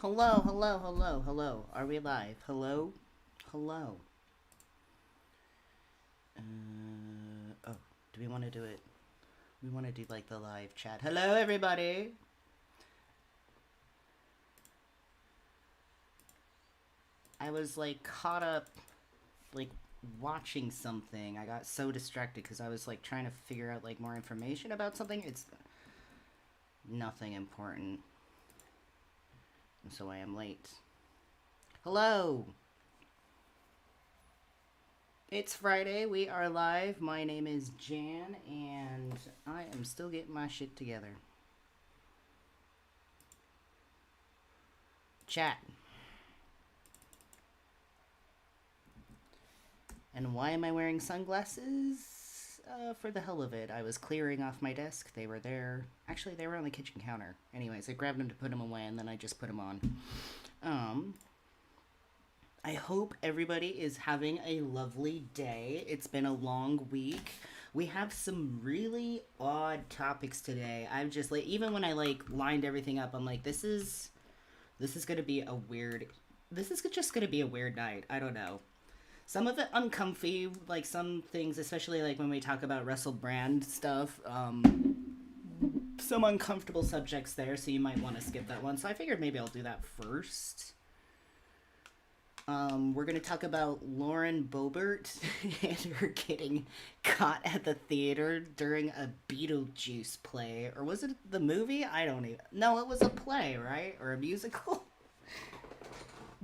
Hello, hello, hello, hello. Are we live? Hello? Hello. Oh, do we want to do it? We want to do like the live chat. Hello, everybody. I was like caught up, like watching something. I got so distracted because I was like trying to figure out like more information about something. It's nothing important. And so I am late. Hello. It's Friday. We are live. My name is Jan, and I am still getting my shit together. Chat. And why am I wearing sunglasses? For the hell of it. I was clearing off my desk. They were there. Actually, they were on the kitchen counter. Anyways, I grabbed them to put them away, and then I just put them on. I hope everybody is having a lovely day. It's been a long week. We have some really odd topics today. I'm just like, even when I like lined everything up, I'm like, this is gonna be a weird. This is just gonna be a weird night. I don't know. Some of it uncomfy, like some things, especially like when we talk about Russell Brand stuff. Some uncomfortable subjects there, so you might want to skip that one. So I figured maybe I'll do that first. We're going to talk about Lauren Boebert and her getting caught at the theater during a Beetlejuice play. Or was it the movie? I don't even... No, it was a play, right? Or a musical?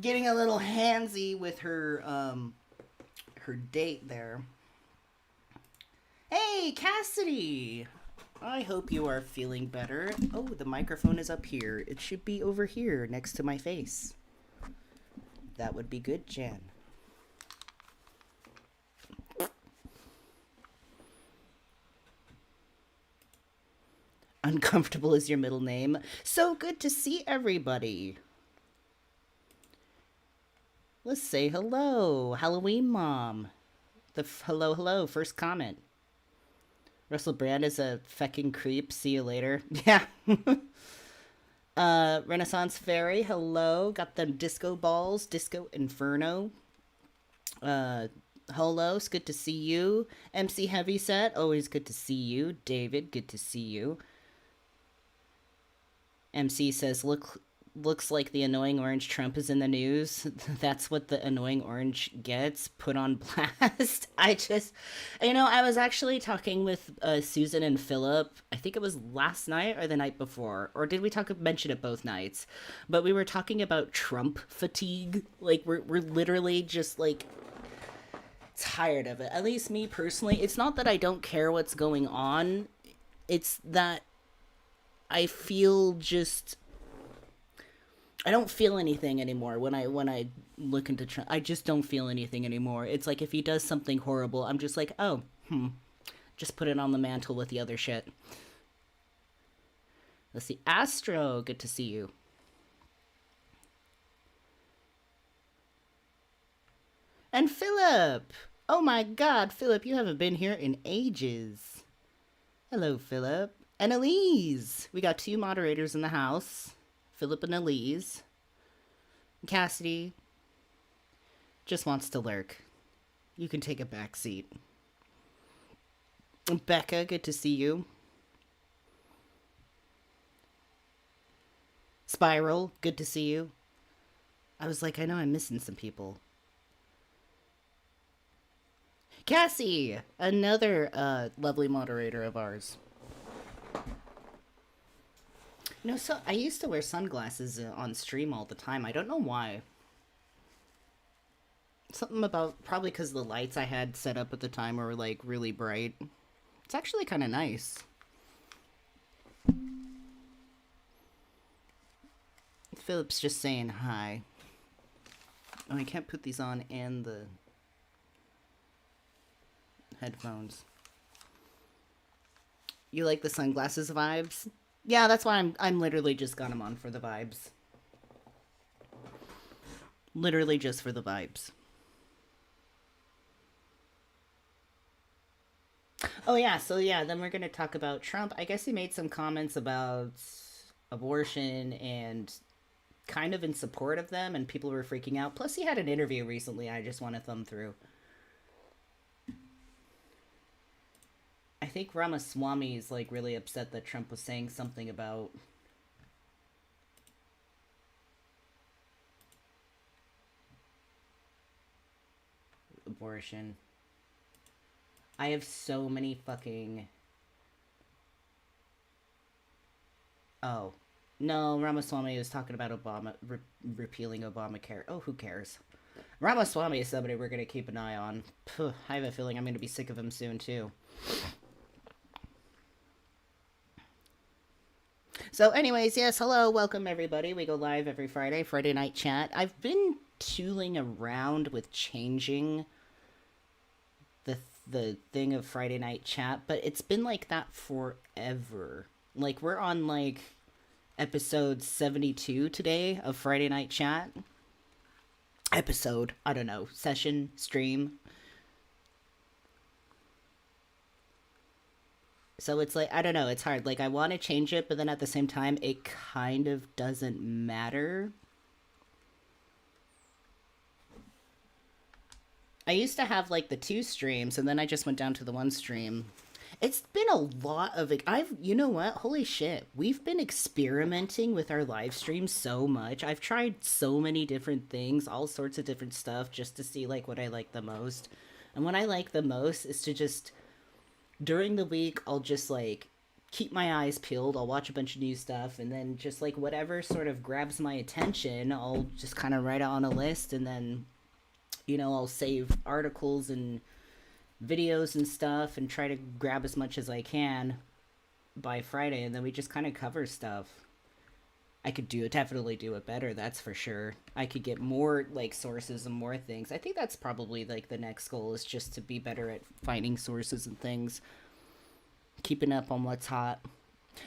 Getting a little handsy with her, her date there. Hey, Cassidy! I hope you are feeling better. Oh, the microphone is up here. It should be over here next to my face. That would be good, Jan. Uncomfortable is your middle name. So good to see everybody. Let's say hello. Halloween Mom. Hello, hello. First comment. Russell Brand is a fecking creep. See you later. Yeah. Renaissance Fairy, hello. Got them disco balls, Disco Inferno. Hello, it's good to see you. MC Heavyset, always good to see you. David, good to see you. MC says, looks like the annoying orange Trump is in the news. That's what the annoying orange gets put on blast. I was actually talking with Susan and Philip. I think it was last night or the night before, or did we mention it both nights? But we were talking about Trump fatigue. Like we're literally just like tired of it. At least me personally. It's not that I don't care what's going on. It's that I feel just I don't feel anything anymore when I look into Trump. I just don't feel anything anymore. It's like if he does something horrible, I'm just like, oh, just put it on the mantle with the other shit. Let's see, Astro, good to see you. And Philip! Oh my god, Philip, you haven't been here in ages. Hello, Philip. And Elise! We got 2 moderators in the house. Philip and Elise. Cassidy just wants to lurk. You can take a back seat. Becca, good to see you. Spiral, good to see you. I was like, I know I'm missing some people. Cassie, another lovely moderator of ours. So I used to wear sunglasses on stream all the time. I don't know why. Something about, probably because the lights I had set up at the time were like really bright. It's actually kind of nice. Philip's just saying hi. Oh, I can't put these on and the headphones. You like the sunglasses vibes? Yeah, that's why I'm literally just got them on for the vibes. Literally just for the vibes. Oh yeah, so yeah, then we're going to talk about Trump. I guess he made some comments about abortion and kind of in support of them, and people were freaking out. Plus, he had an interview recently I just want to thumb through. I think Ramaswamy is like really upset that Trump was saying something about abortion. I have so many fucking... Oh. No, Ramaswamy was talking about Obama repealing Obamacare. Oh, who cares? Ramaswamy is somebody we're going to keep an eye on. Puh, I have a feeling I'm going to be sick of him soon, too. So anyways, yes, hello, welcome everybody. We go live every Friday night chat. I've been tooling around with changing the thing of Friday night chat, but it's been like that forever. Like, we're on like episode 72 today of Friday night chat. Episode, I don't know, session, stream. So it's like, I don't know, it's hard. Like, I want to change it, but then at the same time, it kind of doesn't matter. I used to have like the 2 streams, and then I just went down to the 1 stream. It's been a lot of it. You know what? Holy shit. We've been experimenting with our live streams so much. I've tried so many different things, all sorts of different stuff, just to see like what I like the most. And what I like the most is to just, during the week, I'll just like keep my eyes peeled. I'll watch a bunch of new stuff, and then just like whatever sort of grabs my attention, I'll just kind of write it on a list, and then, you know, I'll save articles and videos and stuff and try to grab as much as I can by Friday, and then we just kind of cover stuff. I could definitely do it better, that's for sure. I could get more like sources and more things. I think that's probably like the next goal, is just to be better at finding sources and things, keeping up on what's hot.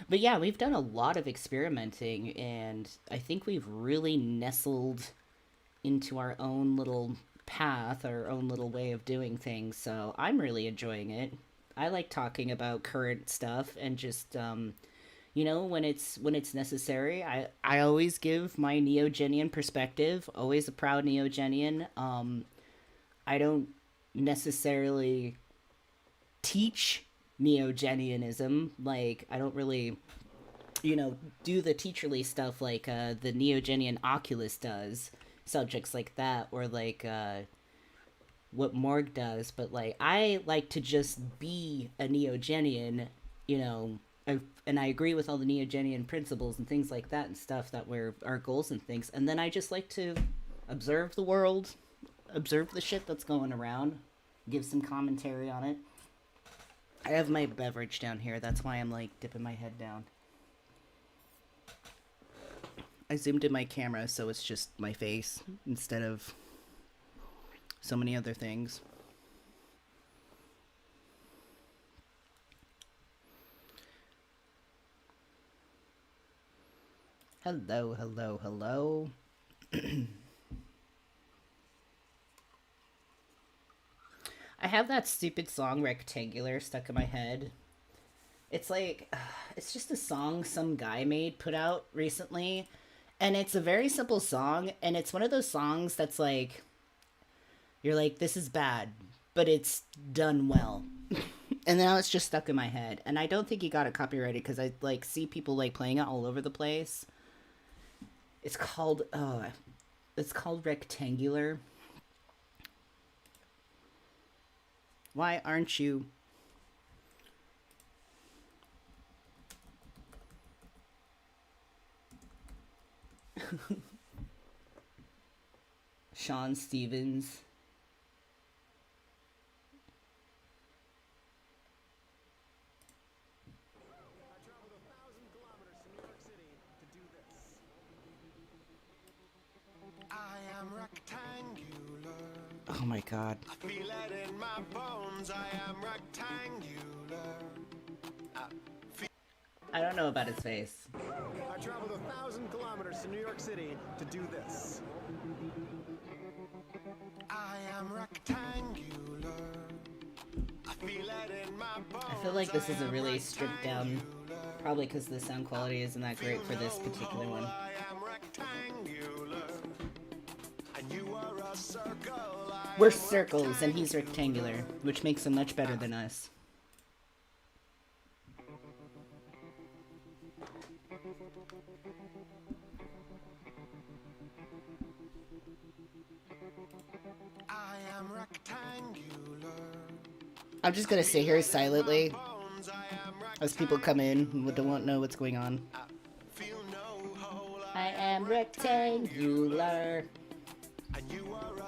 But yeah, we've done a lot of experimenting, and I think we've really nestled into our own little path, our own little way of doing things, so I'm really enjoying it. I like talking about current stuff, and just you know, when it's necessary. I always give my Neogenian perspective, always a proud Neogenian. I don't necessarily teach Neogenianism. Like, I don't really, you know, do the teacherly stuff like the Neogenian Oculus does, subjects like that, or like what Morg does. But like, I like to just be a Neogenian, you know, and I agree with all the Neogenian principles and things like that and stuff that were our goals and things. And then I just like to observe the world, observe the shit that's going around, give some commentary on it. I have my beverage down here, that's why I'm like dipping my head down. I zoomed in my camera so it's just my face instead of so many other things. Hello, hello, hello. I have that stupid song Rectangular stuck in my head. It's like, it's just a song some guy put out recently. And it's a very simple song, and it's one of those songs that's like, you're like, this is bad, but it's done well. And now it's just stuck in my head. And I don't think he got it copyrighted, because I like see people like playing it all over the place. It's called Rectangular. Why aren't you? Sean Stevens. Oh my god. I feel it in my bones. I am rectangular. I don't know about his face. I traveled 1,000 kilometers to New York City to do this. I am rectangular. I feel it in my bones. I feel like this is a really stripped down Probably because the sound quality isn't that great for this particular one. We're circles and he's rectangular, which makes him much better than us. I am rectangular. I'm just gonna sit here silently as people come in who don't know what's going on. I am rectangular.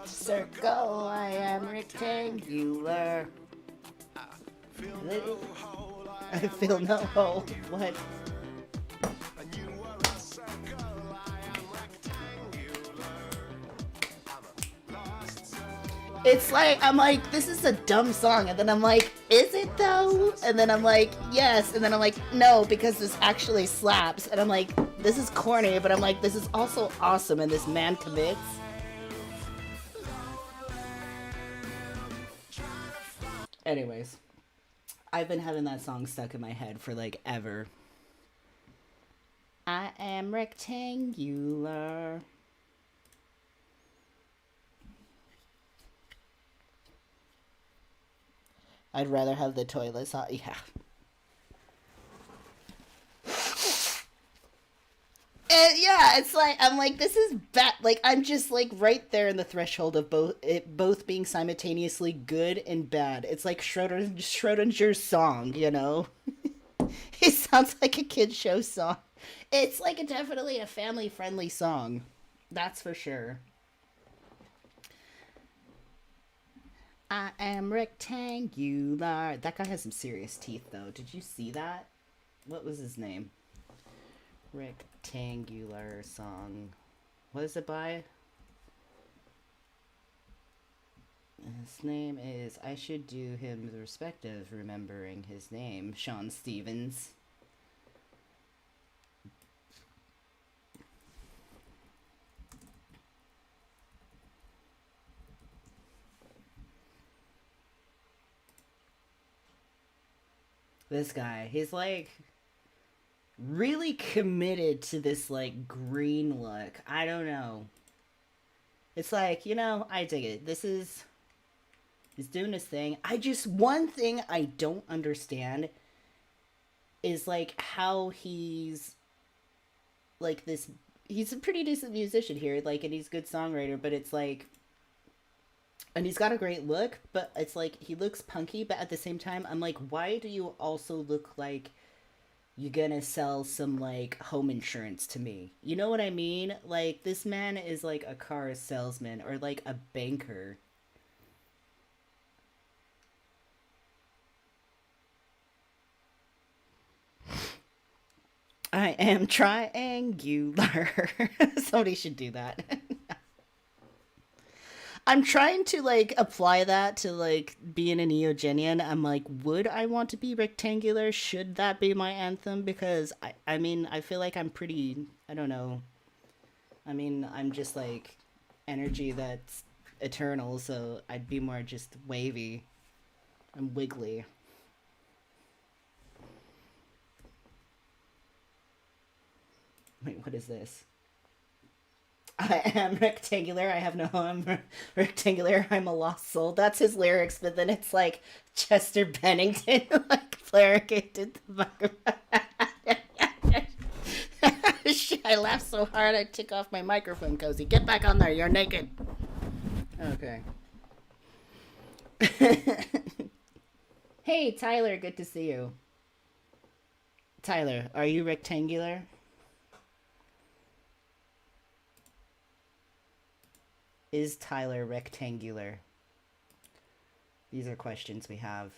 Circle, I am rectangular. I feel no hole. What? It's like, I'm like, this is a dumb song, and then I'm like, is it though? And then I'm like, yes, and then I'm like, no, because this actually slaps, and I'm like, this is corny, but I'm like, this is also awesome, and this man commits. Anyways, I've been having that song stuck in my head for like ever. I am rectangular. I'd rather have the toilet song. Yeah. And yeah, it's like, I'm like, this is bad. Like, I'm just like right there in the threshold of both being simultaneously good and bad. It's like Schrodinger's song, you know? It sounds like a kid's show song. It's like definitely a family-friendly song. That's for sure. I am rectangular. That guy has some serious teeth, though. Did you see that? What was his name? Rectangular song. What is it by? His name is... I should do him the respect of remembering his name. Sean Stevens. This guy, he's like really committed to this like green look. I don't know. It's like, you know, I dig it. He's doing his thing. One thing I don't understand is like how he's like this. He's a pretty decent musician here, like, and he's a good songwriter, but it's like, and he's got a great look, but it's like he looks punky, but at the same time, I'm like, why do you also look like you're gonna sell some like home insurance to me? You know what I mean? Like, this man is like a car salesman or like a banker. I am triangular. Somebody should do that. I'm trying to like apply that to like being a Neogenian. I'm like, would I want to be rectangular? Should that be my anthem? Because I mean, I feel like I'm pretty, I don't know. I mean, I'm just like energy that's eternal, so I'd be more just wavy and wiggly. Wait, what is this? I am rectangular. I have no home. Rectangular. I'm a lost soul. That's his lyrics, but then it's like Chester Bennington, like flaricated the microphone. I laughed so hard I took off my microphone, Cozy. Get back on there. You're naked. Okay. Hey, Tyler. Good to see you. Tyler, are you rectangular? Is Tyler rectangular? These are questions we have.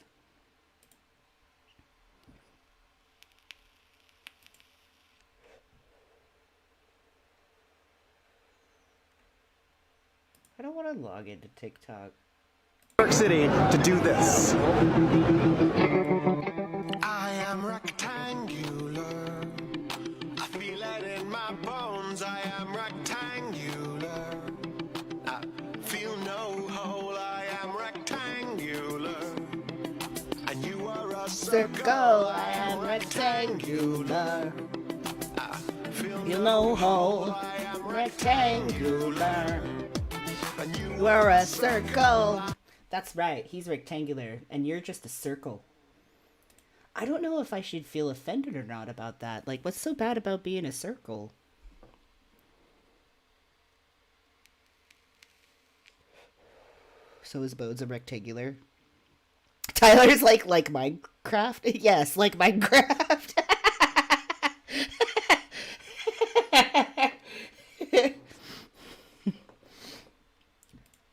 I don't want to log into TikTok. New York City to do this. I am rectangular. I feel it in my bones. I am rectangular. I feel no hole. I am rectangular. And you are a circle. circle, I am rectangular. Feel no hole, rectangular. We're a circle. That's right, he's rectangular, and you're just a circle. I don't know if I should feel offended or not about that. Like, what's so bad about being a circle? So is Bode's a rectangular? Tyler's like Minecraft? Yes, like Minecraft.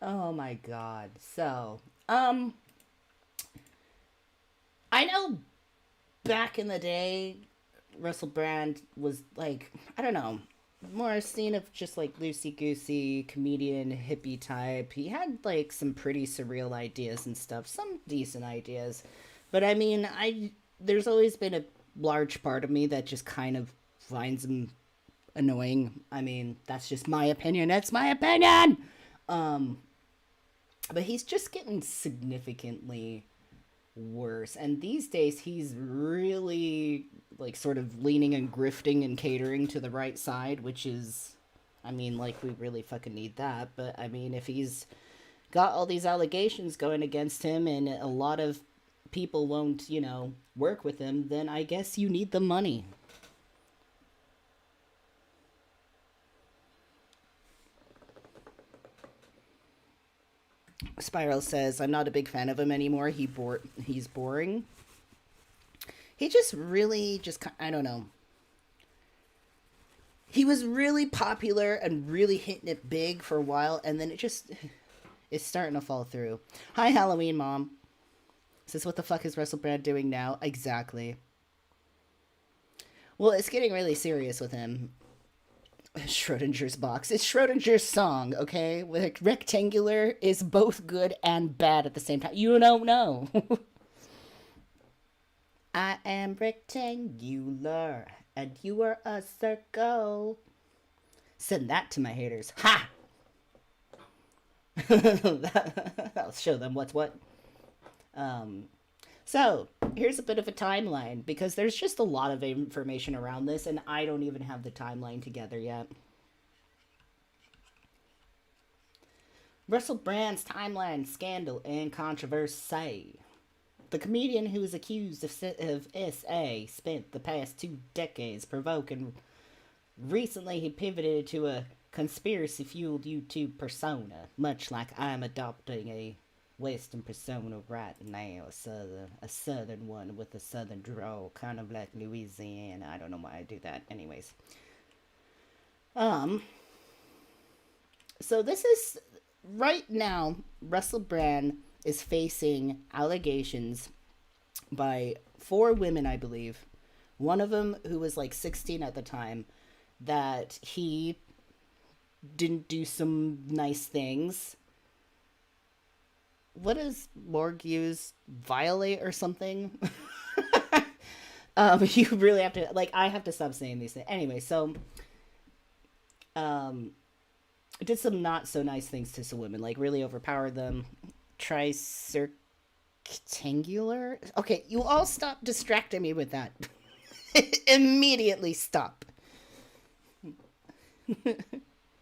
Oh my god. So, I know back in the day, Russell Brand was like, I don't know, more seen of just like loosey goosey comedian hippie type. He had like some pretty surreal ideas and stuff, some decent ideas, but I mean, I there's always been a large part of me that just kind of finds him annoying. I mean, that's just my opinion. It's my opinion. Um, but he's just getting significantly worse. And these days he's really like sort of leaning and grifting and catering to the right side, which is, I mean, like, we really fucking need that. But I mean, if he's got all these allegations going against him and a lot of people won't, you know, work with him, then I guess you need the money. Spiral says, I'm not a big fan of him anymore. He's boring. He just really, I don't know. He was really popular and really hitting it big for a while, and then it's starting to fall through. Hi, Halloween Mom. Says, what the fuck is Russell Brand doing now? Exactly. Well, it's getting really serious with him. Schrodinger's box. It's Schrodinger's song, okay? Like, rectangular is both good and bad at the same time. You don't know. I am rectangular, and you are a circle. Send that to my haters. Ha! I'll show them what's what. So, here's a bit of a timeline, because there's just a lot of information around this, and I don't even have the timeline together yet. Russell Brand's timeline, scandal, and controversy. The comedian who is accused of SA spent the past 2 decades provoking. Recently, he pivoted to a conspiracy-fueled YouTube persona, much like I'm adopting a Western persona right now, a southern one with a southern drawl, kind of like Louisiana. I don't know why I do that. Anyways. So this is, right now, Russell Brand is facing allegations by 4 women, I believe. One of them, who was like 16 at the time, that he didn't do some nice things. What does Morg use? Violate or something? You really have to, like, I have to stop saying these things. Anyway, so, did some not so nice things to some women, like really overpowered them. Tricircular? Okay, you all stop distracting me with that. Immediately stop.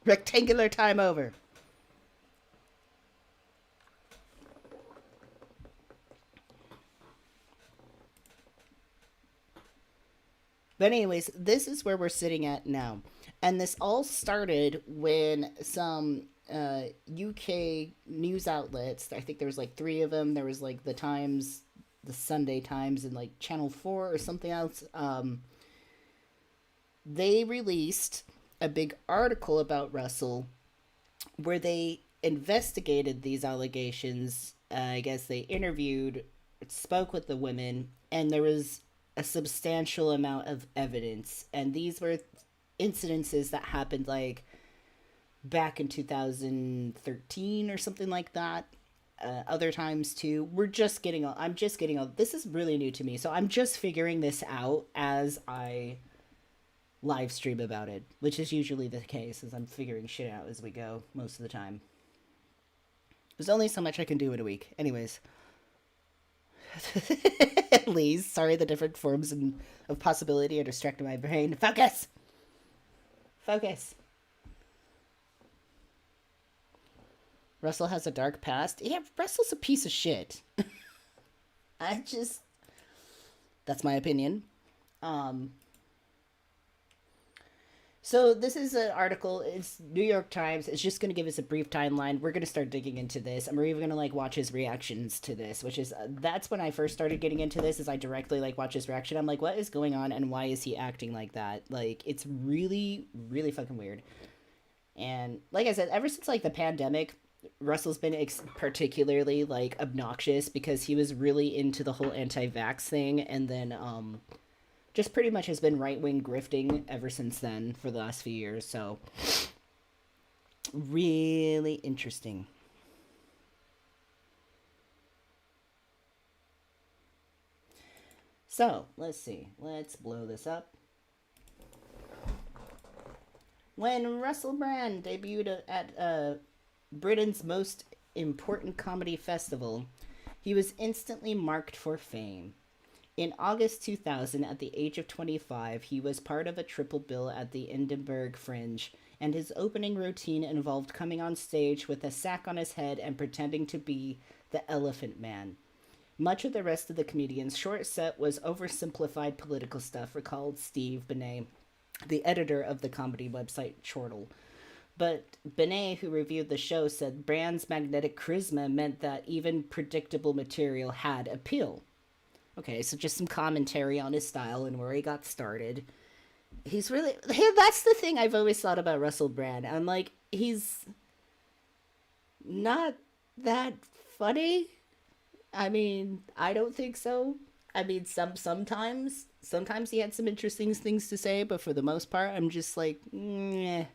Rectangular time over. But anyways, this is where we're sitting at now. And this all started when some UK news outlets, I think there was like 3 of them. There was like the Times, the Sunday Times, and like Channel 4 or something else. They released a big article about Russell where they investigated these allegations. I guess they interviewed, spoke with the women, and there was a substantial amount of evidence. And these were incidences that happened like back in 2013 or something like that. Other times too. I'm just getting all, this is really new to me. So I'm just figuring this out as I live stream about it, which is usually the case, as I'm figuring shit out as we go most of the time. There's only so much I can do in a week. Anyways. At least, sorry, the different forms of possibility are distracting my brain. Focus! Focus. Russell has a dark past. Yeah, Russell's a piece of shit. I just. That's my opinion. Um, So this is an article. It's New York Times. It's just going to give us a brief timeline. We're going to start digging into this, and we're even going to like watch his reactions to this, which is that's when I first started getting into this. Is I directly like watch his reaction. I'm like, what is going on, and why is he acting like that? Like, it's really, really fucking weird. And like I said, ever since like the pandemic, Russell's been particularly like obnoxious because he was really into the whole anti-vax thing, and then just pretty much has been right wing grifting ever since then for the last few years. So, really interesting. So, let's see. Let's blow this up. When Russell Brand debuted at Britain's most important comedy festival, he was instantly marked for fame. In August 2000, at the age of 25, he was part of a triple bill at the Edinburgh Fringe, and his opening routine involved coming on stage with a sack on his head and pretending to be the Elephant Man. Much of the rest of the comedian's short set was oversimplified political stuff, recalled Steve Benet, the editor of the comedy website Chortle. But Benet, who reviewed the show, said Brand's magnetic charisma meant that even predictable material had appeal. Okay, so just some commentary on his style and where he got started. He's really. Hey, that's the thing I've always thought about Russell Brand. I'm like, he's not that funny. I mean, I don't think so. I mean, sometimes he had some interesting things to say, but for the most part, I'm just like, meh.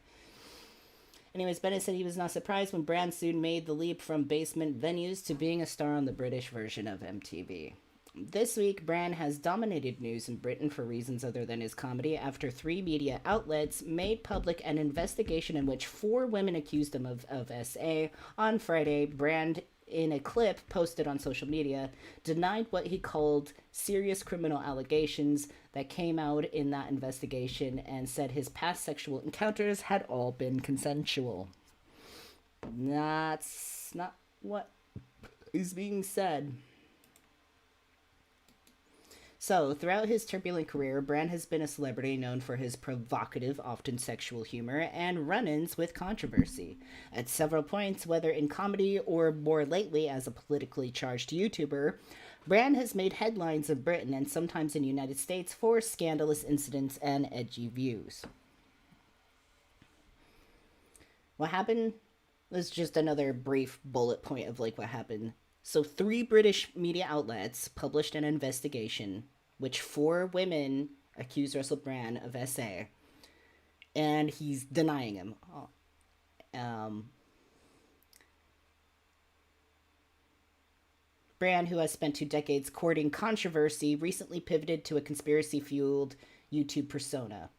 Anyways, Bennett said he was not surprised when Brand soon made the leap from basement venues to being a star on the British version of MTV. This week, Brand has dominated news in Britain for reasons other than his comedy after three media outlets made public an investigation in which four women accused him of SA. On Friday, Brand, in a clip posted on social media, denied what he called serious criminal allegations that came out in that investigation and said his past sexual encounters had all been consensual. That's not what is being said. So, throughout his turbulent career, Brand has been a celebrity known for his provocative, often sexual humor and run ins with controversy. At several points, whether in comedy or more lately as a politically charged YouTuber, Brand has made headlines in Britain and sometimes in the United States for scandalous incidents and edgy views. What happened was just another brief bullet point of like what happened. So, three British media outlets published an investigation which four women accused Russell Brand of SA, and he's denying him. Brand, who has spent 2 decades courting controversy, recently pivoted to a conspiracy-fueled YouTube persona.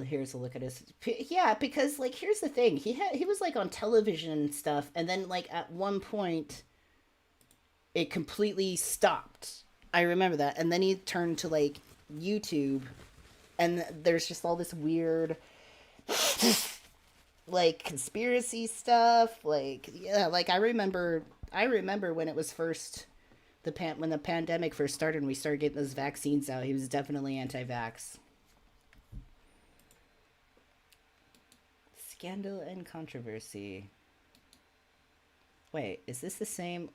Here's a look at his. Yeah, because like here's the thing, he was like on television and stuff, and then like at one point, it completely stopped. I remember that, and then he turned to like YouTube, and there's just all this weird, like conspiracy stuff. Like yeah, like I remember when it was first when the pandemic first started and we started getting those vaccines out. He was definitely anti-vax. Scandal and controversy. Wait, is this the same?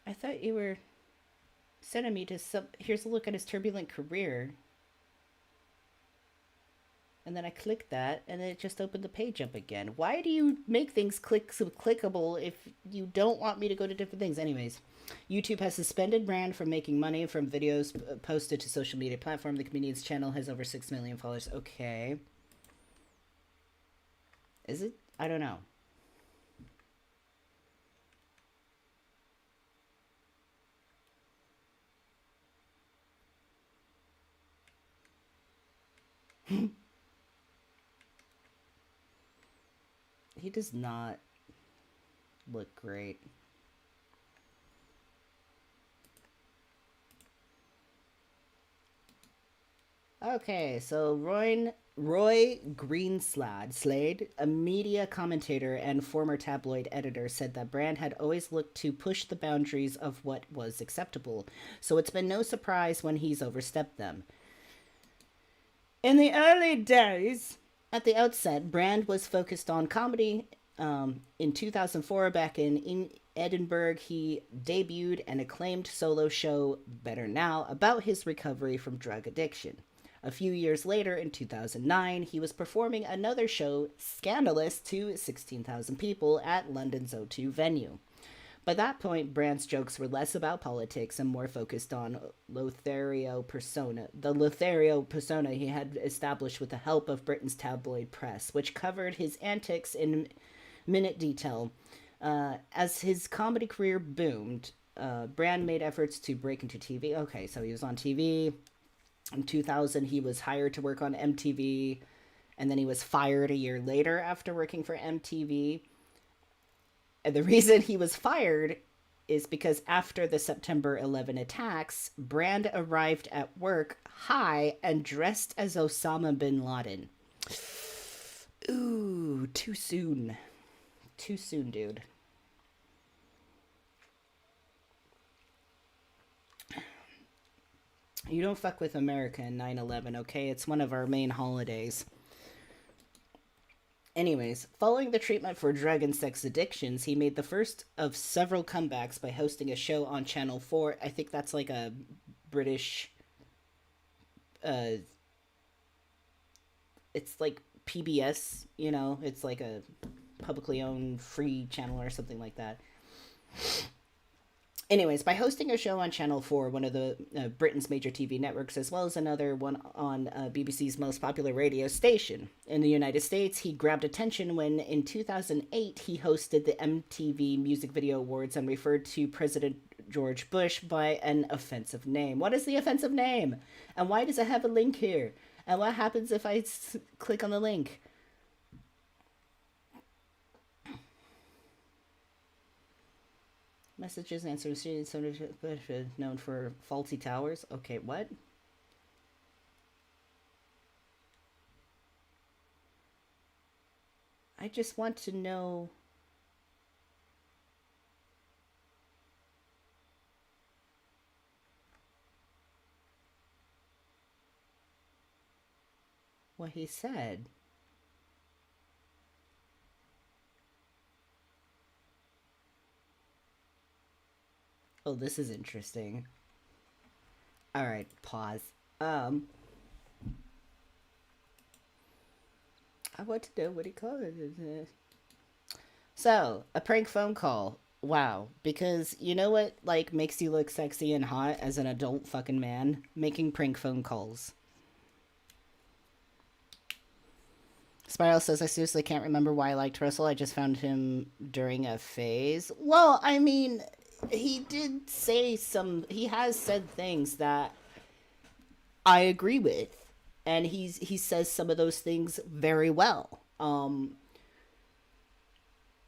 I thought you were sending me to some. Here's a look at his turbulent career. And then I clicked that, and then it just opened the page up again. Why do you make things clickable if you don't want me to go to different things? Anyways, YouTube has suspended Brand from making money from videos posted to social media platform. The comedian's channel has over 6 million followers. Okay. Is it? I don't know. He does not look great. Okay, so Roy Slade, a media commentator and former tabloid editor, said that Brand had always looked to push the boundaries of what was acceptable, so it's been no surprise when he's overstepped them. In the early days, at the outset, Brand was focused on comedy. In 2004, back in Edinburgh, he debuted an acclaimed solo show, Better Now, about his recovery from drug addiction. A few years later, in 2009, he was performing another show, Scandalous, to 16,000 people at London's O2 venue. By that point, Brand's jokes were less about politics and more focused on Lothario persona, the Lothario persona he had established with the help of Britain's tabloid press, which covered his antics in minute detail. As his comedy career boomed, Brand made efforts to break into TV. Okay, so he was on TV. In 2000, he was hired to work on MTV, and then he was fired a year later after working for MTV. And the reason he was fired is because after the September 11 attacks, Brand arrived at work high and dressed as Osama bin Laden. Ooh, too soon. Too soon, dude. You don't fuck with America in 9/11, okay? It's one of our main holidays. Anyways, following the treatment for drug and sex addictions, he made the first of several comebacks by hosting a show on Channel 4. I think that's like a British... it's like PBS, you know? It's like a publicly owned free channel or something like that. Anyways, by hosting a show on Channel 4, one of the Britain's major TV networks, as well as another one on BBC's most popular radio station. In the United States, he grabbed attention when, in 2008, he hosted the MTV Music Video Awards and referred to President George Bush by an offensive name. What is the offensive name? And why does it have a link here? And what happens if I click on the link? Messages answering students known for faulty towers. Okay, what? I just want to know. What he said. Oh, this is interesting. All right, pause. I want to know what he called it. So, a prank phone call. Wow, because you know what like makes you look sexy and hot as an adult fucking man? Making prank phone calls. Spiral says, I seriously can't remember why I liked Russell. I just found him during a phase. Well, I mean, he did say he has said things that I agree with. And he says some of those things very well.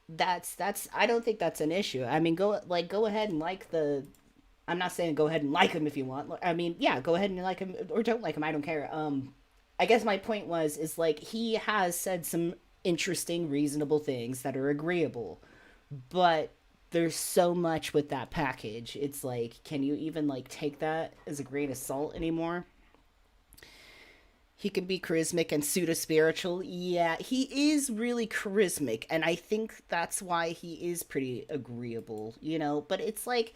That's I don't think that's an issue. I mean, go ahead and like the I'm not saying go ahead and like him if you want. I mean, yeah, go ahead and like him or don't like him. I don't care. I guess my point is like he has said some interesting, reasonable things that are agreeable, but there's so much with that package. It's like, can you even like take that as a grain of salt anymore? He can be charismatic and pseudo spiritual. Yeah, he is really charismatic, and I think that's why he is pretty agreeable, you know. But it's like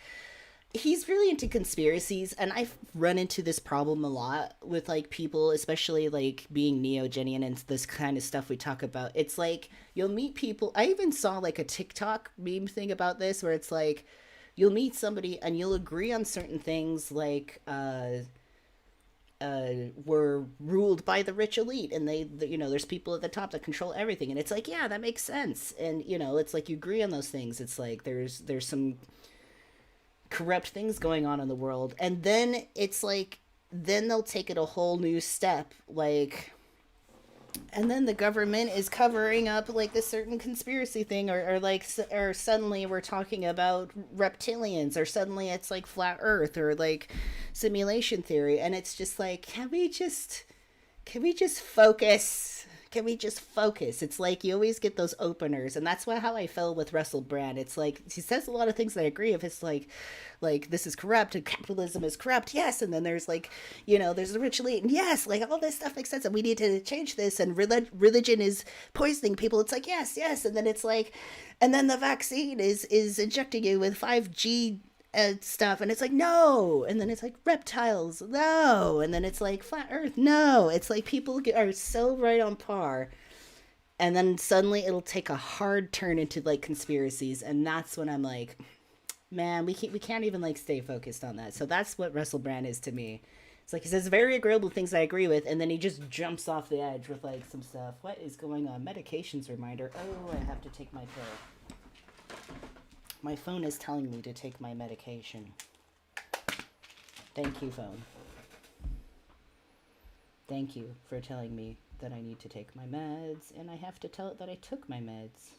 he's really into conspiracies, and I've run into this problem a lot with like people, especially like being Neogenian and this kind of stuff we talk about. It's like you'll meet people. I even saw like a TikTok meme thing about this where it's like you'll meet somebody and you'll agree on certain things like were ruled by the rich elite, and you know, there's people at the top that control everything, and it's like, yeah, that makes sense, and you know, it's like you agree on those things. It's like there's some corrupt things going on in the world, and then it's like then they'll take it a whole new step, like, and then the government is covering up like this certain conspiracy thing, or suddenly we're talking about reptilians, or suddenly it's like flat earth or like simulation theory, and it's just like, can we just Can we just focus? Can we just focus? It's like you always get those openers, and that's how I felt with Russell Brand. It's like he says a lot of things that I agree with. It's like this is corrupt and capitalism is corrupt, yes. And then there's like, there's the rich elite, and yes, like all this stuff makes sense, and we need to change this. And religion is poisoning people. It's like yes, yes, and then it's like, and then the vaccine is injecting you with 5G stuff, and it's like no, and then it's like reptiles, no, and then it's like flat earth, no. It's like people are so right on par, and then suddenly it'll take a hard turn into like conspiracies, and that's when I'm like, man, we can't even like stay focused on that. So that's what Russell Brand is to me. It's like he says very agreeable things I agree with, and then he just jumps off the edge with like some stuff. What is going on? Medications reminder. Oh, I have to take my pill. My phone is telling me to take my medication. Thank you, phone. Thank you for telling me that I need to take my meds, and I have to tell it that I took my meds.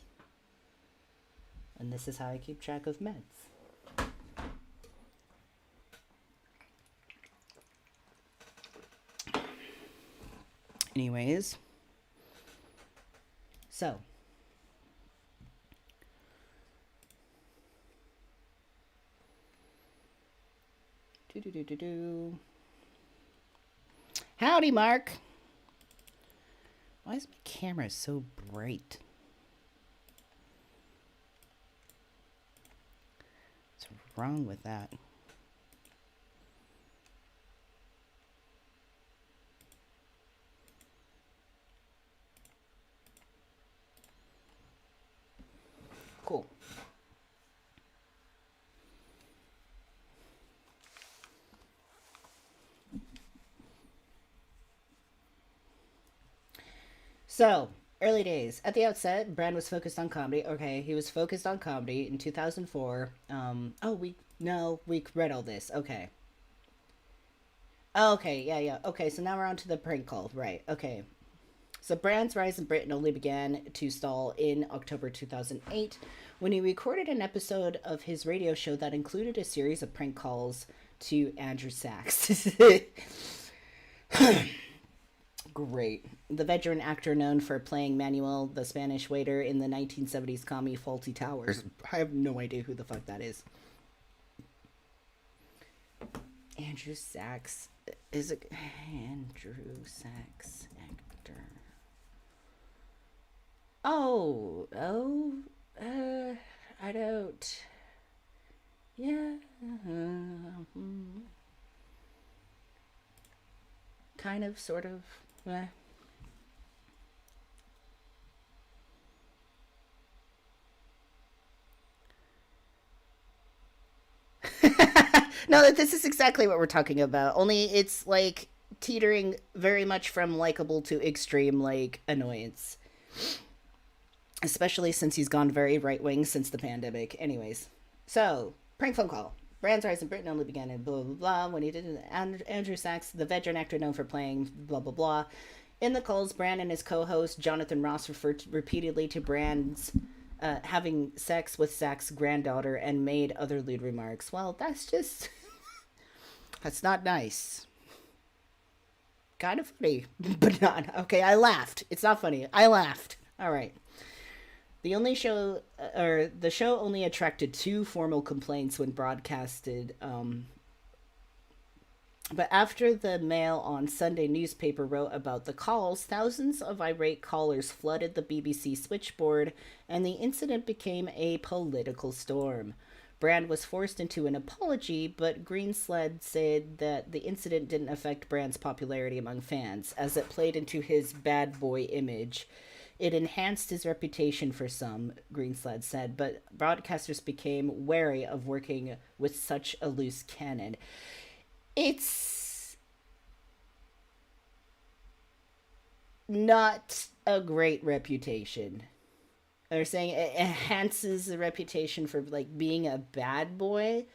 And this is how I keep track of meds. Anyways, so howdy, Mark. Why is my camera so bright? What's wrong with that? Cool. So, early days. At the outset, Brand was focused on comedy. Okay, he was focused on comedy in 2004. We read all this. Okay. Oh, okay, yeah. Okay, so now we're on to the prank call. Right, okay. So Brand's rise in Britain only began to stall in October 2008 when he recorded an episode of his radio show that included a series of prank calls to Andrew Sachs. Great. The veteran actor known for playing Manuel, the Spanish waiter in the 1970s comedy Faulty Towers. I have no idea who the fuck that is. Andrew Sachs. Is it Andrew Sachs, actor? I don't. Yeah. Kind of, sort of. No, this is exactly what we're talking about. Only it's like teetering very much from likable to extreme like annoyance. Especially since he's gone very right wing since the pandemic. Anyways, so prank phone call. Brand's rise in Britain only began in blah blah blah when he did it. Andrew Sachs, the veteran actor known for playing blah blah blah. In the calls, Brand and his co-host Jonathan Ross referred repeatedly to Brand's having sex with Sachs' granddaughter and made other lewd remarks. Well, that's just that's not nice. Kind of funny, but not okay. I laughed. It's not funny. I laughed. All right. The show only attracted 2 formal complaints when broadcasted. But after the Mail on Sunday newspaper wrote about the calls, thousands of irate callers flooded the BBC switchboard, and the incident became a political storm. Brand was forced into an apology, but Greenslade said that the incident didn't affect Brand's popularity among fans, as it played into his bad boy image. It enhanced his reputation for some, Greenslade said, but broadcasters became wary of working with such a loose cannon. It's not a great reputation. They're saying it enhances the reputation for like being a bad boy.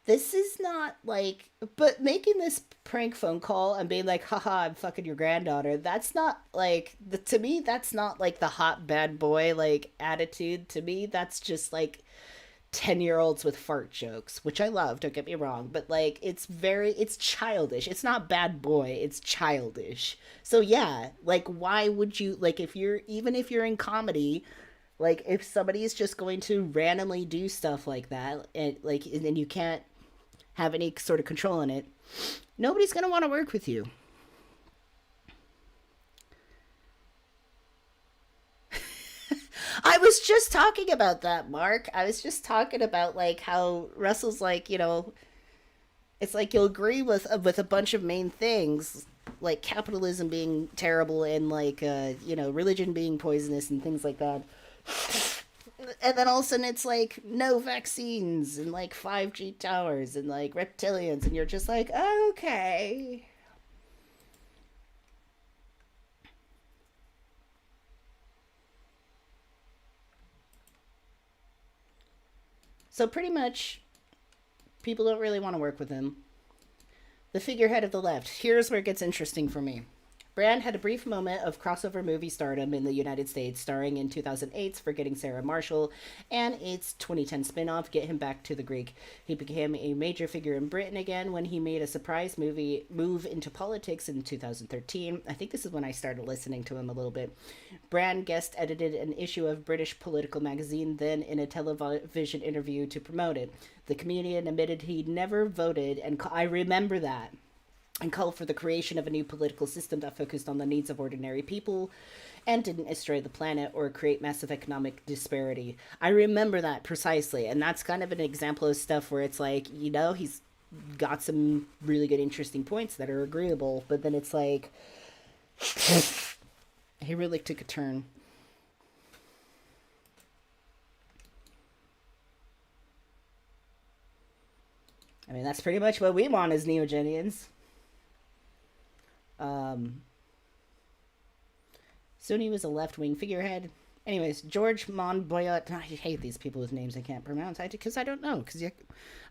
This is not like, but making this prank phone call and being like, haha, I'm fucking your granddaughter, that's not like, to me, that's not like the hot bad boy like attitude. To me, that's just like, 10-year-olds with fart jokes, which I love, don't get me wrong, but like it's childish. It's not bad boy, it's childish. So yeah, like why would you, like, if you're, even if you're in comedy, like if somebody is just going to randomly do stuff like that, and like, and then you can't have any sort of control in it, nobody's going to want to work with you. I was just talking about that, Mark. I was just talking about like how Russell's like, it's like you'll agree with a bunch of main things, like capitalism being terrible and like religion being poisonous and things like that. And then all of a sudden it's like no vaccines and like 5G towers and like reptilians, and you're just like, okay. So pretty much people don't really want to work with him. The figurehead of the left. Here's where it gets interesting for me. Brand had a brief moment of crossover movie stardom in the United States, starring in 2008's Forgetting Sarah Marshall and its 2010 spin-off Get Him Back to the Greek. He became a major figure in Britain again when he made a surprise movie move into politics in 2013. I think this is when I started listening to him a little bit. Brand guest edited an issue of British political magazine, then in a television interview to promote it. The comedian admitted he'd never voted, and I remember that, and called for the creation of a new political system that focused on the needs of ordinary people and didn't destroy the planet or create massive economic disparity. I remember that precisely, and that's kind of an example of stuff where it's like, he's got some really good, interesting points that are agreeable, but then it's like, he really took a turn. I mean, that's pretty much what we want as Neogenians. Soon he was a left-wing figurehead. Anyways, George Monbiot. I hate these people with names I can't pronounce. Because I don't know. Because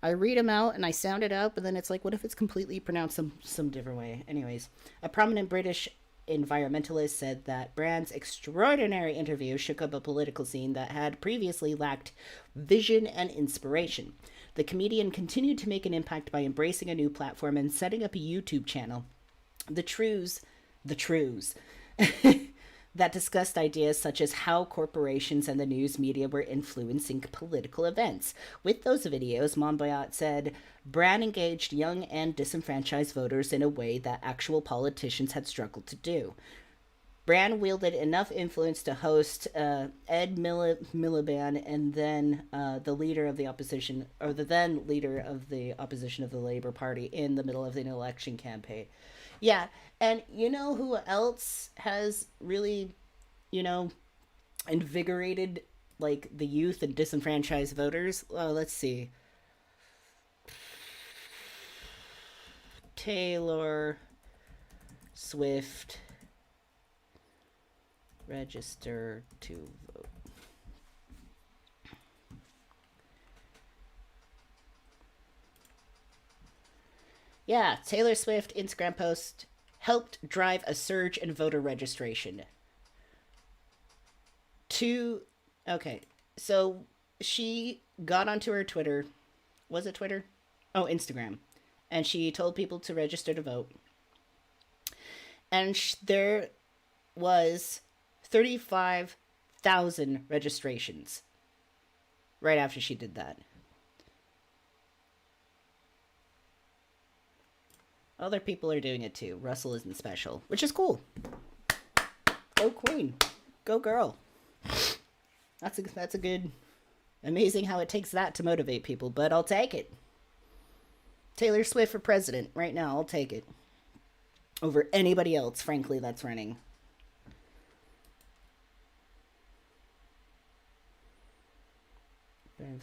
I read them out and I sound it out, but then it's like, what if it's completely pronounced some different way? Anyways, a prominent British environmentalist said that Brand's extraordinary interview shook up a political scene that had previously lacked vision and inspiration. The comedian continued to make an impact by embracing a new platform and setting up a YouTube channel, the Trues, that discussed ideas such as how corporations and the news media were influencing political events. With those videos, Monbiot said, Brand engaged young and disenfranchised voters in a way that actual politicians had struggled to do. Brand wielded enough influence to host Ed Miliband and then the leader of the opposition, or the then leader of the opposition of the Labour Party, in the middle of an election campaign. Yeah, and you know who else has really, invigorated like the youth and disenfranchised voters? Let's see. Taylor Swift. Register to vote. Yeah, Taylor Swift Instagram post helped drive a surge in voter registration. Okay, so she got onto her Twitter. Was it Twitter? Oh, Instagram. And she told people to register to vote. And there was 35,000 registrations right after she did that. Other people are doing it too. Russell isn't special, which is cool. Go Queen. Go girl. That's a good... Amazing how it takes that to motivate people, but I'll take it. Taylor Swift for president right now. I'll take it. Over anybody else, frankly, that's running.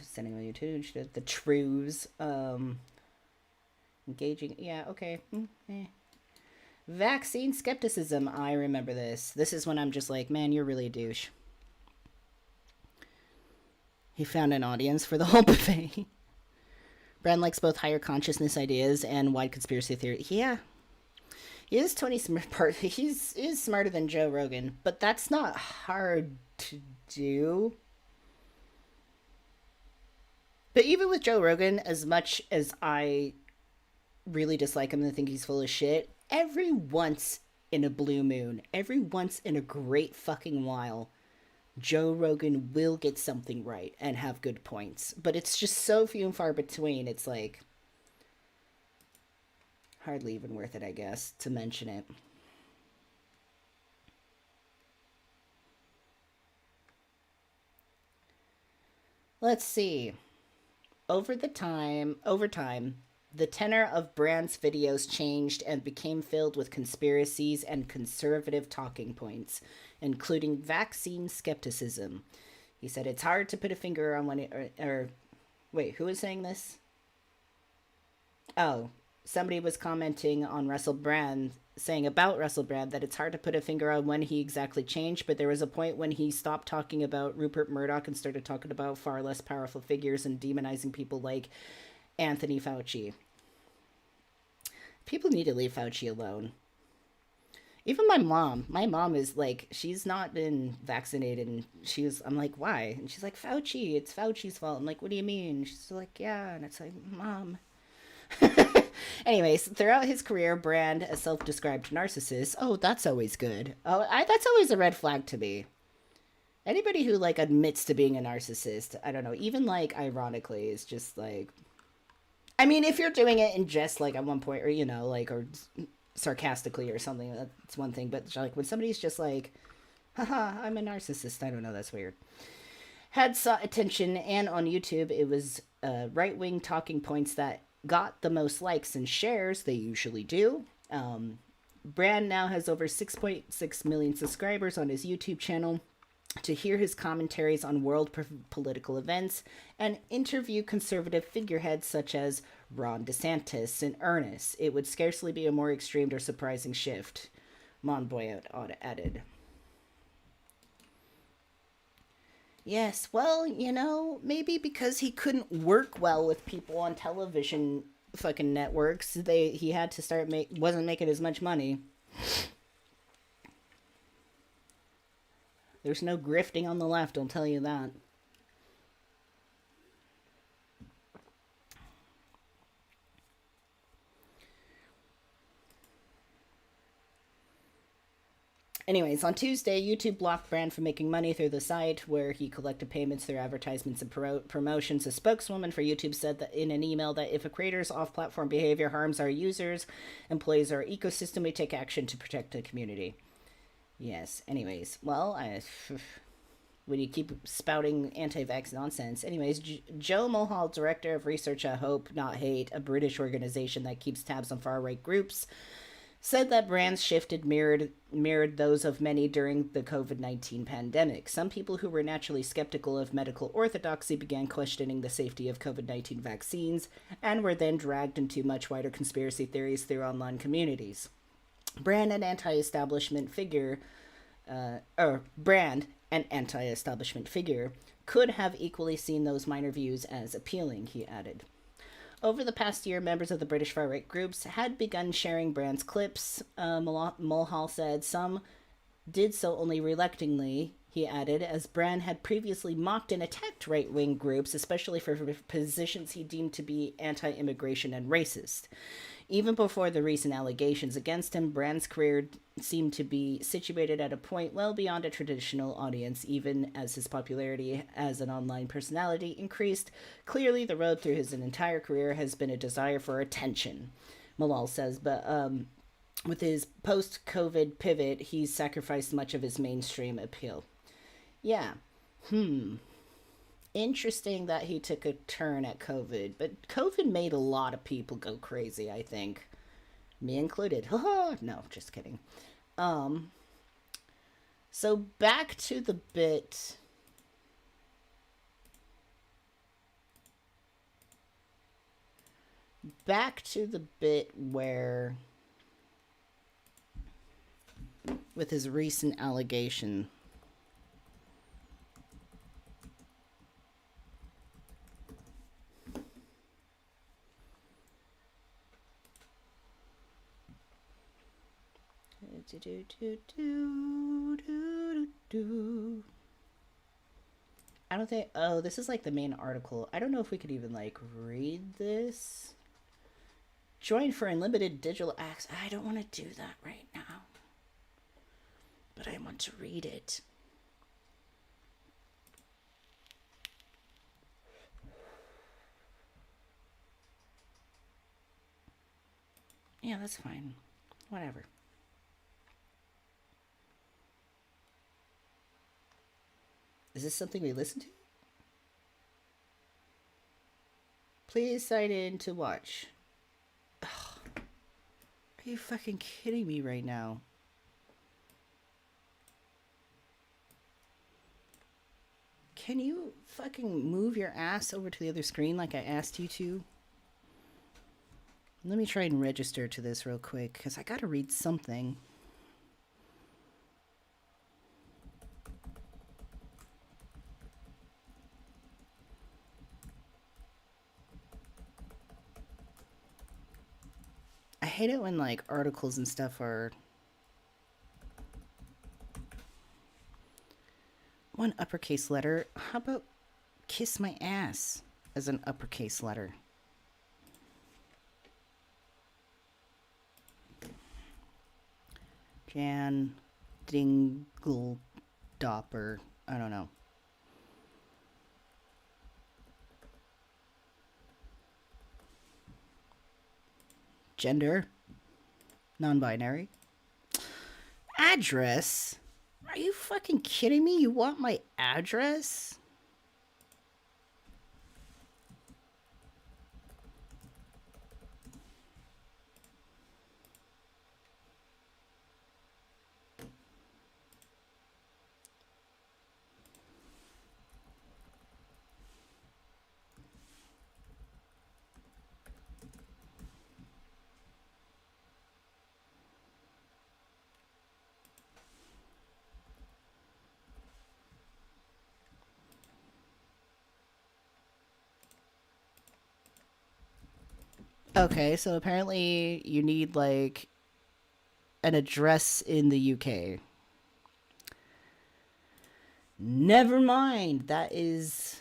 Sending on YouTube. She did the Trues. Engaging. Yeah, okay. Vaccine skepticism. I remember this. This is when I'm just like, man, you're really a douche. He found an audience for the whole buffet. Brand likes both higher consciousness ideas and wide conspiracy theory. Yeah. He is Tony Smart. He's smarter than Joe Rogan, but that's not hard to do. But even with Joe Rogan, as much as I really dislike him and think he's full of shit, every once in a blue moon, every once in a great fucking while, Joe Rogan will get something right and have good points. But it's just so few and far between. It's like hardly even worth it, I guess, to mention it. Let's see. Over time, the tenor of Brand's videos changed and became filled with conspiracies and conservative talking points, including vaccine skepticism. He said it's hard to put a finger on when it, or wait, who is saying this? Oh, somebody was commenting on Russell Brand, saying about Russell Brand that it's hard to put a finger on when he exactly changed, but there was a point when he stopped talking about Rupert Murdoch and started talking about far less powerful figures and demonizing people like Anthony Fauci. People need to leave Fauci alone. Even my mom is like, she's not been vaccinated, and I'm like, why? And she's like, Fauci, it's Fauci's fault. I'm like, what do you mean? She's like, yeah. And it's like, Mom. Anyways, throughout his career, Brand, a self-described narcissist, oh, that's always good. That's always a red flag to me. Anybody who like admits to being a narcissist, I don't know, even like ironically, is just like, I mean, if you're doing it in jest, like at one point, or like, or sarcastically or something, that's one thing. But like when somebody's just like, haha, I'm a narcissist, I don't know, that's weird. Had sought attention, and on YouTube, it was right-wing talking points that got the most likes and shares. They usually do. Brand now has over 6.6 million subscribers on his YouTube channel. To hear his commentaries on world political events and interview conservative figureheads such as Ron DeSantis and Ernest, it would scarcely be a more extreme or surprising shift, Boebert added. Yes, well, maybe because he couldn't work well with people on television fucking networks, he had to wasn't making as much money. There's no grifting on the left, I'll tell you that. Anyways, on Tuesday, YouTube blocked Brand from making money through the site where he collected payments through advertisements and promotions. A spokeswoman for YouTube said that in an email that if a creator's off-platform behavior harms our users, employees, or ecosystem, we take action to protect the community. Yes, anyways, well, when you keep spouting anti-vax nonsense. Anyways, Joe Mulhall, director of research at Hope Not Hate, a British organization that keeps tabs on far-right groups, said that Brand's shifted mirrored those of many during the COVID-19 pandemic. Some people who were naturally skeptical of medical orthodoxy began questioning the safety of COVID-19 vaccines and were then dragged into much wider conspiracy theories through online communities. Brand, an anti-establishment figure, could have equally seen those minor views as appealing, he added. Over the past year, members of the British far-right groups had begun sharing Brand's clips. Mulhall said some did so only reluctantly, he added, as Brand had previously mocked and attacked right-wing groups, especially for positions he deemed to be anti-immigration and racist. Even before the recent allegations against him, Brand's career seemed to be situated at a point well beyond a traditional audience, even as his popularity as an online personality increased. Clearly, the road through his entire career has been a desire for attention, Malal says, but with his post-COVID pivot, he's sacrificed much of his mainstream appeal. Yeah. Interesting that he took a turn at COVID, but COVID made a lot of people go crazy, I think. Me included. No, just kidding. So back to the bit. Where, with his recent allegation. I don't think. Oh, this is like the main article. I don't know if we could even like read this. Join for unlimited digital access. I don't want to do that right now, but I want to read it. Yeah, that's fine. Whatever. Is this something we listen to? Please sign in to watch. Ugh. Are you fucking kidding me right now? Can you fucking move your ass over to the other screen like I asked you to? Let me try and register to this real quick, because I gotta read something. I hate it when, like, articles and stuff are... One uppercase letter. How about kiss my ass as an uppercase letter? Jan Dingledopper. I don't know. Gender. Non-binary. Address? Are you fucking kidding me? You want my address? Okay, so apparently you need like an address in the UK. Never mind. That's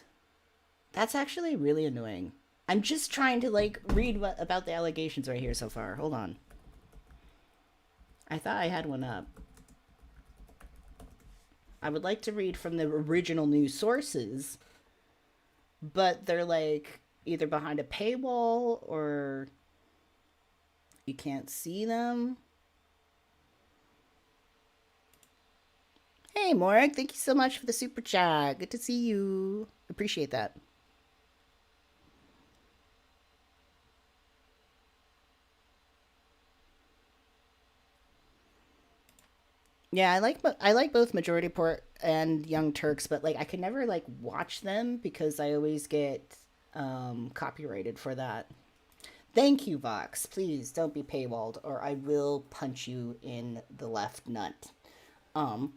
actually really annoying. I'm just trying to like read about the allegations right here so far. Hold on. I thought I had one up. I would like to read from the original news sources, but they're like either behind a paywall or you can't see them. Hey, Morag, thank you so much for the super chat. Good to see you. Appreciate that. Yeah, I like both Majority Report and Young Turks, but like I can never like watch them because I always get copyrighted for that. Thank you, Vox. Please don't be paywalled, or I will punch you in the left nut. Um.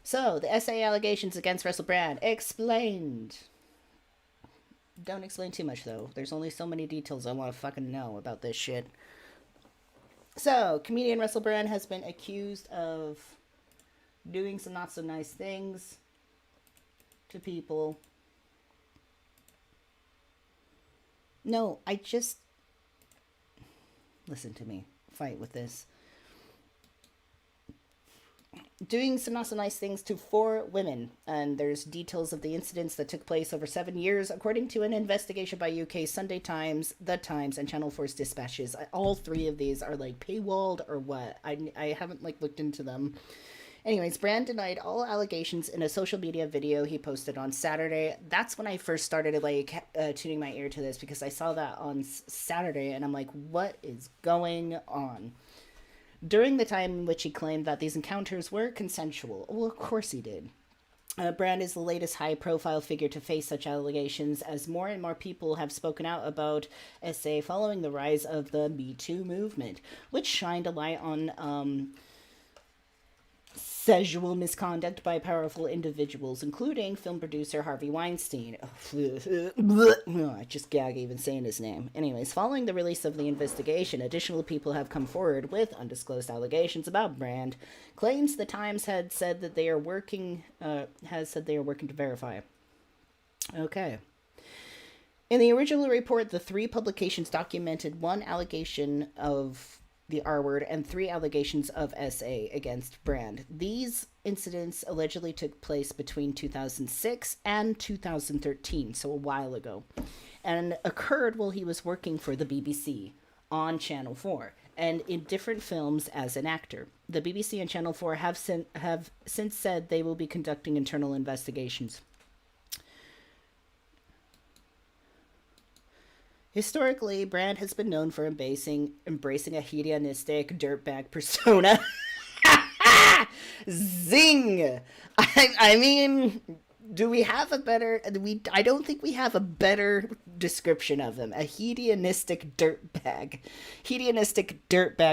So the SA allegations against Russell Brand explained. Don't explain too much though. There's only so many details I want to fucking know about this shit. So, comedian Russell Brand has been accused of doing some not so nice things to people. No, I just... Listen to me. Fight with this. Doing some not so nice things to 4 women. And there's details of the incidents that took place over 7 years, according to an investigation by UK Sunday Times, The Times, and Channel 4's dispatches. All 3 of these are like paywalled or what? I haven't like looked into them. Anyways, Brand denied all allegations in a social media video he posted on Saturday. That's when I first started like tuning my ear to this, because I saw that on Saturday and I'm like, what is going on? During the time in which he claimed that these encounters were consensual. Well, of course he did. Brand is the latest high-profile figure to face such allegations, as more and more people have spoken out about SA following the rise of the Me Too movement, which shined a light on sexual misconduct by powerful individuals, including film producer Harvey Weinstein. I just gag even saying his name. Anyways, following the release of the investigation, additional people have come forward with undisclosed allegations about Brand. Claims the Times had said that they are working to verify. Okay. In the original report, the three publications documented one allegation of the R word and three allegations of SA against Brand. These incidents allegedly took place between 2006 and 2013, so a while ago, and occurred while he was working for the BBC on Channel 4 and in different films as an actor. The BBC and Channel 4 have since said they will be conducting internal investigations. Historically, Brand has been known for embracing a hedonistic dirtbag persona. Zing! I mean, do we have a better? I don't think we have a better description of him. A hedonistic dirtbag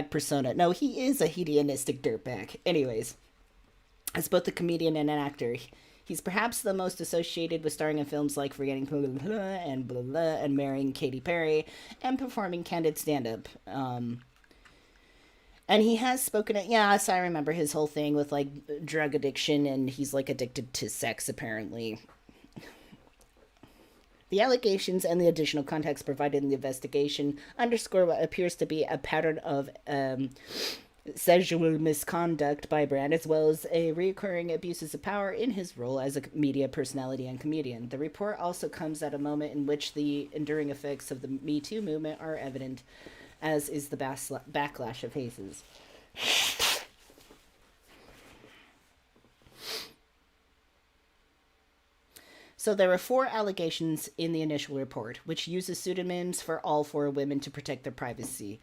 persona. No, he is a hedonistic dirtbag. Anyways, as both a comedian and an actor, he's perhaps the most associated with starring in films like Forgetting Blah Blah and Blah Blah and Marrying Katy Perry and performing candid stand-up. And he has spoken at, yeah, so I remember his whole thing with like drug addiction and he's like addicted to sex apparently. The allegations and the additional context provided in the investigation underscore what appears to be a pattern of sexual misconduct by Brand, as well as a recurring abuses of power in his role as a media personality and comedian. The report also comes at a moment in which the enduring effects of the Me Too movement are evident, as is the backlash of hazes. So there were 4 allegations in the initial report, which uses pseudonyms for all 4 women to protect their privacy.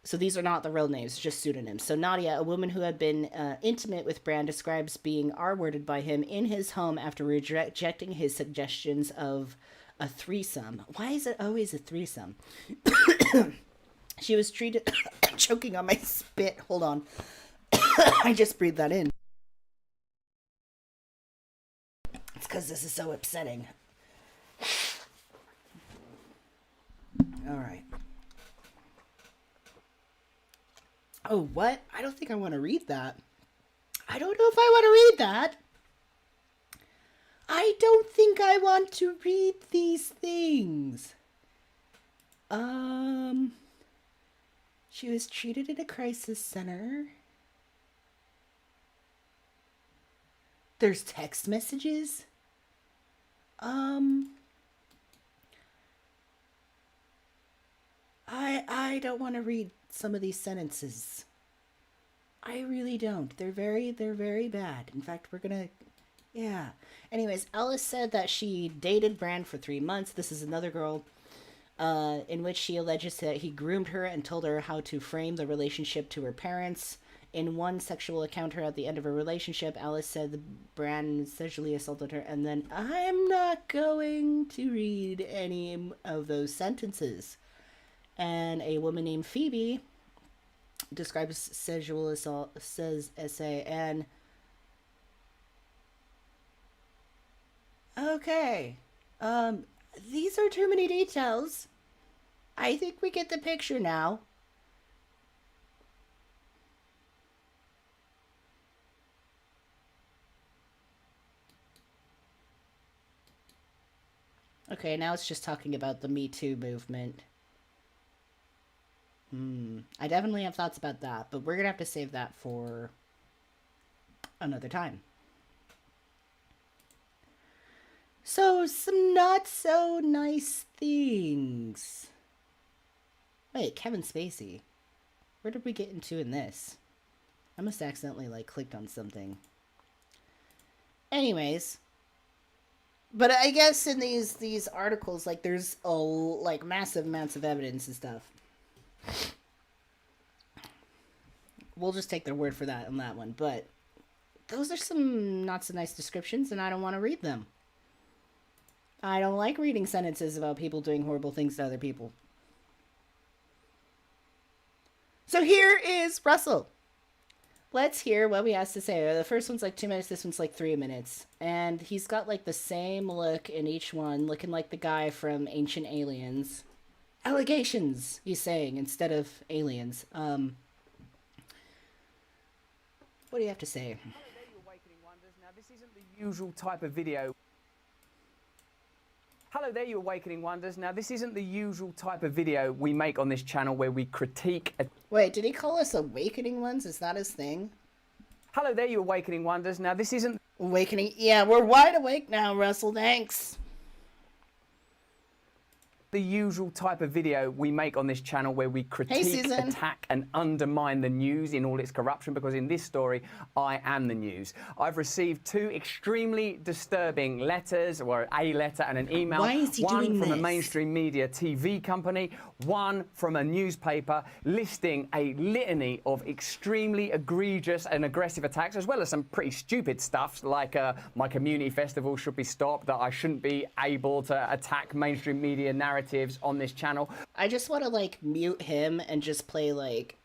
So these are not the real names, just pseudonyms. So Nadia, a woman who had been intimate with Brand, describes being R-worded by him in his home after rejecting his suggestions of a threesome. Why is it always a threesome? She was treated... choking on my spit. Hold on. I just breathed that in. It's because this is so upsetting. All right. Oh, what? I don't think I want to read that. I don't know if I want to read that. I don't think I want to read these things. She was treated in a crisis center. There's text messages. I don't want to read some of these sentences. I really don't. They're very bad. In fact, we're gonna, yeah. Anyways, Alice said that she dated Brand for 3 months. This is another girl, in which she alleges that he groomed her and told her how to frame the relationship to her parents. In one sexual encounter at the end of her relationship, Alice said the Brand sexually assaulted her, and then I'm not going to read any of those sentences. And a woman named Phoebe describes sexual assault, says essay, and okay, these are too many details. I think we get the picture now. Okay, now it's just talking about the Me Too movement. I definitely have thoughts about that, but we're gonna have to save that for another time. So, some not so nice things. Wait, Kevin Spacey. Where did we get into in this? I must accidentally, like, clicked on something. Anyways. But I guess in these articles, like, there's, like, massive amounts of evidence and stuff. We'll just take their word for that on that one. But those are some not so nice descriptions, and I don't want to read them. I don't like reading sentences about people doing horrible things to other people. So here is Russell. Let's hear what we has to say. The first one's like 2 minutes, this one's like 3 minutes. And he's got like the same look in each one, looking like the guy from Ancient Aliens. Allegations, he's saying, instead of aliens. What do you have to say? Now, this isn't the usual type of video. Hello there, you Awakening Wonders. Now, this isn't the usual type of video we make on this channel where we critique a... Wait, did he call us Awakening Ones? Is that his thing? Hello there, you Awakening Wonders. Now, this isn't... Awakening? Yeah, we're wide awake now, Russell. Thanks. The usual type of video we make on this channel where we critique, attack and undermine the news in all its corruption, because in this story I am the news. I've received two extremely disturbing letters, or a letter and an email. Why is he one doing from this? a mainstream media TV company, one from a newspaper, listing a litany of extremely egregious and aggressive attacks, as well as some pretty stupid stuff like my community festival should be stopped, that I shouldn't be able to attack mainstream media narratives on this channel. I just want to, like, mute him and just play, like,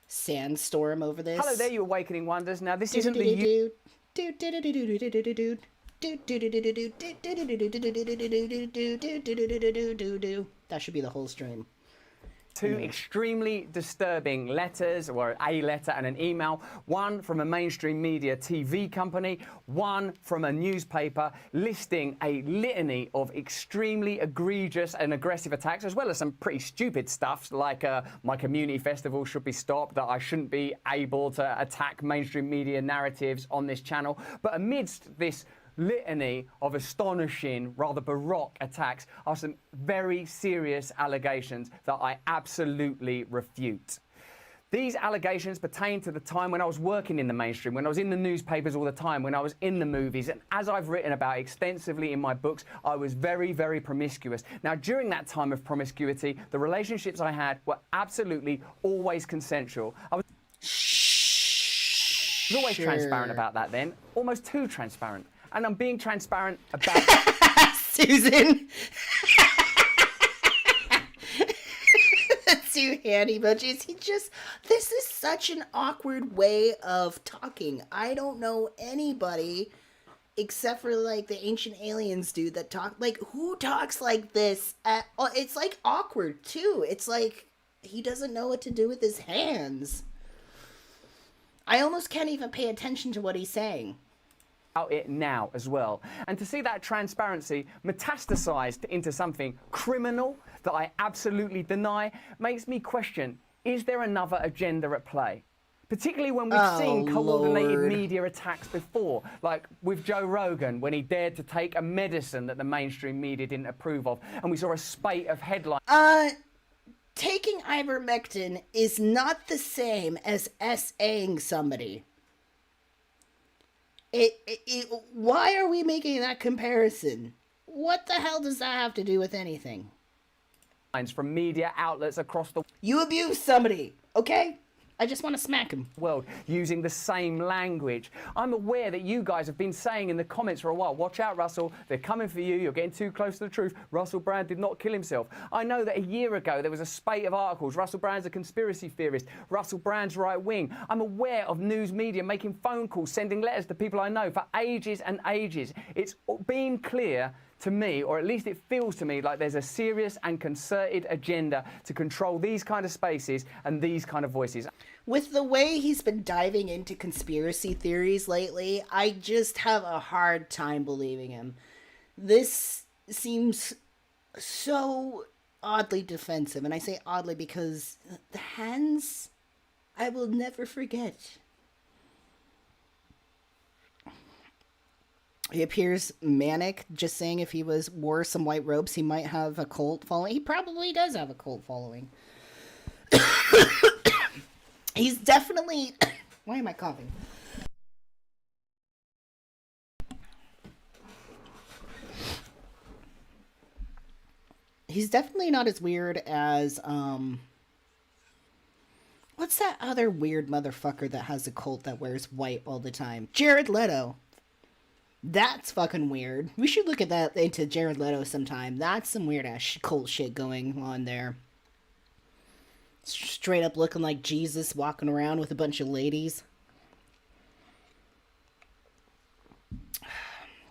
Sandstorm over this. Hello there, you Awakening Wonders. Now, this isn't the... That should be the whole stream. Two extremely disturbing letters, or a letter and an email, one from a mainstream media TV company, one from a newspaper, listing a litany of extremely egregious and aggressive attacks, as well as some pretty stupid stuff like my community festival should be stopped, that I shouldn't be able to attack mainstream media narratives on this channel. But amidst this litany of astonishing, rather baroque attacks are some very serious allegations that I absolutely refute. These allegations pertain to the time when I was working in the mainstream, when I was in the newspapers all the time, when I was in the movies, and as I've written about extensively in my books, I was very, very promiscuous. Now, during that time of promiscuity, the relationships I had were absolutely always consensual. I was always transparent about that then, almost too transparent. And I'm being transparent about... Susan! Two hand emojis. This is such an awkward way of talking. I don't know anybody except for, like, the ancient aliens dude that talk, like, who talks like this? It's, like, awkward, too. It's like he doesn't know what to do with his hands. I almost can't even pay attention to what he's saying. It now as well, and to see that transparency metastasized into something criminal that I absolutely deny makes me question, is there another agenda at play? Particularly when we've seen coordinated media attacks before, like with Joe Rogan when he dared to take a medicine that the mainstream media didn't approve of, and we saw a spate of headlines. Taking ivermectin is not the same as SAing somebody. Why are we making that comparison? What the hell does that have to do with anything? From media outlets across the You abuse somebody, okay? I just want to smack him. world using the same language. I'm aware that you guys have been saying in the comments for a while, watch out, Russell, they're coming for you, you're getting too close to the truth. Russell Brand did not kill himself. I know that a year ago there was a spate of articles, Russell Brand's a conspiracy theorist, Russell Brand's right wing. I'm aware of news media making phone calls, sending letters to people I know for ages and ages. It's been clear to me, or at least it feels to me, like there's a serious and concerted agenda to control these kind of spaces and these kind of voices. With the way he's been diving into conspiracy theories lately, I just have a hard time believing him. This seems so oddly defensive, and I say oddly because the hands, I will never forget. He appears manic, just saying if he wore some white robes, he might have a cult following. He probably does have a cult following. He's definitely... Why am I coughing? He's definitely not as weird as, what's that other weird motherfucker that has a cult that wears white all the time? Jared Leto. That's fucking weird. We should look at that into Jared Leto sometime. That's some weird ass cult shit going on there. Straight up looking like Jesus walking around with a bunch of ladies.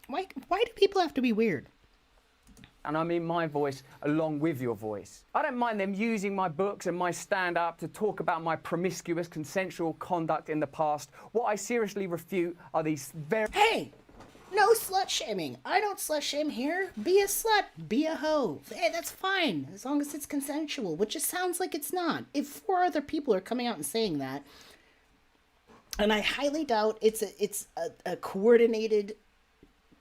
Why do people have to be weird? And I mean my voice along with your voice. I don't mind them using my books and my stand-up to talk about my promiscuous consensual conduct in the past. What I seriously refute are these very... Hey! No slut shaming. I don't slut shame here. Be a slut. Be a hoe. Hey, that's fine as long as it's consensual, which it sounds like it's not. If 4 other people are coming out and saying that, and I highly doubt it's a coordinated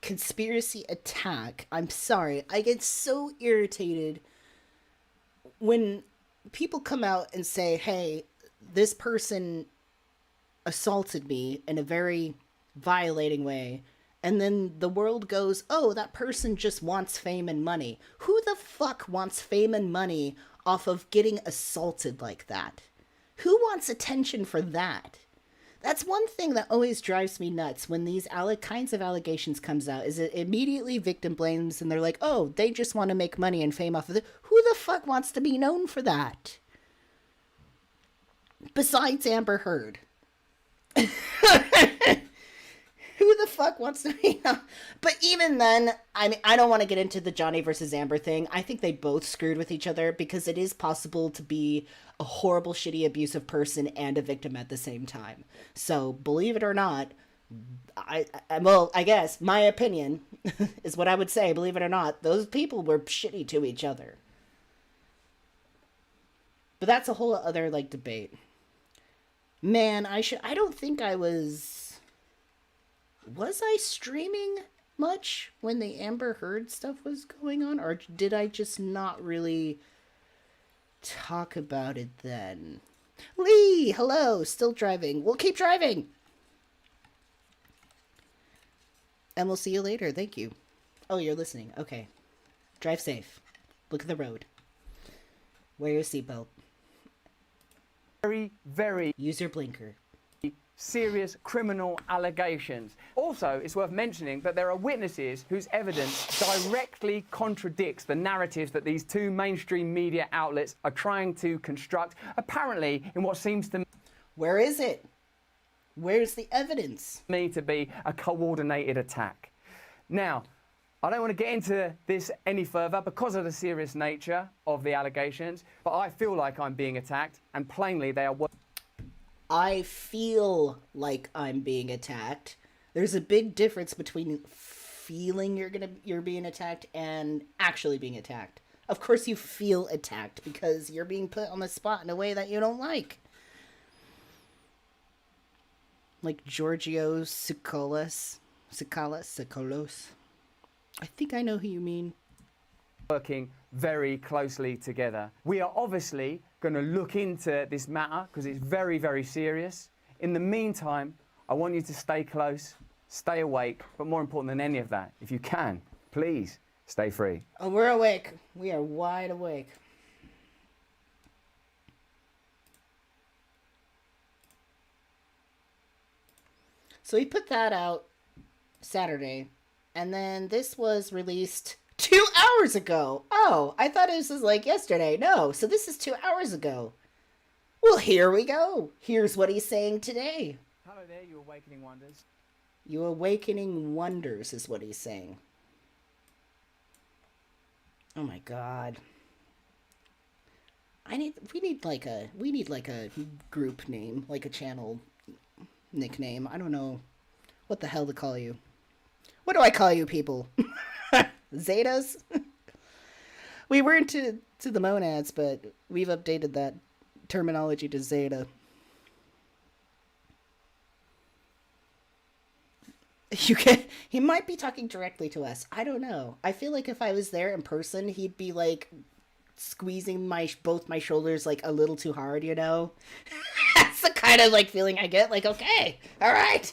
conspiracy attack. I'm sorry. I get so irritated when people come out and say, hey, this person assaulted me in a very violating way. And then the world goes, oh, that person just wants fame and money. Who the fuck wants fame and money off of getting assaulted like that? Who wants attention for that? That's one thing that always drives me nuts when these kinds of allegations comes out, is it immediately victim blames and they're like, oh, they just want to make money and fame off of it. Who the fuck wants to be known for that? Besides Amber Heard. Who the fuck wants to be known? But even then, I mean, I don't want to get into the Johnny versus Amber thing. I think they both screwed with each other because it is possible to be a horrible, shitty, abusive person and a victim at the same time. So, believe it or not, I guess my opinion is what I would say. Believe it or not, those people were shitty to each other. But that's a whole other like debate. Man, I don't think I was I streaming much when the Amber Heard stuff was going on, or did I just not really talk about it then? Lee, hello, still driving. We'll keep driving. And we'll see you later. Thank you. Oh, you're listening. Okay. Drive safe. Look at the road. Wear your seatbelt. Very, very Use your blinker. serious criminal allegations. Also, it's worth mentioning that there are witnesses whose evidence directly contradicts the narratives that these 2 mainstream media outlets are trying to construct, apparently in what seems to Where is it? Where's the evidence? me to be a coordinated attack. Now, I don't want to get into this any further because of the serious nature of the allegations, but I feel like I'm being attacked, and plainly they are... I feel like I'm being attacked. There's a big difference between feeling you're being attacked and actually being attacked. Of course you feel attacked because you're being put on the spot in a way that you don't like. Like Giorgio Tsoukalos. I think I know who you mean. Working very closely together. We are obviously going to look into this matter because it's very, very serious. In the meantime, I want you to stay close, stay awake, but more important than any of that, if you can, please stay free. Oh, we're awake. We are wide awake. So we put that out Saturday, and then this was released 2 hours ago. Oh, I thought it was like yesterday. No, so this is 2 hours ago. Well, here we go. Here's what he's saying today. Hello there, you awakening wonders. You awakening wonders is what he's saying. Oh my god. We need like a group name, like a channel nickname. I don't know what the hell to call you. What do I call you people? Zetas? We were into the monads, but we've updated that terminology to Zeta. He might be talking directly to us. I don't know. I feel like if I was there in person, he'd be like squeezing both my shoulders like a little too hard, you know? That's the kind of like feeling I get. Like, okay, all right.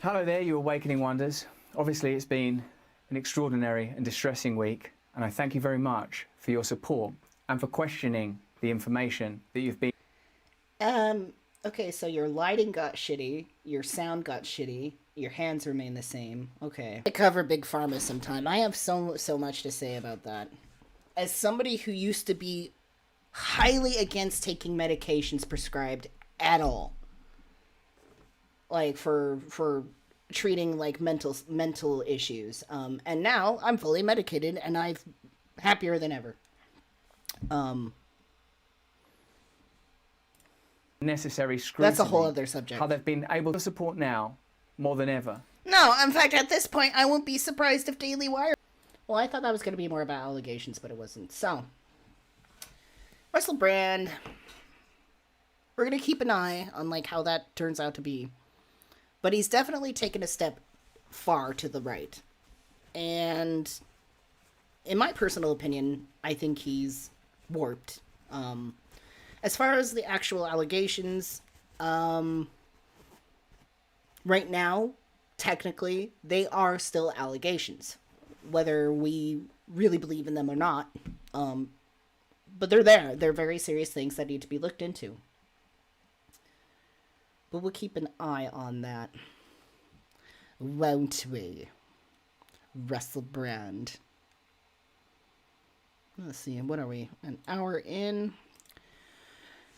Hello there, you awakening wonders. Obviously, it's been an extraordinary and distressing week, and I thank you very much for your support and for questioning the information that you've been... Okay, so your lighting got shitty, your sound got shitty, your hands remain the same. Okay. I cover Big Pharma sometime. I have so much to say about that. As somebody who used to be highly against taking medications prescribed at all, like for treating like mental issues, and now I'm fully medicated and I'm happier than ever. necessary scrutiny. That's a whole other subject. How they've been able to support now more than ever. No, in fact, at this point, I won't be surprised if Daily Wire... Well, I thought that was going to be more about allegations, but it wasn't. So, Russell Brand... We're going to keep an eye on, like, how that turns out to be. But he's definitely taken a step far to the right. And, in my personal opinion, I think he's warped. As far as the actual allegations, right now, technically, they are still allegations. Whether we really believe in them or not. But they're there. They're very serious things that need to be looked into. But we'll keep an eye on that. Won't we? Russell Brand. Let's see, what are we? An hour in?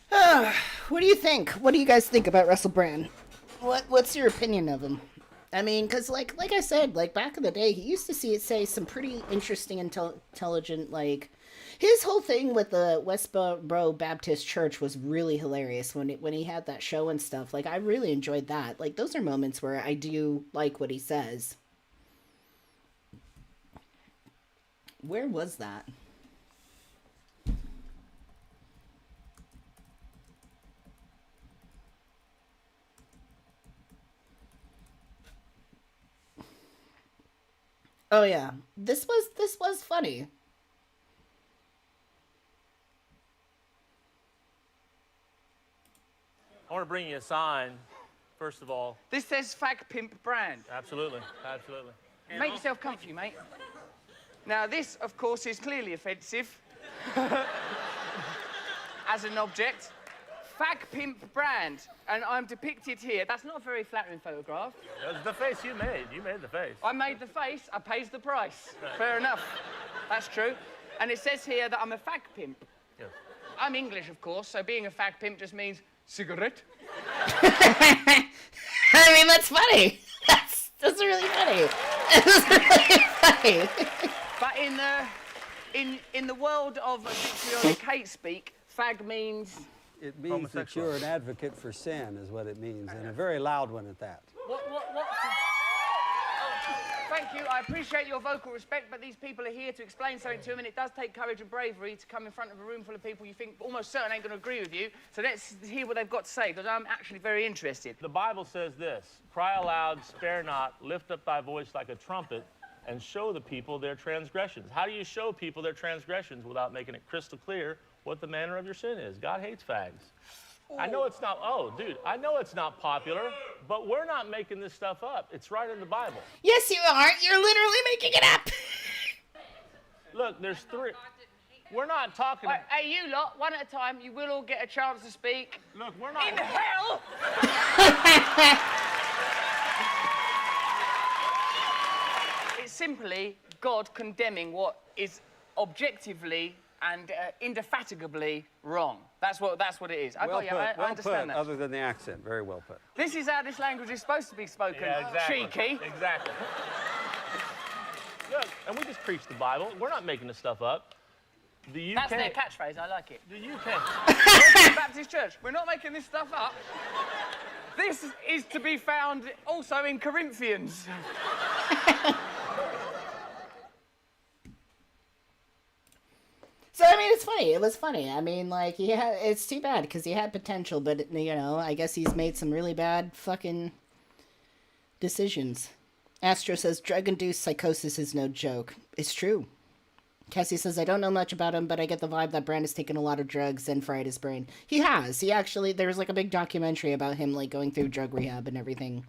What do you think? What do you guys think about Russell Brand? What's your opinion of him? I mean, because like I said, like back in the day, he used to say some pretty interesting, intelligent, like... His whole thing with the Westboro Baptist Church was really hilarious when he had that show and stuff. Like, I really enjoyed that. Like, those are moments where I do like what he says. Where was that? Oh yeah, this was funny. I want to bring you a sign, first of all. This says Fag Pimp Brand. Absolutely, absolutely. Make yourself comfy, mate. Now, this, of course, is clearly offensive. As an object. Fag Pimp Brand. And I'm depicted here. That's not a very flattering photograph. That's the face you made. You made the face. I made the face, I pays the price. Fair enough. That's true. And it says here that I'm a fag pimp. Yes. I'm English, of course, so being a fag pimp just means cigarette. I mean, that's funny. That's really funny. That's really funny. But in the world of vitriolic hate speak, fag means... It means that you're an advocate for sin, is what it means, and a very loud one at that. What? Oh, thank you. I appreciate your vocal respect, but these people are here to explain something to them, and it does take courage and bravery to come in front of a room full of people you think almost certain ain't going to agree with you. So let's hear what they've got to say, because I'm actually very interested. The Bible says this, cry aloud, spare not, lift up thy voice like a trumpet, and show the people their transgressions. How do you show people their transgressions without making it crystal clear what the manner of your sin is? God hates fags. I know it's not, I know it's not popular, but we're not making this stuff up. It's right in the Bible. Yes, you are. You're literally making it up. Look, there's three. We're not talking... Right, hey, you lot, one at a time, you will all get a chance to speak. Look, we're not... In hell! It's simply God condemning what is objectively and indefatigably wrong. That's what it is. I understand that. Other than the accent, very well put. This is how this language is supposed to be spoken. Yeah, exactly. Cheeky. Exactly. Look, and we just preach the Bible. We're not making this stuff up. The UK... That's their catchphrase. I like it. The UK... Baptist Church. We're not making this stuff up. This is to be found also in Corinthians. So, I mean, it's funny. It was funny. I mean, like, it's too bad because he had potential, but, you know, I guess he's made some really bad fucking decisions. Astro says, drug-induced psychosis is no joke. It's true. Cassie says, I don't know much about him, but I get the vibe that Brand has taken a lot of drugs and fried his brain. He has. He actually, there's, like, a big documentary about him, like, going through drug rehab and everything.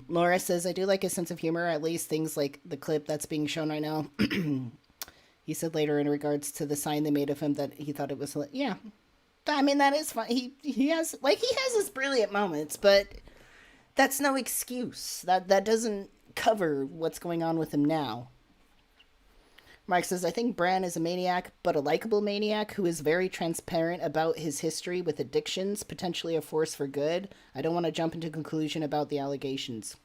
Laura says, I do like his sense of humor, at least things like the clip that's being shown right now. He said later in regards to the sign they made of him that he thought it was, yeah. I mean, that is fun. He has his brilliant moments, but that's no excuse. That doesn't cover what's going on with him now. Mark says, I think Bran is a maniac, but a likable maniac who is very transparent about his history with addictions, potentially a force for good. I don't want to jump into conclusion about the allegations.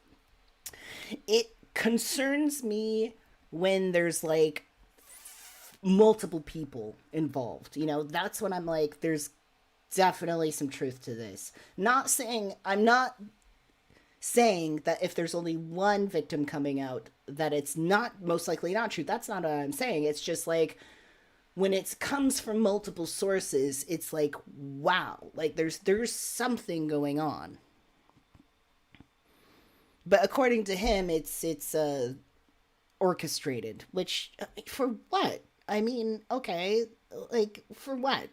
It concerns me when there's, like, multiple people involved. You know, that's when I'm like, there's definitely some truth to this. Not saying, I'm not saying that if there's only one victim coming out, that it's not most likely not true. That's not what I'm saying. It's just like when it comes from multiple sources, it's like, wow, like there's something going on. But according to him, it's orchestrated, which for what? I mean, okay, like for what?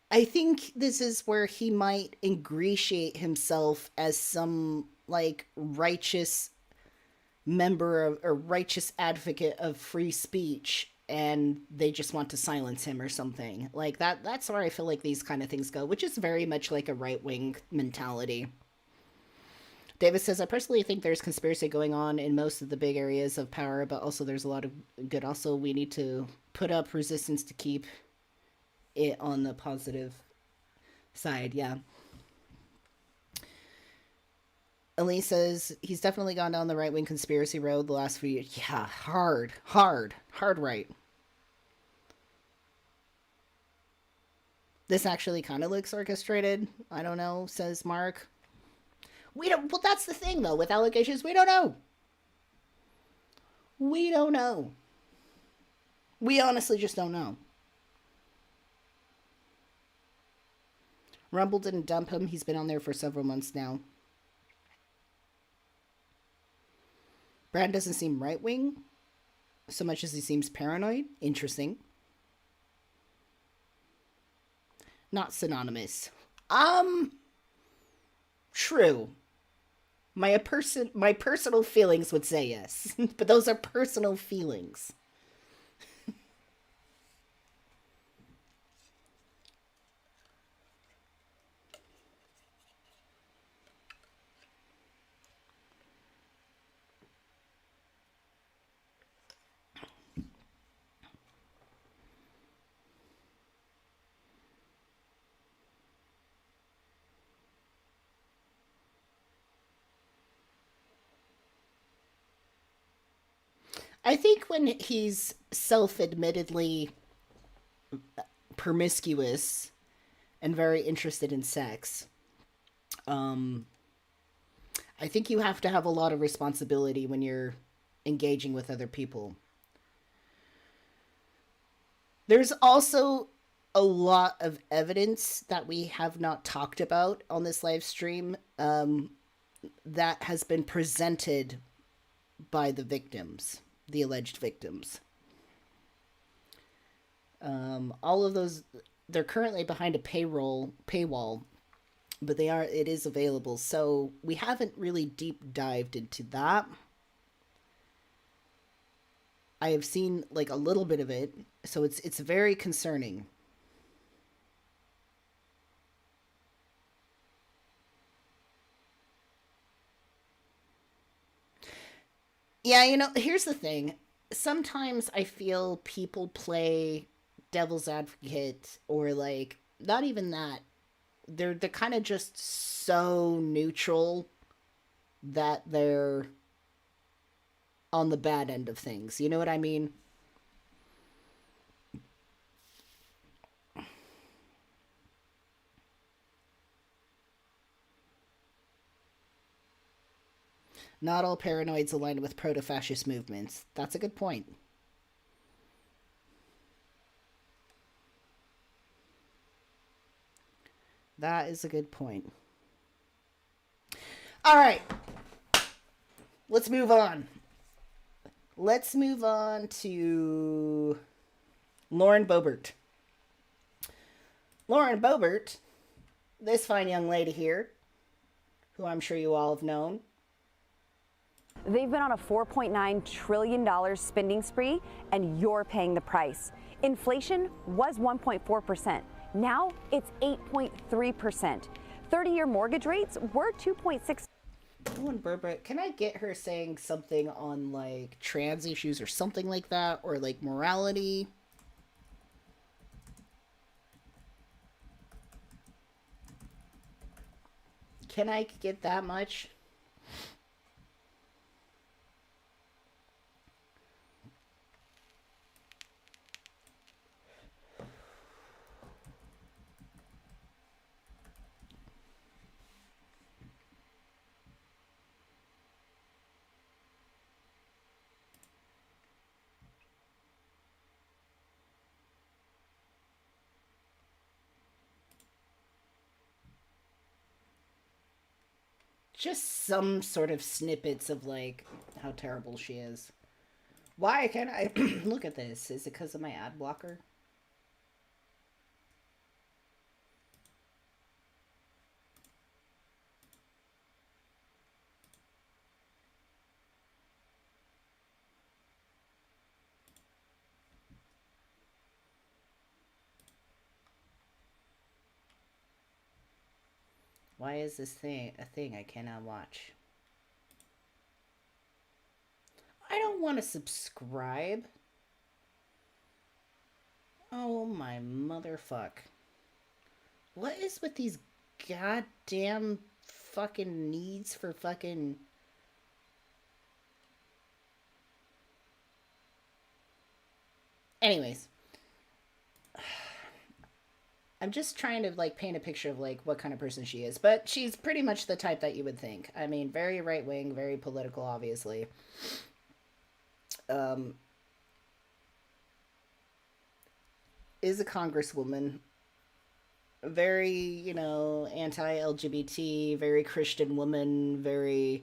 I think this is where he might ingratiate himself as some like righteous member of or righteous advocate of free speech, and they just want to silence him or something like that. That's where I feel like these kind of things go, which is very much like a right-wing mentality. Davis says, I personally think there's conspiracy going on in most of the big areas of power, but also there's a lot of good. Also, we need to put up resistance to keep it on the positive side. Yeah. Elise says, he's definitely gone down the right-wing conspiracy road the last few years. Yeah, hard right. This actually kind of looks orchestrated. I don't know, says Mark. We don't, well, that's the thing, though, with allegations, we don't know. We don't know. We honestly just don't know. Rumble didn't dump him. He's been on there for several months now. Brad doesn't seem right-wing so much as he seems paranoid. Interesting. Not synonymous. True. My personal feelings would say yes, but those are personal feelings. I think when he's self-admittedly promiscuous and very interested in sex, I think you have to have a lot of responsibility when you're engaging with other people. There's also a lot of evidence that we have not talked about on this live stream that has been presented by the victims. The alleged victims. All of those, they're currently behind a paywall, but it is available. So we haven't really deep dived into that. I have seen like a little bit of it, so it's very concerning. Yeah, here's the thing. Sometimes I feel people play devil's advocate, or like not even that. They're kind of just so neutral that they're on the bad end of things. You know what I mean? Not all paranoids align with proto-fascist movements. That's a good point. That is a good point. All right. Let's move on. Let's move on to Lauren Boebert. Lauren Boebert, this fine young lady here, who I'm sure you all have known. They've been on a $4.9 trillion spending spree, and you're paying the price. Inflation was 1.4%. Now it's 8.3%. 30-year mortgage rates were 2.6%. Lauren Boebert, can I get her saying something on like trans issues or something like that, or like morality? Can I get that much? Just some sort of snippets of, like, how terrible she is. Why can't I look at this? Is it because of my ad blocker? Why is this thing a thing I cannot watch? I don't want to subscribe. Oh my motherfuck. What is with these goddamn fucking needs for fucking... Anyways. I'm just trying to, like, paint a picture of, like, what kind of person she is. But she's pretty much the type that you would think. I mean, very right-wing, very political, obviously. Is a congresswoman. Very, you know, anti-LGBT, very Christian woman, very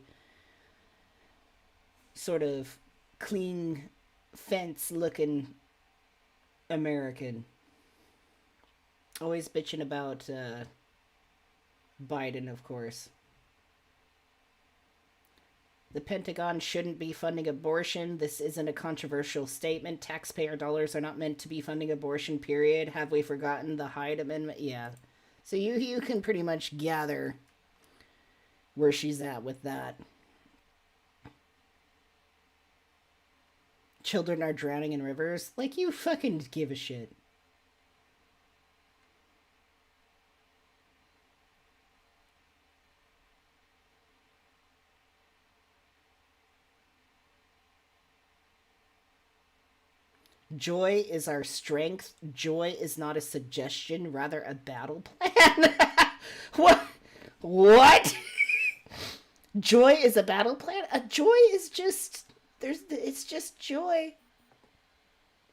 sort of clean fence-looking American. Always bitching about Biden, of course. The Pentagon shouldn't be funding abortion. This isn't a controversial statement. Taxpayer dollars are not meant to be funding abortion, period. Have we forgotten the Hyde Amendment? Yeah. So you can pretty much gather where she's at with that. Children are drowning in rivers. Like, you fucking give a shit. Joy is our strength. Joy is not a suggestion, rather a battle plan. What? What? Joy is a battle plan? A joy is just... it's just joy.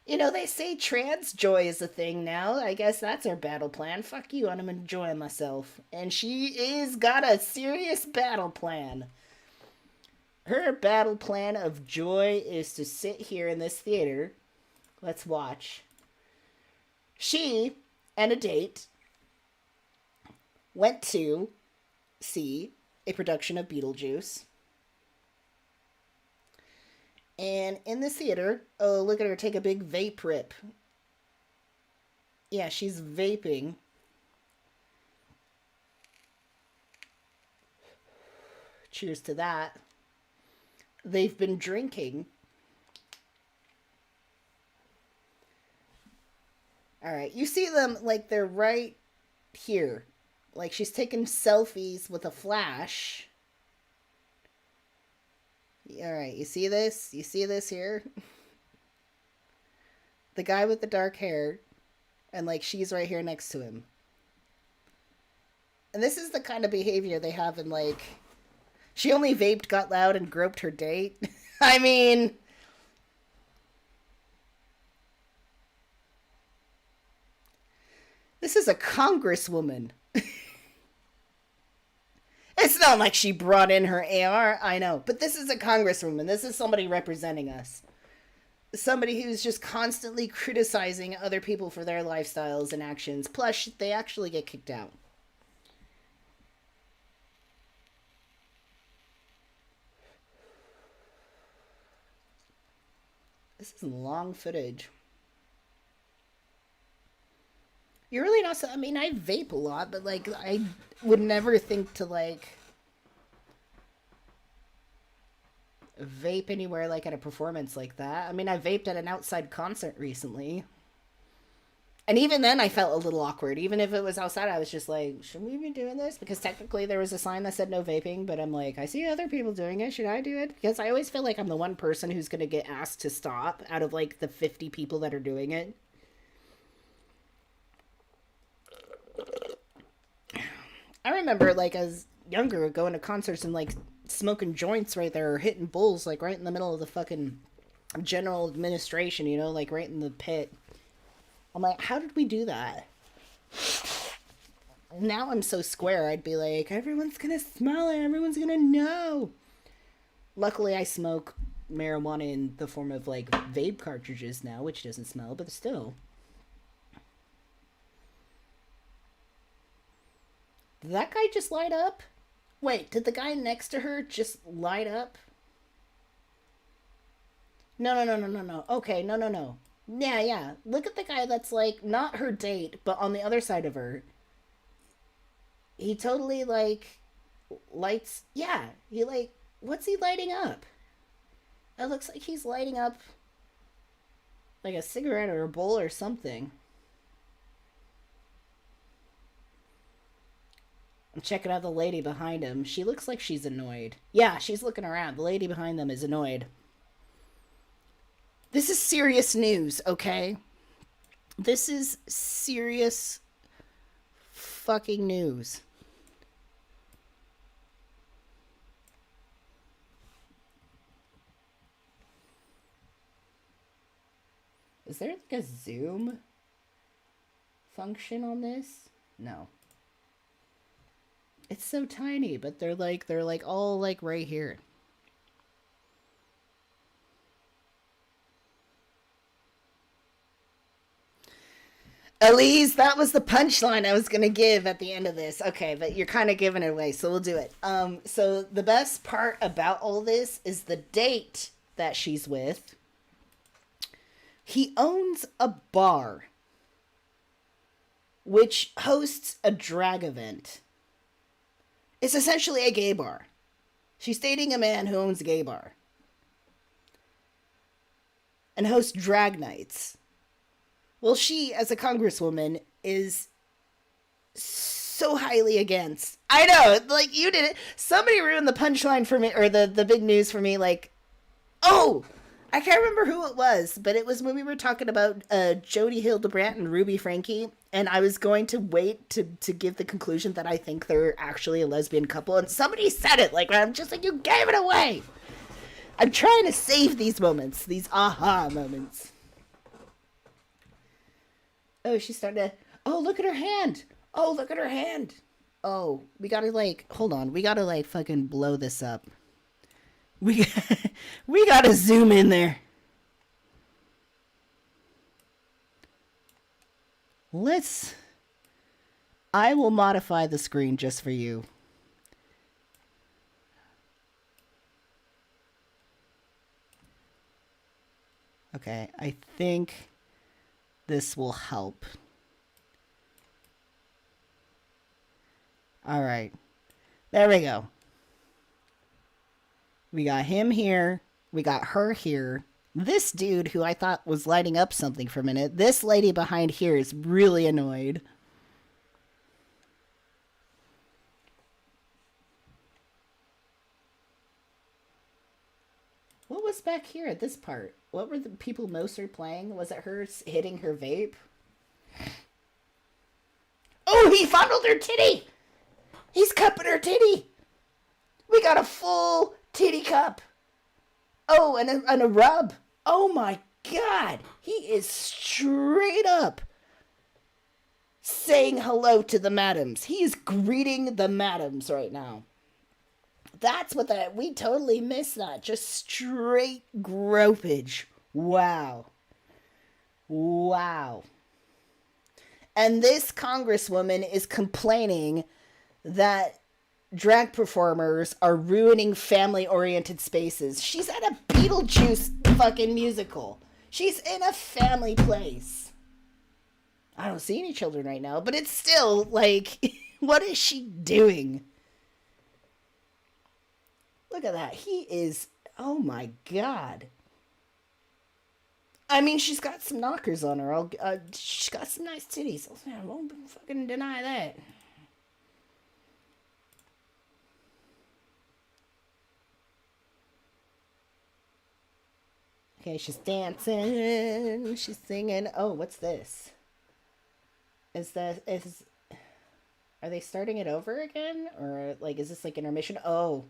You know, they say trans joy is a thing now. I guess that's our battle plan. Fuck you, I'm enjoying myself. And she is got a serious battle plan. Her battle plan of joy is to sit here in this theater. Let's watch. She and a date went to see a production of Beetlejuice. And in the theater, oh, look at her take a big vape rip. Yeah, she's vaping. Cheers to that. They've been drinking. All right, you see them, like, they're right here. Like, she's taking selfies with a flash. All right, you see this? You see this here? The guy with the dark hair, and, like, she's right here next to him. And this is the kind of behavior they have in, like, she only vaped, got loud, and groped her date. I mean... This is a congresswoman. It's not like she brought in her AR, I know. But this is a congresswoman. This is somebody representing us. Somebody who's just constantly criticizing other people for their lifestyles and actions. Plus, they actually get kicked out. This is long footage. You're really not... I mean, I vape a lot, but, like, I would never think to, like, vape anywhere, like, at a performance like that. I mean, I vaped at an outside concert recently. And even then, I felt a little awkward. Even if it was outside, I was just like, should we be doing this? Because technically there was a sign that said no vaping, but I'm like, I see other people doing it. Should I do it? Because I always feel like I'm the one person who's going to get asked to stop out of, like, the 50 people that are doing it. I remember, like, as younger, going to concerts and, like, smoking joints right there, or hitting bowls, like, right in the middle of the fucking general administration, you know, like, right in the pit. I'm like, how did we do that? now I'm so square, I'd be like, everyone's gonna smell it, everyone's gonna know. Luckily, I smoke marijuana in the form of, like, vape cartridges now, which doesn't smell, but still. Did that guy just light up? Wait, did the guy next to her just light up? No. Okay, no. Yeah. Look at the guy that's, like, not her date, but on the other side of her. He totally, like, lights... Yeah, he, like... What's he lighting up? It looks like he's lighting up, like, a cigarette or a bowl or something. I'm checking out the lady behind him. She looks like she's annoyed. Yeah, she's looking around. The lady behind them is annoyed. This is serious news, okay? This is serious fucking news. Is there like a zoom function on this? No. It's so tiny, but they're like all like right here. Elise, that was the punchline I was gonna give at the end of this. Okay, but you're kind of giving it away, so we'll do it. So the best part about all this is the date that she's with. He owns a bar which hosts a drag event. It's essentially a gay bar. She's dating a man who owns a gay bar and hosts drag nights. Well, she, as a congresswoman, is so highly against. I know, like, you did it. Somebody ruined the punchline for me, or the big news for me, like, oh, I can't remember who it was, but it was when we were talking about Jody Hildebrandt and Ruby Franke, and I was going to wait to give the conclusion that I think they're actually a lesbian couple, and somebody said it, like, I'm just like, you gave it away. I'm trying to save these moments, these aha moments. Oh, she's starting to... Oh, look at her hand. Oh, look at her hand. Oh, we gotta, like... Hold on. We gotta, like, fucking blow this up. We gotta zoom in there. I will modify the screen just for you. Okay, I think... this will help. All right. There we go. We got him here. We got her here. This dude who I thought was lighting up something for a minute. This lady behind here is really annoyed. What was back here at this part? What were the people mostly playing? Was it her hitting her vape? Oh, he fondled her titty! He's cupping her titty! We got a full titty cup! Oh, and a rub! Oh my god! He is straight up saying hello to the madams. He is greeting the madams right now. That's what we totally missed that. Just straight gropage. Wow. Wow. And this congresswoman is complaining that drag performers are ruining family-oriented spaces. She's at a Beetlejuice fucking musical. She's in a family place. I don't see any children right now, but it's still, like, what is she doing? Look at that. He is... Oh, my God. I mean, she's got some knockers on her. She's got some nice titties. I won't fucking deny that. Okay, she's dancing. She's singing. Oh, what's this? Are they starting it over again? Or, like, is this, like, intermission? Oh.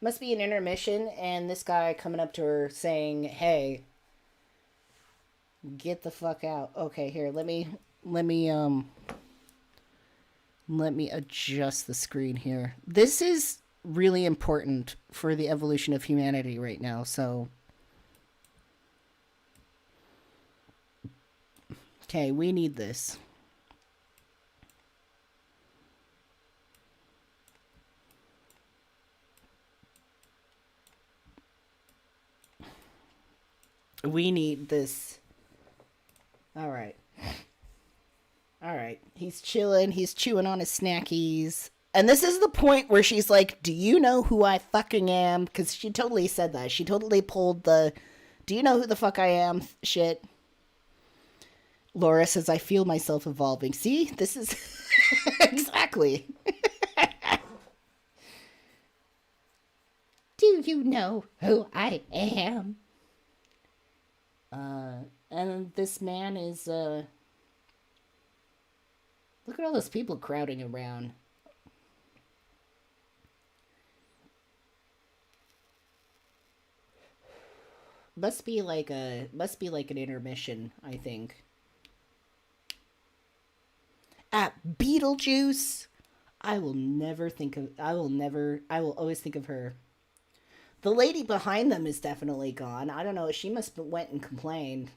Must be an intermission, and this guy coming up to her saying, hey, get the fuck out. Okay, here, let me Let me adjust the screen here. This is really important for the evolution of humanity right now, so... Okay, we need this. We need this. All right. All right. He's chilling. He's chewing on his snackies. And this is the point where she's like, do you know who I fucking am? Because she totally said that. She totally pulled the, do you know who the fuck I am shit. Laura says, I feel myself evolving. See? This is... exactly. Do you know who I am? And this man is, look at all those people crowding around. Must be like an intermission, I think. Beetlejuice. I will always think of her. The lady behind them is definitely gone. I don't know. She must have went and complained.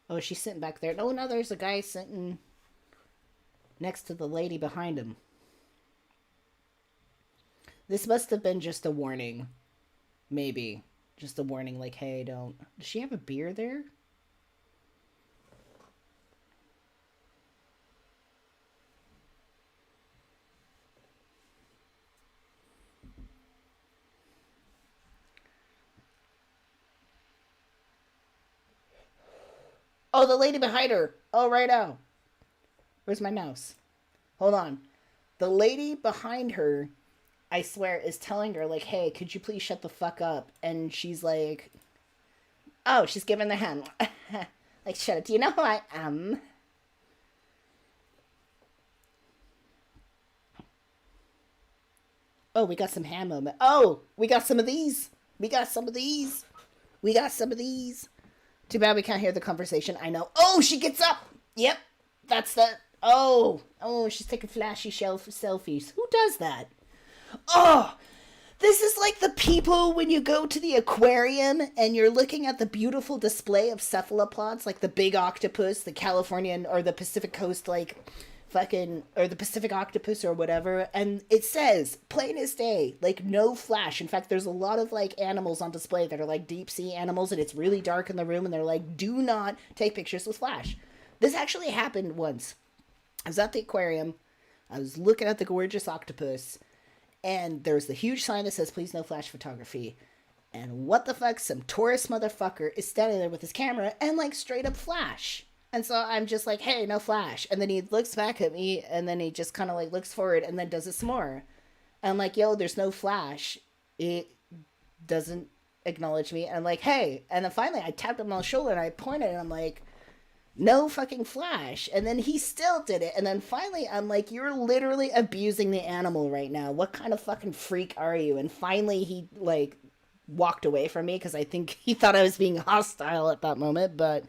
Oh, she's sitting back there. Oh, no, there's a guy sitting next to the lady behind him. This must have been just a warning. Maybe. Just a warning like, hey, don't... Does she have a beer there? Oh, the lady behind her. Oh, right now. Where's my mouse? Hold on. The lady behind her, I swear, is telling her, like, hey, could you please shut the fuck up? And she's like, oh, she's giving the hand. Like, shut it. Do you know who I am? Oh, we got some hand moment. Oh, we got some of these. We got some of these. We got some of these. Too bad we can't hear the conversation. I know. Oh, she gets up. Yep. That's the... Oh, she's taking flashy selfies. Who does that? Oh, this is like the people when you go to the aquarium and you're looking at the beautiful display of cephalopods, like the big octopus, the Californian or the Pacific Coast, like fucking, or the Pacific octopus or whatever. And it says, plain as day, like no flash. In fact, there's a lot of like animals on display that are like deep sea animals and it's really dark in the room and they're like, do not take pictures with flash. This actually happened once. I was at the aquarium. I was looking at the gorgeous octopus. And there's the huge sign that says, please no flash photography. And what the fuck? Some tourist motherfucker is standing there with his camera and like straight up flash. And so I'm just like, hey, no flash. And then he looks back at me and then he just kind of like looks forward and then does it some more. And I'm like, yo, there's no flash. It doesn't acknowledge me. And I'm like, hey. And then finally I tapped him on the shoulder and I pointed and I'm like, no fucking flash. And then he still did it. And then finally I'm like, you're literally abusing the animal right now. What kind of fucking freak are you? And finally he like walked away from me because I think he thought I was being hostile at that moment. But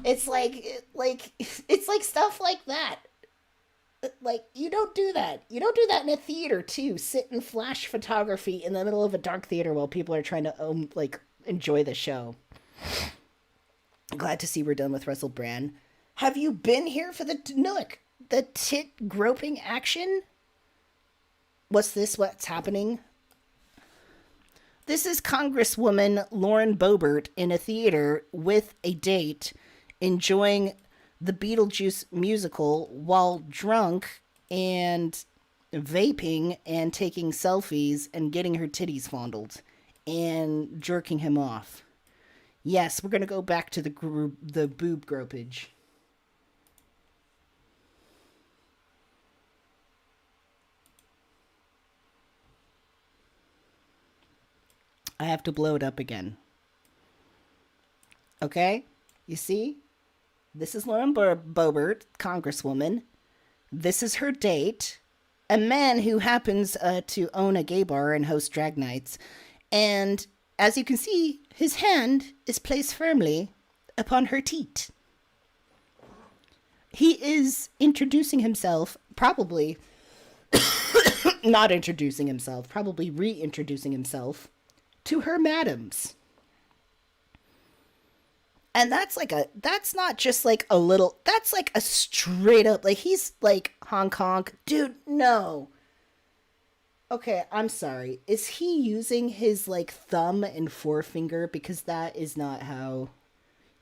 it's like it's like stuff like that. Like, you don't do that. You don't do that in a theater too. Sit and flash photography in the middle of a dark theater while people are trying to like enjoy the show. Glad to see we're done with Russell Brand. Have you been here for the tit groping action? What's this? What's happening? This is Congresswoman Lauren Boebert in a theater with a date, enjoying the Beetlejuice musical while drunk and vaping and taking selfies and getting her titties fondled and jerking him off. Yes, we're going to go back to the boob gropage. I have to blow it up again. Okay? You see? This is Lauren Boebert, Congresswoman. This is her date. A man who happens to own a gay bar and host drag nights. And as you can see, his hand is placed firmly upon her teat. he is introducing himself, probably not introducing himself, probably reintroducing himself to her madams. And that's not just like a little, that's like a straight up, like he's like Hong Kong. Dude, no. Okay, I'm sorry. Is he using his like thumb and forefinger? Because that is not how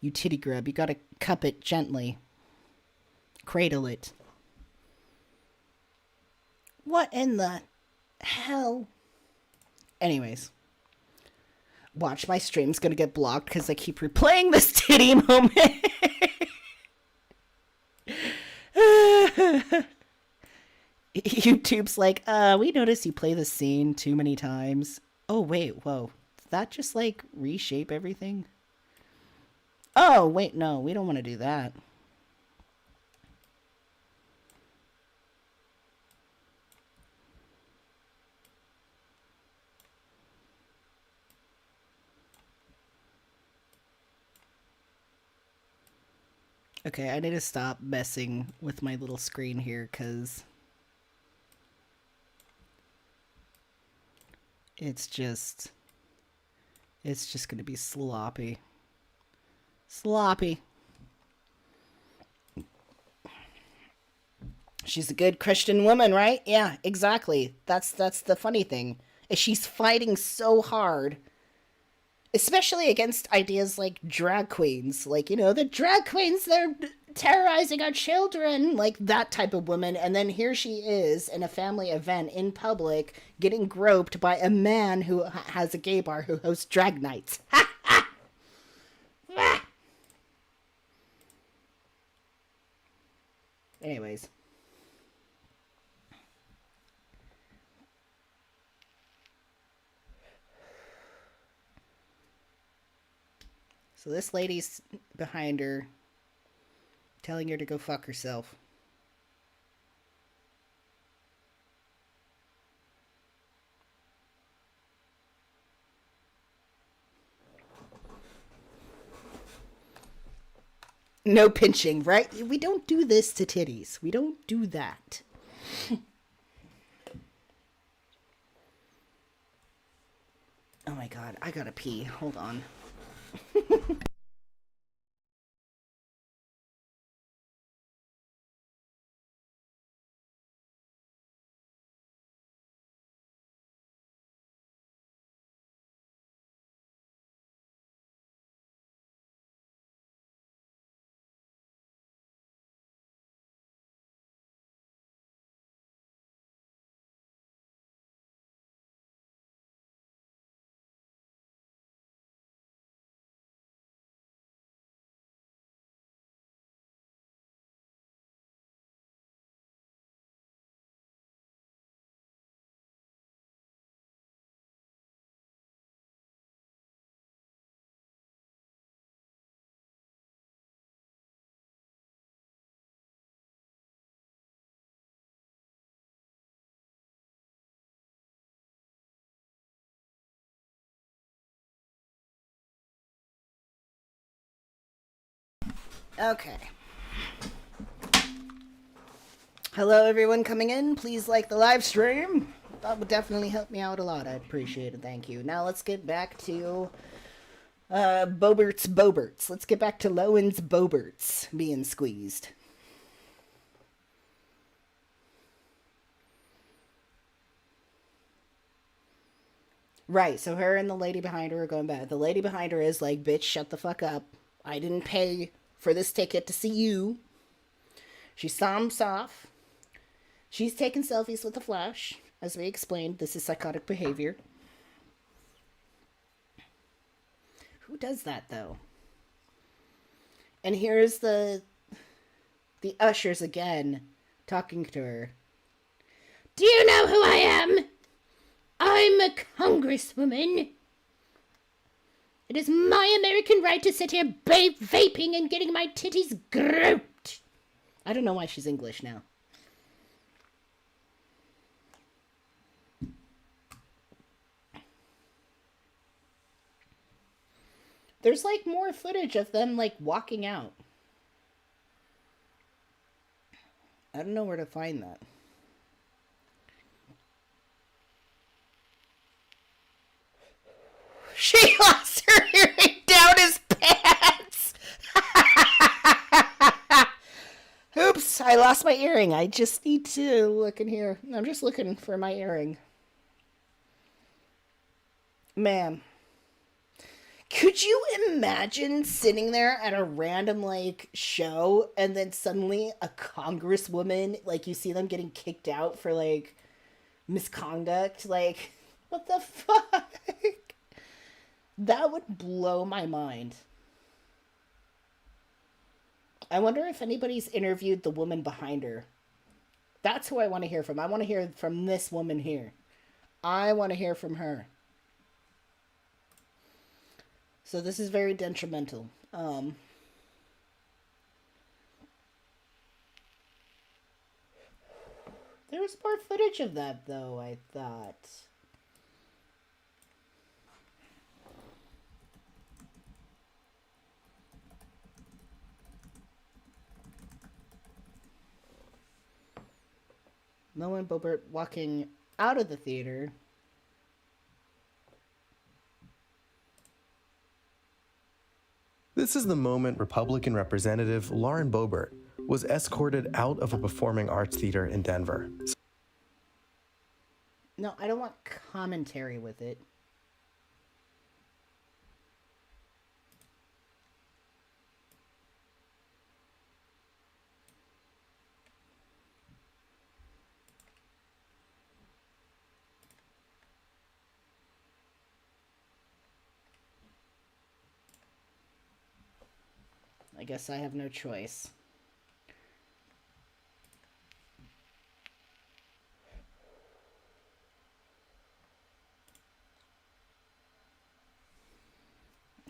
you titty grab. You gotta cup it gently. Cradle it. What in the hell? Anyways. Watch, my stream's gonna get blocked because I keep replaying this titty moment. YouTube's like, we noticed you play the scene too many times. Oh, wait, whoa. Did that just, like, reshape everything? Oh, wait, no, we don't want to do that. Okay, I need to stop messing with my little screen here, because it's just gonna be sloppy. Sloppy. She's a good Christian woman, right? Yeah, exactly. That's the funny thing. Is she's fighting so hard, especially against ideas like drag queens. Like, you know, the drag queens, they're terrorizing our children, like that type of woman. And then here she is in a family event in public getting groped by a man who has a gay bar who hosts drag nights. Ha ha! Anyways. So this lady's behind her, telling her to go fuck herself. No pinching, right? We don't do this to titties. We don't do that. Oh my god, I gotta pee. Hold on. Okay. Hello, everyone coming in. Please like the live stream. That would definitely help me out a lot. I'd appreciate it. Thank you. Now let's get back to Boebert's. Let's get back to Lowen's Boebert's being squeezed. Right, so her and the lady behind her are going back. The lady behind her is like, bitch, shut the fuck up. I didn't pay for this ticket to see you. She stomps off. She's taking selfies with the flash. As we explained, this is psychotic behavior. Who does that, though? And here's the ushers again, talking to her. Do you know who I am? I'm a congresswoman. It is my American right to sit here vaping and getting my titties groped. I don't know why she's English now. There's like more footage of them like walking out. I don't know where to find that. She lost her hearing down his pants. Oops, I lost my earring. I just need to look in here. I'm just looking for my earring. Man. Could you imagine sitting there at a random, like, show and then suddenly a congresswoman, like, you see them getting kicked out for, like, misconduct? Like, what the fuck? That would blow my mind. I wonder if anybody's interviewed the woman behind her. That's who I want to hear from. I want to hear from this woman here. I want to hear from her. So this is very detrimental. There was more footage of that, though, I thought. Noah and Boebert walking out of the theater. This is the moment Republican Representative Lauren Boebert was escorted out of a performing arts theater in Denver. No, I don't want commentary with it. I guess I have no choice.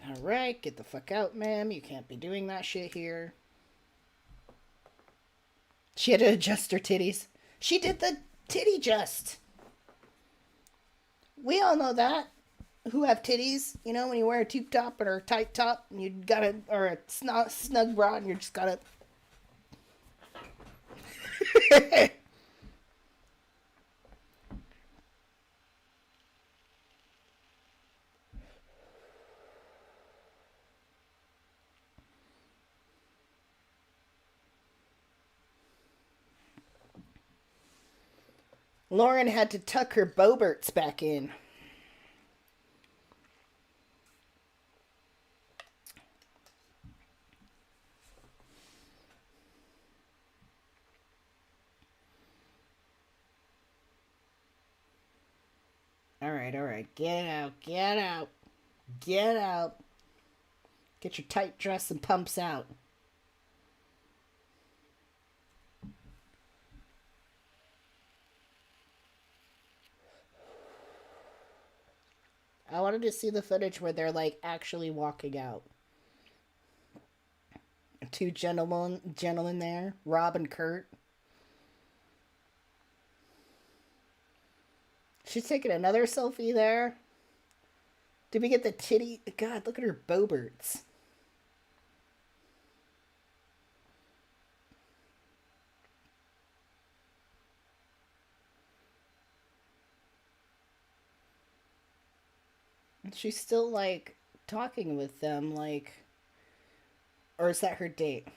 Alright, get the fuck out, ma'am. You can't be doing that shit here. She had to adjust her titties. She did the titty just. We all know that. Who have titties, you know, when you wear a tube top or a tight top, and you gotta, or a snug bra, and you just gotta. Lauren had to tuck her Boeberts back in. Alright. Get out. Get your tight dress and pumps out. I wanted to see the footage where they're, like, actually walking out. Two gentlemen there, Rob and Kurt. She's taking another selfie there. Did we get the titty? God, look at her Boeberts. She's still, like, talking with them, like... Or is that her date?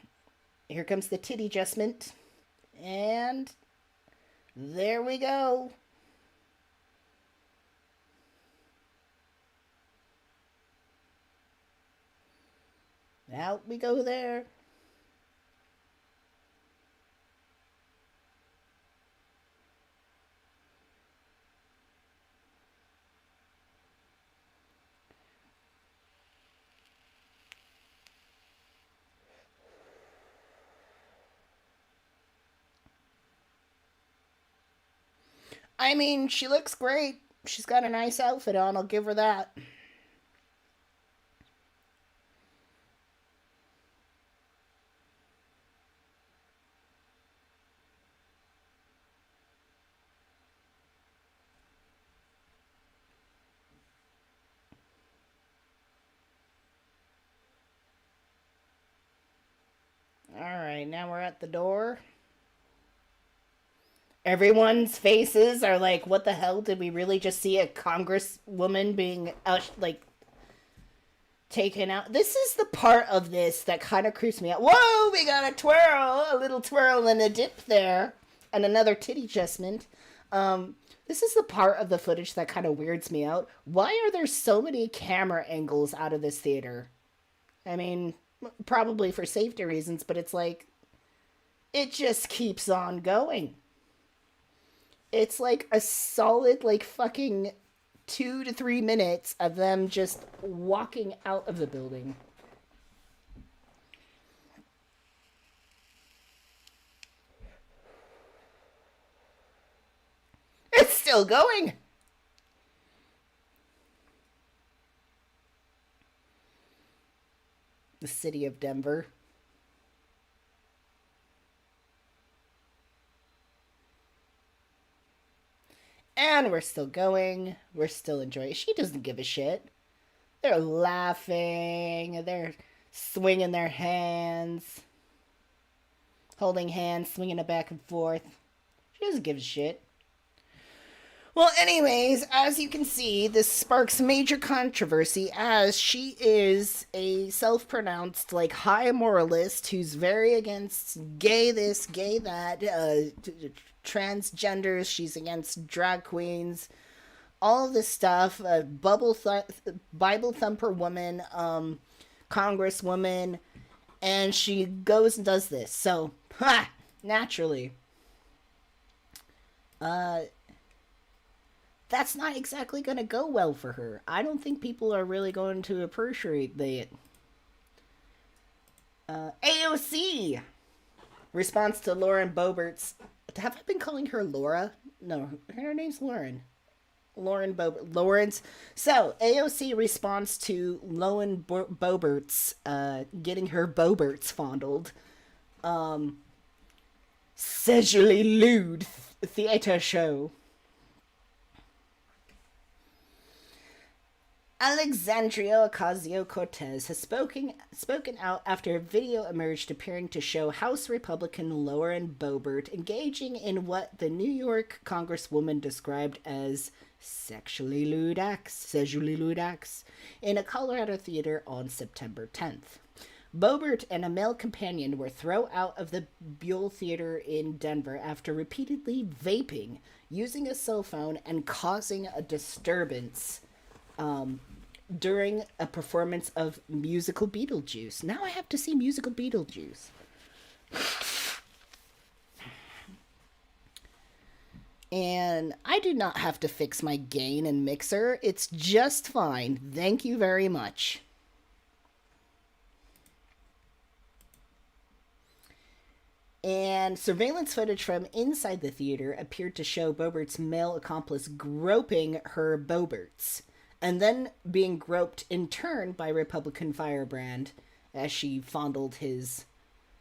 Here comes the titty adjustment. And... there we go. Out we go there. I mean, she looks great. She's got a nice outfit on, I'll give her that. Alright, now we're at the door. Everyone's faces are like, what the hell? Did we really just see a congresswoman being, taken out? This is the part of this that kind of creeps me out. Whoa, we got a little twirl and a dip there. And another titty adjustment. This is the part of the footage that kind of weirds me out. Why are there so many camera angles out of this theater? I mean, probably for safety reasons, but it's like, it just keeps on going. It's like a solid, like, fucking 2 to 3 minutes of them just walking out of the building. It's still going. The city of Denver. And we're still going. We're still enjoying. She doesn't give a shit. They're laughing. They're swinging their hands. Holding hands, swinging it back and forth. She doesn't give a shit. Well, anyways, as you can see, this sparks major controversy as she is a self-pronounced, like, high moralist who's very against gay this, gay that, transgenders. She's against drag queens, all of this stuff. Bible thumper woman, congresswoman, and she goes and does this. So, naturally. That's not exactly going to go well for her. I don't think people are really going to appreciate that. AOC! Response to Lauren Boebert's... Have I been calling her Laura? No, her name's Lauren. Lauren Lawrence. So, AOC responds to Lauren Boebert's, getting her Boeberts fondled. Sexually lewd theater show. Alexandria Ocasio-Cortez has spoken out after a video emerged appearing to show House Republican Lauren Boebert engaging in what the New York Congresswoman described as sexually lewd acts in a Colorado theater on September 10th. Boebert and a male companion were thrown out of the Buell Theater in Denver after repeatedly vaping, using a cell phone, and causing a disturbance during a performance of musical Beetlejuice. Now I have to see musical Beetlejuice. And I do not have to fix my gain and mixer. It's just fine. Thank you very much. And surveillance footage from inside the theater appeared to show Boebert's male accomplice groping her Boeberts, and then being groped in turn by Republican Firebrand as she fondled his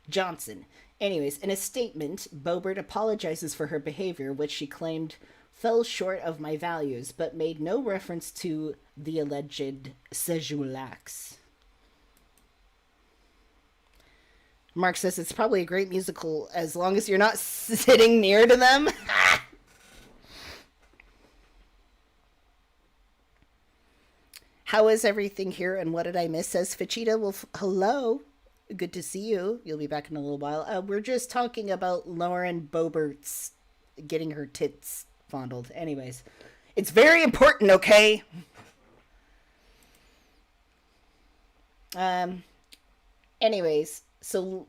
Johnson. Anyways, in a statement, Boebert apologizes for her behavior, which she claimed fell short of my values, but made no reference to the alleged sexual acts. Mark says it's probably a great musical as long as you're not sitting near to them. How is everything here and what did I miss? Says Fachita. Well, hello. Good to see you. You'll be back in a little while. We're just talking about Lauren Boebert's getting her tits fondled. Anyways, it's very important, okay? Anyways, so...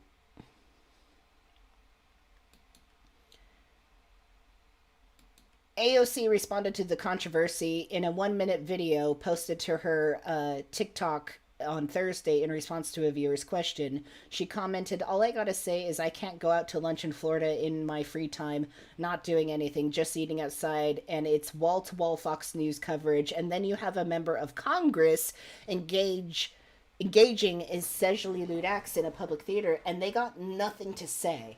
AOC responded to the controversy in a 1-minute video posted to her TikTok on Thursday in response to a viewer's question. She commented, "All I gotta say is I can't go out to lunch in Florida in my free time, not doing anything, just eating outside, and it's wall-to-wall Fox News coverage, and then you have a member of Congress engaging in sexually lewd acts in a public theater, and they got nothing to say."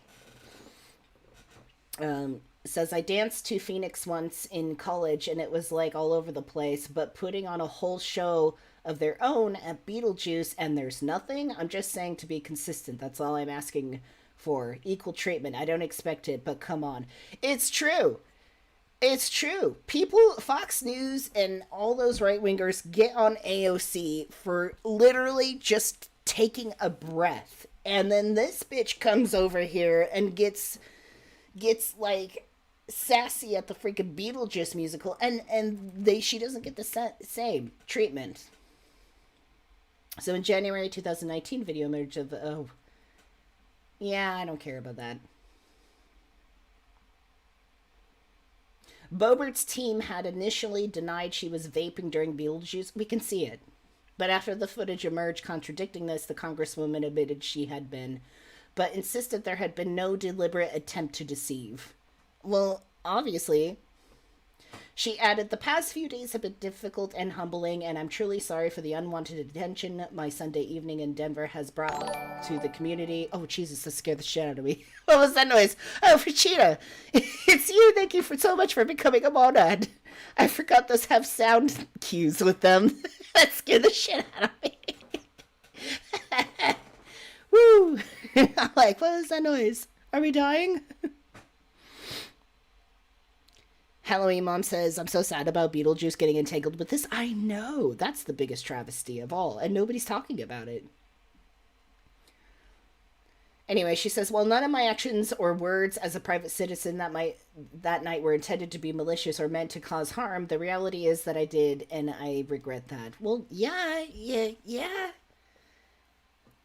Says, "I danced to Phoenix once in college and it was like all over the place, but putting on a whole show of their own at Beetlejuice and there's nothing? I'm just saying to be consistent. That's all I'm asking for equal treatment. I don't expect it, but come on. It's true. It's true. People, Fox News and all those right-wingers get on AOC for literally just taking a breath. And then this bitch comes over here and gets like sassy at the freaking Beetlejuice musical, and she doesn't get the same treatment. So in January 2019, video emerged of, oh, yeah, I don't care about that. Boebert's team had initially denied she was vaping during Beetlejuice. We can see it. But after the footage emerged contradicting this, the congresswoman admitted she had been, but insisted there had been no deliberate attempt to deceive. Well, obviously. She added, the past few days have been difficult and humbling, and I'm truly sorry for the unwanted attention my Sunday evening in Denver has brought to the community. Oh, Jesus, that scared the shit out of me. What was that noise? Oh, Rachita, it's you. Thank you so much for becoming a monad. I forgot those have sound cues with them. That scared the shit out of me. Woo! I'm like, what is that noise? Are we dying? Halloween Mom says, I'm so sad about Beetlejuice getting entangled with this. I know. That's the biggest travesty of all, and nobody's talking about it. Anyway, she says, well, none of my actions or words as a private citizen that night were intended to be malicious or meant to cause harm. The reality is that I did, and I regret that. Well, yeah.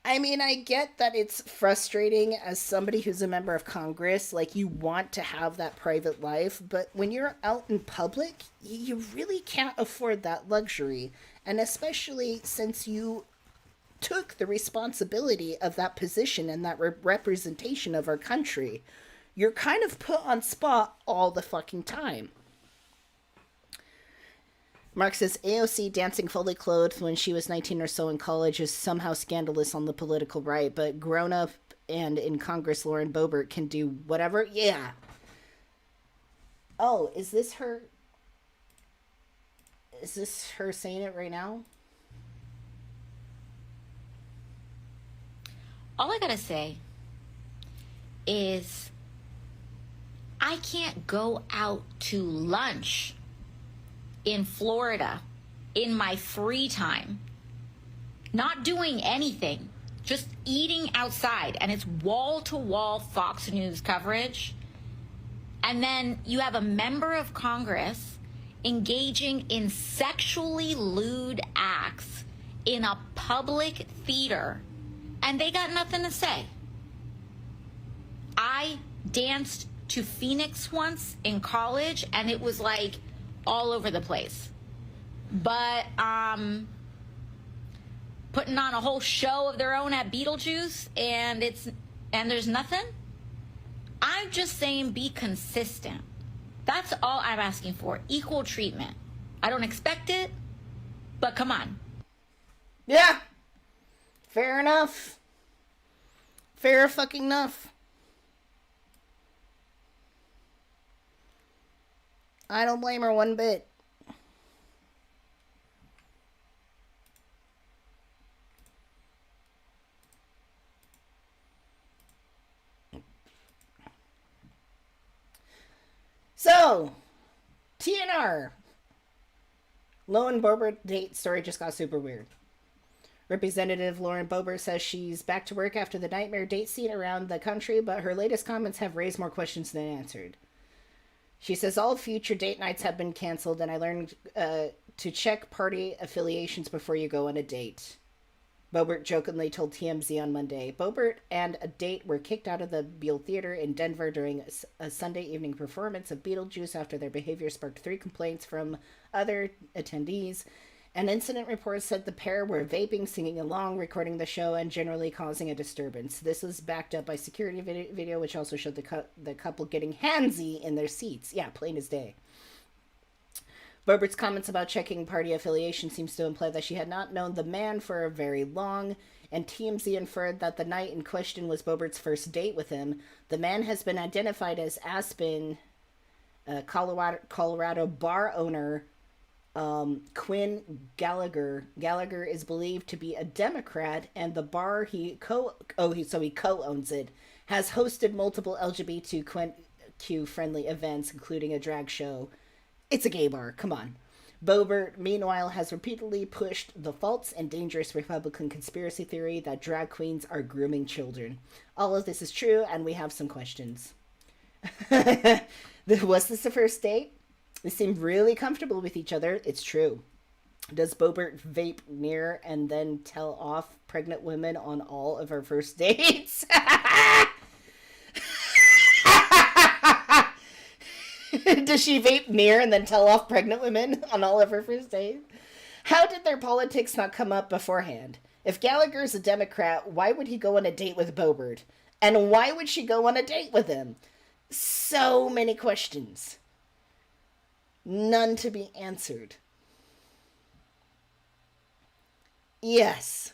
I mean, I get that it's frustrating as somebody who's a member of Congress. Like, you want to have that private life, but when you're out in public, you really can't afford that luxury. And especially since you took the responsibility of that position and that representation of our country, you're kind of put on spot all the fucking time. Mark says, AOC dancing fully clothed when she was 19 or so in college is somehow scandalous on the political right, but grown up and in Congress, Lauren Boebert can do whatever. Yeah. Oh, is this her? Is this her saying it right now? All I gotta say is I can't go out to lunch in Florida in my free time, not doing anything, just eating outside, and it's wall-to-wall Fox News coverage. And then you have a member of Congress engaging in sexually lewd acts in a public theater, and they got nothing to say. I danced to Phoenix once in college, and it was like all over the place. But putting on a whole show of their own at Beetlejuice, and there's nothing. I'm just saying, be consistent. That's all I'm asking for. Equal treatment. I don't expect it, but come on. Yeah. Fair enough. Fair fucking enough. I don't blame her one bit. So, TNR. Lauren Boebert date story just got super weird. Representative Lauren Boebert says she's back to work after the nightmare date scene around the country, but her latest comments have raised more questions than answered. She says all future date nights have been canceled, and I learned to check party affiliations before you go on a date. Boebert jokingly told TMZ on Monday. Boebert and a date were kicked out of the Beale Theater in Denver during a Sunday evening performance of Beetlejuice after their behavior sparked 3 complaints from other attendees. An incident report said the pair were vaping, singing along, recording the show, and generally causing a disturbance. This was backed up by security video, which also showed the couple getting handsy in their seats. Yeah, plain as day. Boebert's comments about checking party affiliation seems to imply that she had not known the man for very long, and TMZ inferred that the night in question was Boebert's first date with him. The man has been identified as Aspen, Colorado bar owner Quinn Gallagher. Gallagher is believed to be a Democrat, and the bar he co-owns it has hosted multiple LGBTQ friendly events, including a drag show. It's a gay bar. Come on. Boebert, meanwhile, has repeatedly pushed the false and dangerous Republican conspiracy theory that drag queens are grooming children. All of this is true, and we have some questions. Was this the first date? They seem really comfortable with each other. It's true. Does Boebert vape near and then tell off pregnant women on all of her first dates? Does she vape near and then tell off pregnant women on all of her first dates? How did their politics not come up beforehand? If Gallagher's a Democrat, why would he go on a date with Boebert? And why would she go on a date with him? So many questions. None to be answered. Yes.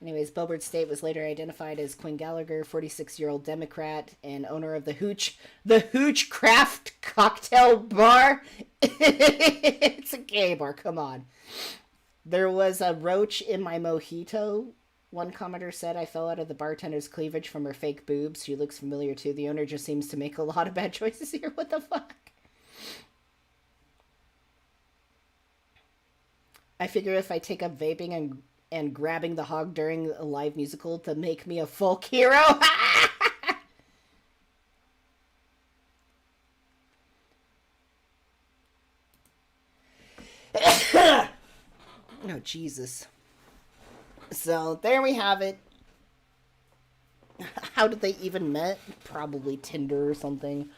Anyways, Boebert State was later identified as Quinn Gallagher, 46-year-old Democrat and owner of the Hooch Craft Cocktail Bar. It's a gay bar, come on. There was a roach in my mojito. One commenter said, I fell out of the bartender's cleavage from her fake boobs. She looks familiar too. The owner just seems to make a lot of bad choices here. What the fuck? I figure if I take up vaping and grabbing the hog during a live musical to make me a folk hero. Oh, Jesus. So, there we have it. How did they even met? Probably Tinder or something.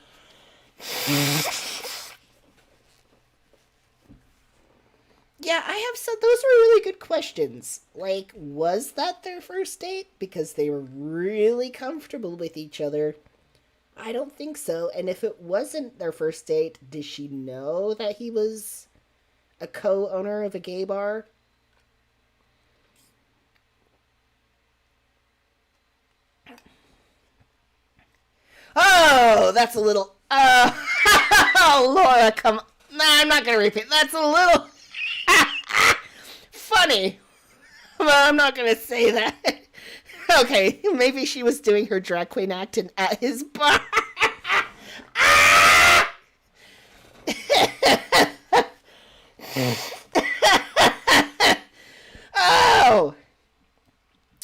Yeah, those were really good questions. Like, was that their first date? Because they were really comfortable with each other. I don't think so. And if it wasn't their first date, did she know that he was a co-owner of a gay bar? Oh, that's a little... Oh, Laura, come on. Nah, I'm not going to repeat. That's a little... funny. But I'm not going to say that. Okay, maybe she was doing her drag queen act at his bar. Oh!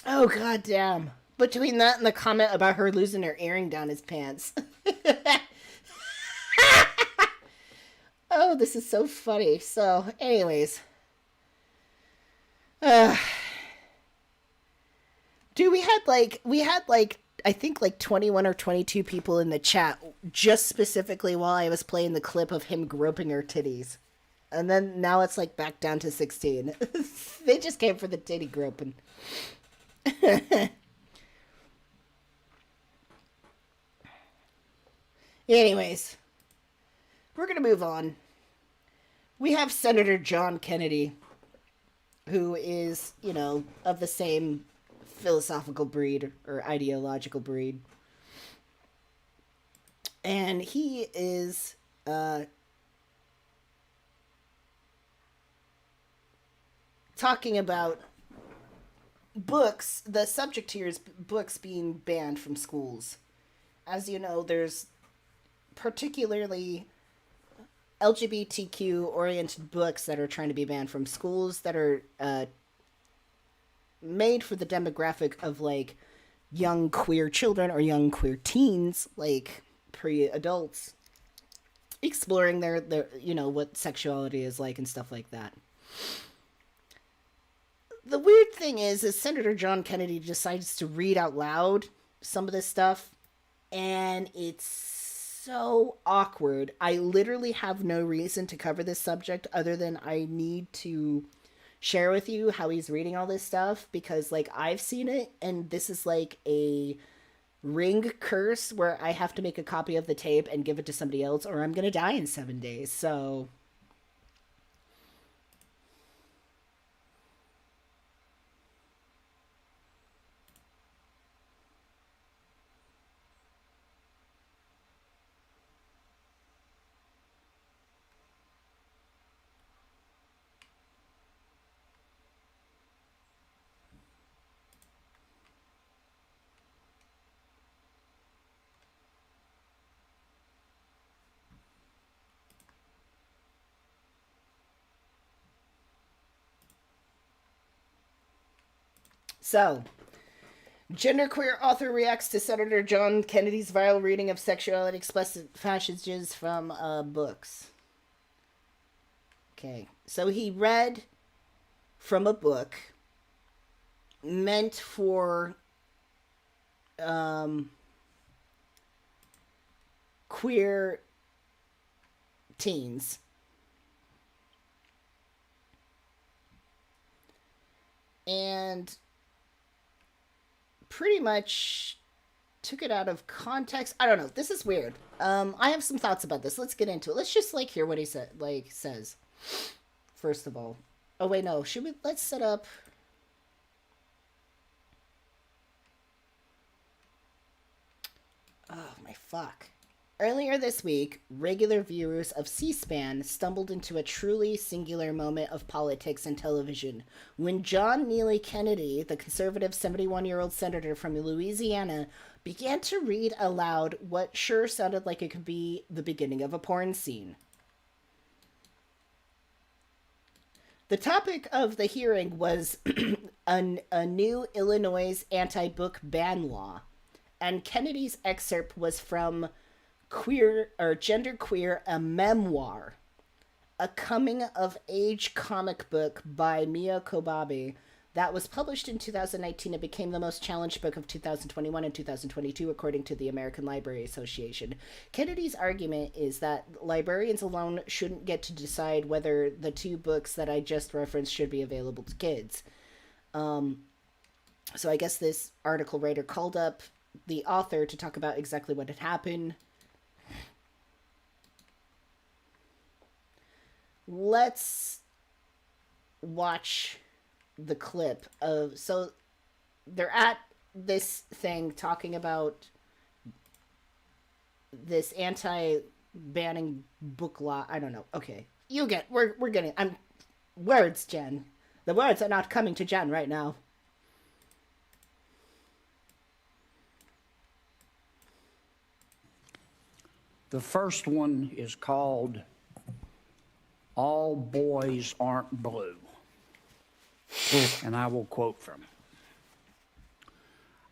Oh, goddamn. Between that and the comment about her losing her earring down his pants. Oh, this is so funny. So, anyways. Dude, we had I think 21 or 22 people in the chat just specifically while I was playing the clip of him groping her titties. And then now it's back down to 16. They just came for the titty groping. Anyways, we're going to move on. We have Senator John Kennedy, who is, of the same philosophical breed or ideological breed. And he is talking about books. The subject here is books being banned from schools. As you know, there's particularly LGBTQ-oriented books that are trying to be banned from schools that are made for the demographic of, young queer children or young queer teens, pre-adults, exploring their what sexuality is like and stuff like that. The weird thing is Senator John Kennedy decides to read out loud some of this stuff, and it's so awkward. I literally have no reason to cover this subject other than I need to share with you how he's reading all this stuff, because I've seen it, and this is a ring curse where I have to make a copy of the tape and give it to somebody else or I'm gonna die in 7 days. So So, genderqueer author reacts to Senator John Kennedy's viral reading of sexuality explicit passages from books. Okay, so he read from a book meant for queer teens. And pretty much took it out of context. I don't know. This is weird. I have some thoughts about this. Let's get into it. Let's just hear what he says. First of all. Oh wait, no. Let's set up. Oh my fuck. Earlier this week, regular viewers of C-SPAN stumbled into a truly singular moment of politics and television when John Neely Kennedy, the conservative 71-year-old senator from Louisiana, began to read aloud what sure sounded like it could be the beginning of a porn scene. The topic of the hearing was a new Illinois anti-book ban law, and Kennedy's excerpt was from Genderqueer, a Memoir, a coming-of-age comic book by Mia Kobabe that was published in 2019 and became the most challenged book of 2021 and 2022, according to the American Library Association. Kennedy's argument is that librarians alone shouldn't get to decide whether the two books that I just referenced should be available to kids. So I guess this article writer called up the author to talk about exactly what had happened. Let's watch the clip of, so they're at this thing talking about this anti-banning book law. I don't know. Okay. We're getting, words, Jen. The words are not coming to Jen right now. The first one is called All Boys Aren't Blue. And I will quote from it.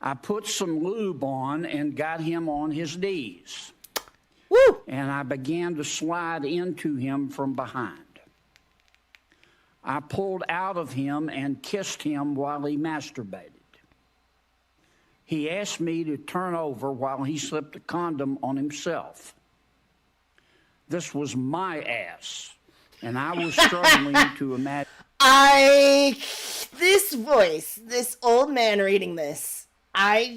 I put some lube on and got him on his knees. Woo! And I began to slide into him from behind. I pulled out of him and kissed him while he masturbated. He asked me to turn over while he slipped a condom on himself. This was my ass, and I was struggling to imagine. This voice, this old man reading this, I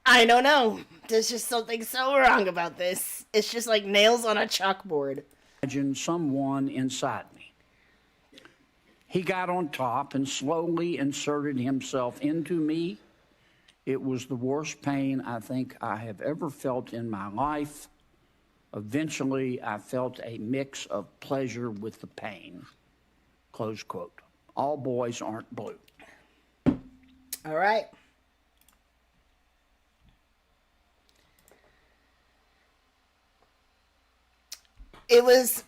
don't know. There's just something so wrong about this. It's just like nails on a chalkboard. Imagine someone inside me. He got on top and slowly inserted himself into me. It was the worst pain I think I have ever felt in my life. Eventually, I felt a mix of pleasure with the pain. Close quote. All boys aren't blue. All right. It was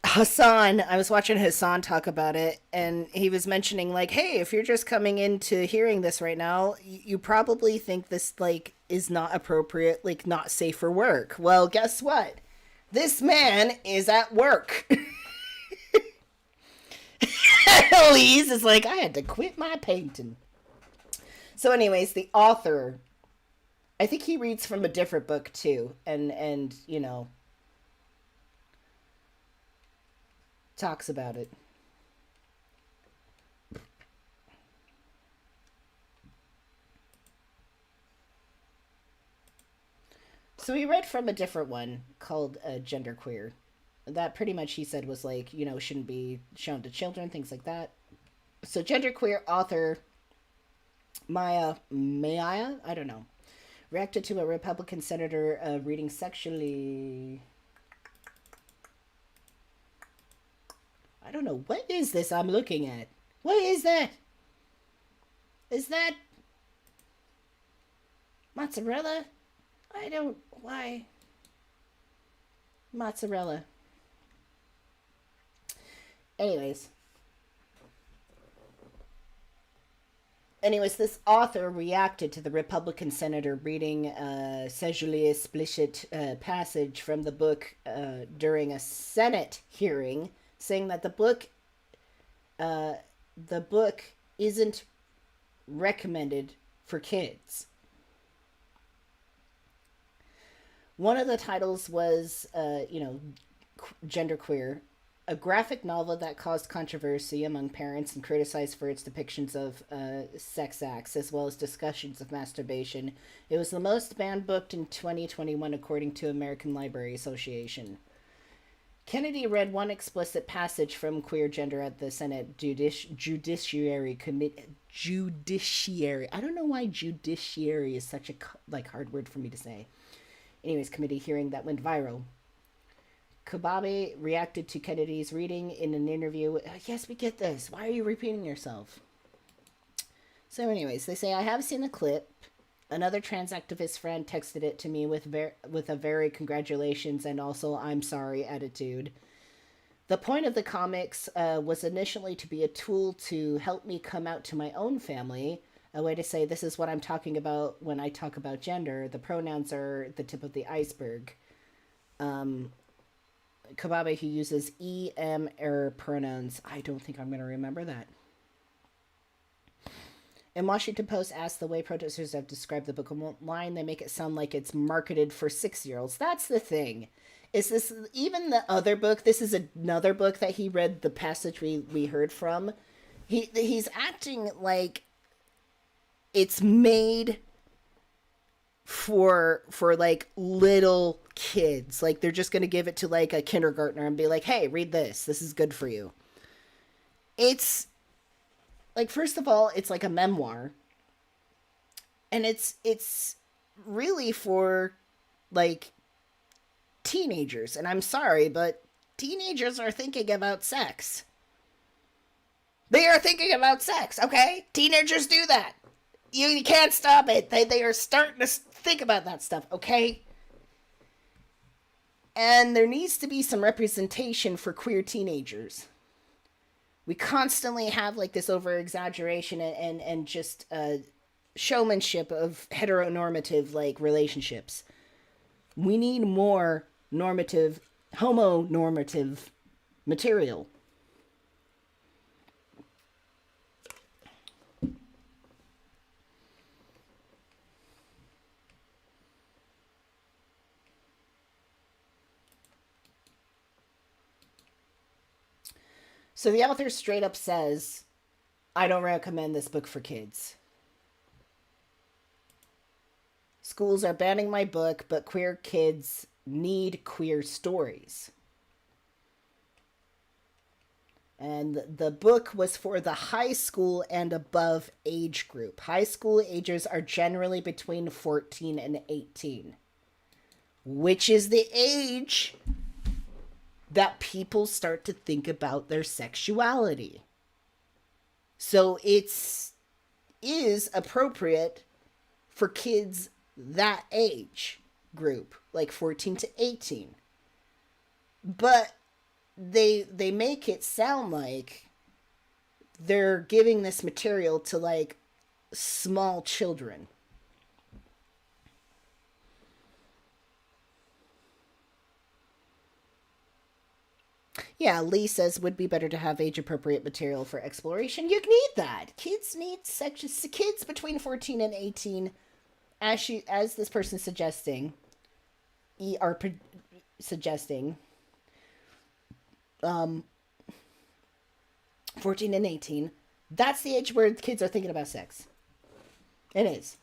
Hassan. I was watching Hassan talk about it, and he was mentioning, like, hey, if you're just coming into hearing this right now, you probably think this, like, is not appropriate, like, not safe for work. Well, guess what? This man is at work. Elise is like, I had to quit my painting. So anyways, the author, I think he reads from a different book too, and you know, talks about it. So he read from a different one called Genderqueer. That pretty much he said was like, you know, shouldn't be shown to children, things like that. So Genderqueer author Maya, I don't know, reacted to a Republican senator reading sexually. I don't know. What is this I'm looking at? What is that? Is that mozzarella? Why? Mozzarella. Anyways. Anyways, this author reacted to the Republican senator reading a sexually explicit passage from the book during a Senate hearing, saying that the book isn't recommended for kids. One of the titles was, genderqueer, a graphic novel that caused controversy among parents and criticized for its depictions of sex acts, as well as discussions of masturbation. It was the most banned book in 2021, according to American Library Association. Kennedy read one explicit passage from Queer Gender at the Senate Judiciary Committee. Judiciary. I don't know why judiciary is such a hard word for me to say. Anyways, committee hearing that went viral. Kababe reacted to Kennedy's reading in an interview. Yes, we get this. Why are you repeating yourself? So anyways, they say, I have seen the clip. Another trans activist friend texted it to me with a very congratulations and also I'm sorry attitude. The point of the comics was initially to be a tool to help me come out to my own family, a way to say this is what I'm talking about when I talk about gender. The pronouns are the tip of the iceberg. Kababe, who uses er pronouns. I don't think I'm going to remember that. And Washington Post asked the way protesters have described the book online, they make it sound like it's marketed for 6-year-olds. That's the thing. Is this even the other book? This is another book that he read the passage we heard from. He's acting like it's made for like little kids. Like they're just going to give it to like a kindergartner and be like, hey, read this. This is good for you. It's like, first of all, it's like a memoir. And it's really for like teenagers. And I'm sorry, but teenagers are thinking about sex. They are thinking about sex, okay? Teenagers do that. You can't stop it. They are starting to think about that stuff, okay? And there needs to be some representation for queer teenagers. We constantly have like this over-exaggeration and just showmanship of heteronormative like relationships. We need more normative, homonormative material. So the author straight up says, I don't recommend this book for kids. Schools are banning my book, but queer kids need queer stories. And the book was for the high school and above age group. High school ages are generally between 14 and 18, which is the age that people start to think about their sexuality. So is appropriate for kids that age group, like 14 to 18. But they make it sound like they're giving this material to like small children. Yeah, Lee says would be better to have age-appropriate material for exploration. You need that. Kids need kids between 14 and 18, as this person suggesting, 14 and 18. That's the age where kids are thinking about sex. It is.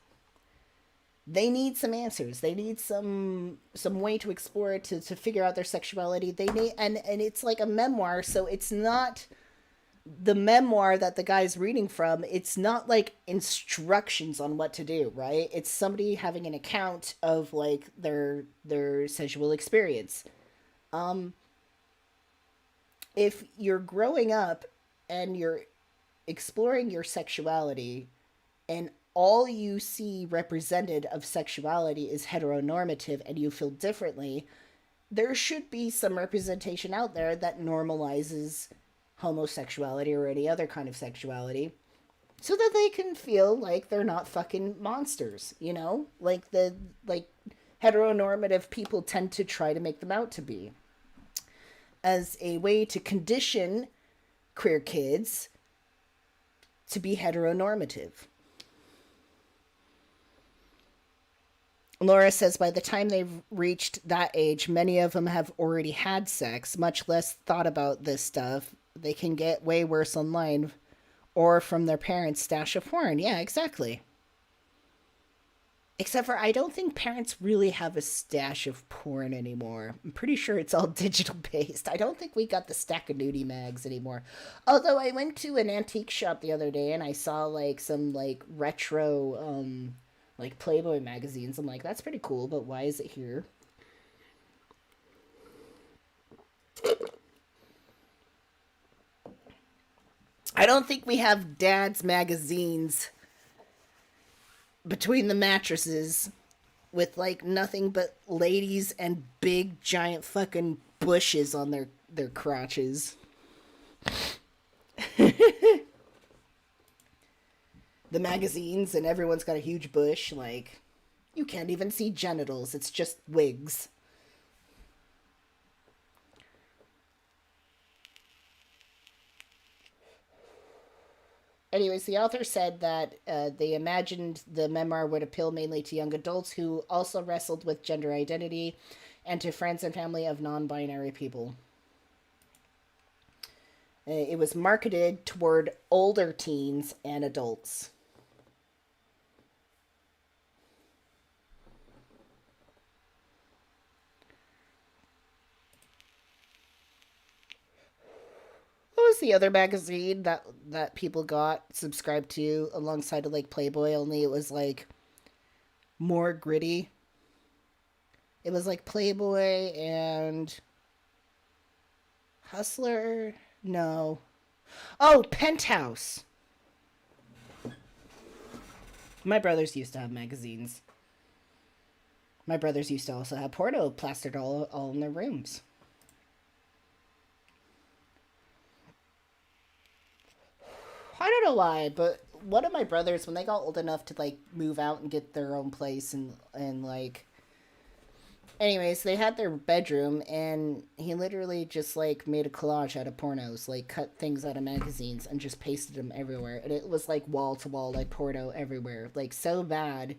They need some answers. They need some way to explore it, to figure out their sexuality. They need, and it's like a memoir, so it's not the memoir that the guy's reading from. It's not like instructions on what to do, right? It's somebody having an account of like their sexual experience. If you're growing up and you're exploring your sexuality and all you see represented of sexuality is heteronormative and you feel differently, there should be some representation out there that normalizes homosexuality or any other kind of sexuality so that they can feel like they're not fucking monsters, you know? Like heteronormative people tend to try to make them out to be. As a way to condition queer kids to be heteronormative. Laura says by the time they've reached that age, many of them have already had sex, much less thought about this stuff. They can get way worse online or from their parents' stash of porn. Yeah, exactly. Except for I don't think parents really have a stash of porn anymore. I'm pretty sure it's all digital based. I don't think we got the stack of nudie mags anymore. Although I went to an antique shop the other day and I saw like some like retro like Playboy magazines. I'm like, that's pretty cool, but why is it here? I don't think we have dad's magazines between the mattresses with like nothing but ladies and big giant fucking bushes on their crotches. The magazines and everyone's got a huge bush, like you can't even see genitals, it's just wigs. Anyways, the author said that they imagined the memoir would appeal mainly to young adults who also wrestled with gender identity and to friends and family of non-binary people. It was marketed toward older teens and adults. What was the other magazine that people got subscribed to alongside of like Playboy, only it was like more gritty? It was like Playboy and Hustler? No. Oh, Penthouse. My brothers used to have magazines. My brothers used to also have porno plastered all in their rooms. I don't know why, but one of my brothers, when they got old enough to like move out and get their own place and like, anyways, they had their bedroom and he literally just like made a collage out of pornos, like cut things out of magazines and just pasted them everywhere. And it was like wall to wall, like porno everywhere, like so bad.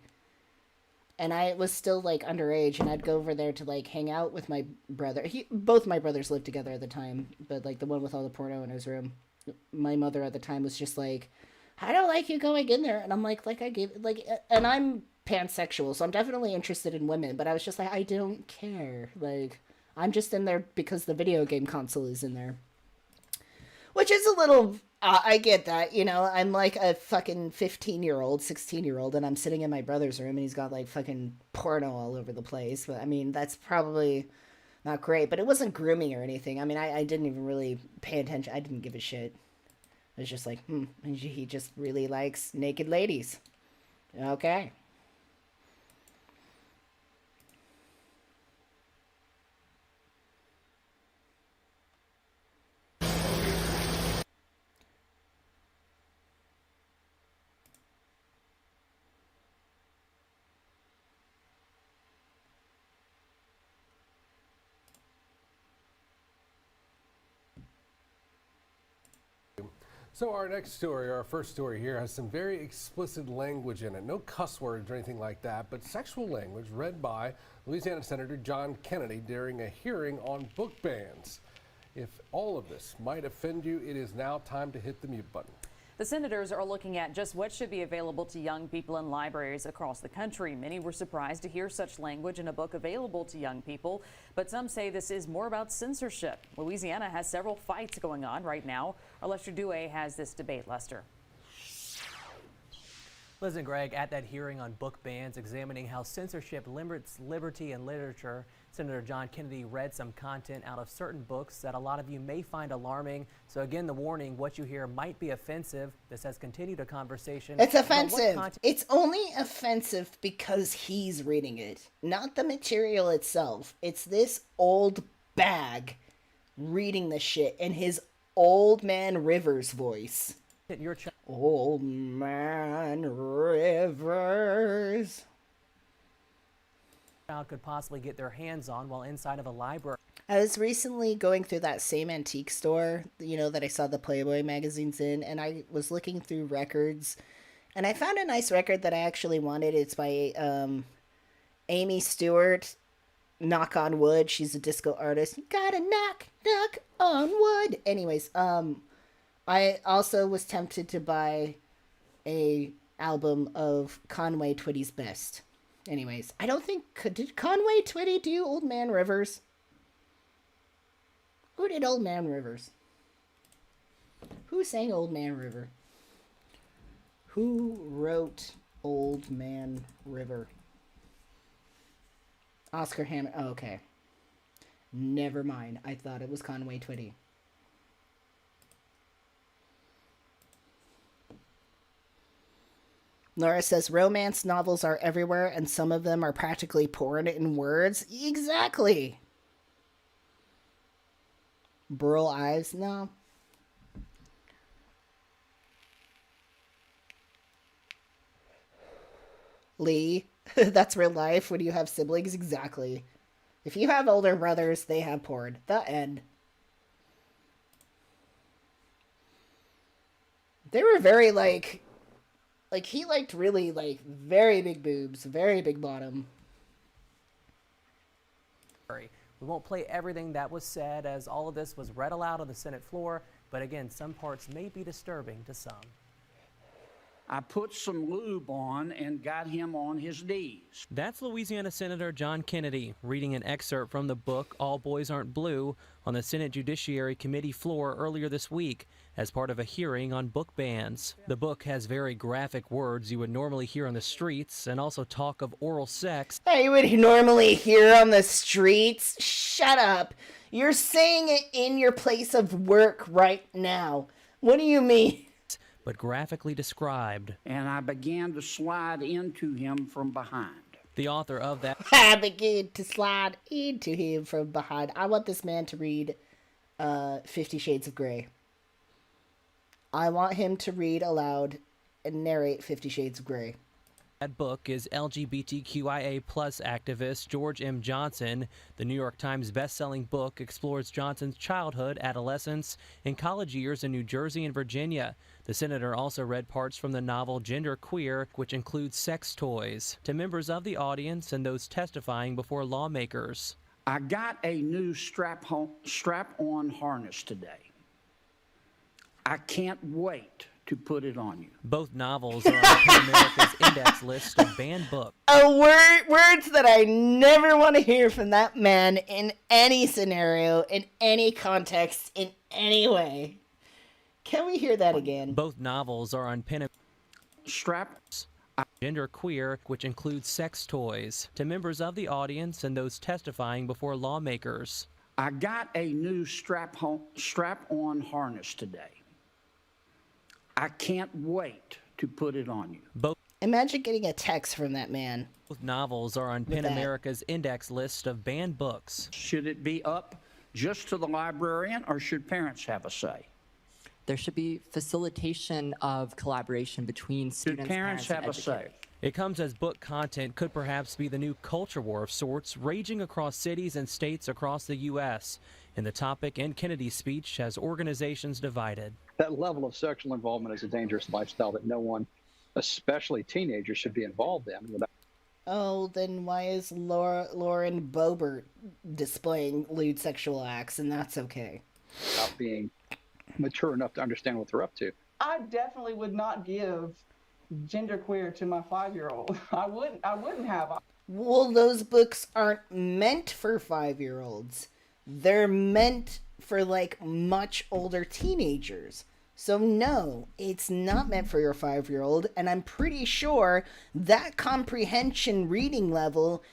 And I was still like underage and I'd go over there to like hang out with my brother. Both my brothers lived together at the time, but like the one with all the porno in his room. My mother at the time was just like, I don't like you going in there. And I'm like I gave, like, and I'm pansexual, so I'm definitely interested in women, but I was just like, I don't care. Like, I'm just in there because the video game console is in there. Which is a little, I get that, you know, I'm like a fucking 15-year-old, 16-year-old, and I'm sitting in my brother's room and he's got like fucking porno all over the place. But I mean, that's probably not great, but it wasn't grooming or anything. I mean, I didn't even really pay attention. I didn't give a shit. It was just like, he just really likes naked ladies. Okay. So our next story, our first story here, has some very explicit language in it. No cuss words or anything like that, but sexual language read by Louisiana Senator John Kennedy during a hearing on book bans. If all of this might offend you, it is now time to hit the mute button. The senators are looking at just what should be available to young people in libraries across the country. Many were surprised to hear such language in a book available to young people, but some say this is more about censorship. Louisiana has several fights going on right now. Our Lester Dewey has this debate, Lester. Liz and Greg, at that hearing on book bans examining how censorship limits liberty in literature, Senator John Kennedy read some content out of certain books that a lot of you may find alarming. So again, the warning, what you hear might be offensive. This has continued a conversation. It's offensive. It's only offensive because he's reading it, not the material itself. It's this old bag reading the shit in his old man Rivers voice. Your Old Man Rivers. child could possibly get their hands on while inside of a library. I was recently going through that same antique store, that I saw the Playboy magazines in, and I was looking through records, and I found a nice record that I actually wanted. It's by Amy Stewart, Knock on Wood. She's a disco artist. You gotta knock on wood. Anyways, I also was tempted to buy a album of Conway Twitty's Best. Anyways, I don't think, did Conway Twitty do Old Man Rivers? Who did Old Man Rivers? Who sang Old Man River? Who wrote Old Man River? Oscar Hammer. Oh, okay. Never mind. I thought it was Conway Twitty. Laura says romance novels are everywhere and some of them are practically porn in words. Exactly. Burl Ives? No. Lee, that's real life when you have siblings. Exactly. If you have older brothers, they have porn. The end. They were very he liked really very big boobs, very big bottom. We won't play everything that was said, as all of this was read aloud on the Senate floor, but again, some parts may be disturbing to some. I put some lube on and got him on his knees. That's Louisiana Senator John Kennedy reading an excerpt from the book All Boys Aren't Blue on the Senate Judiciary Committee floor earlier this week as part of a hearing on book bans. The book has very graphic words you would normally hear on the streets and also talk of oral sex. I would normally hear on the streets? Shut up. You're saying it in your place of work right now. What do you mean? But graphically described. And I began to slide into him from behind. The author of that I began to slide into him from behind. I want this man to read 50 Shades of Grey. I want him to read aloud and narrate 50 Shades of Grey. That book is LGBTQIA+ activist George M. Johnson. The New York Times best-selling book explores Johnson's childhood, adolescence, and college years in New Jersey and Virginia. The senator also read parts from the novel Gender Queer, which includes sex toys, to members of the audience and those testifying before lawmakers. I got a new strap-on harness today. I can't wait to put it on you. Both novels are on PEN America's index list of banned books. Words that I never want to hear from that man in any scenario, in any context, in any way. Can we hear that again? Both novels are on PEN Straps. Gender Queer, which includes sex toys, to members of the audience and those testifying before lawmakers. I got a new strap-on harness today. I can't wait to put it on you. Imagine getting a text from that man. Both novels are on PEN America's index list of banned books. Should it be up just to the librarian, or should parents have a say? There should be facilitation of collaboration between students, parents have and a say? It comes as book content could perhaps be the new culture war of sorts raging across cities and states across the U.S. And the topic in Kennedy's speech has organizations divided. That level of sexual involvement is a dangerous lifestyle that no one, especially teenagers, should be involved in. Oh, then why is Lauren Boebert displaying lewd sexual acts, and that's okay? Without being mature enough to understand what they're up to. I definitely would not give Gender Queer to my 5-year-old. I wouldn't have. Well, those books aren't meant for 5-year-olds. They're meant for much older teenagers. So no, it's not meant for your 5-year-old, and I'm pretty sure that comprehension reading level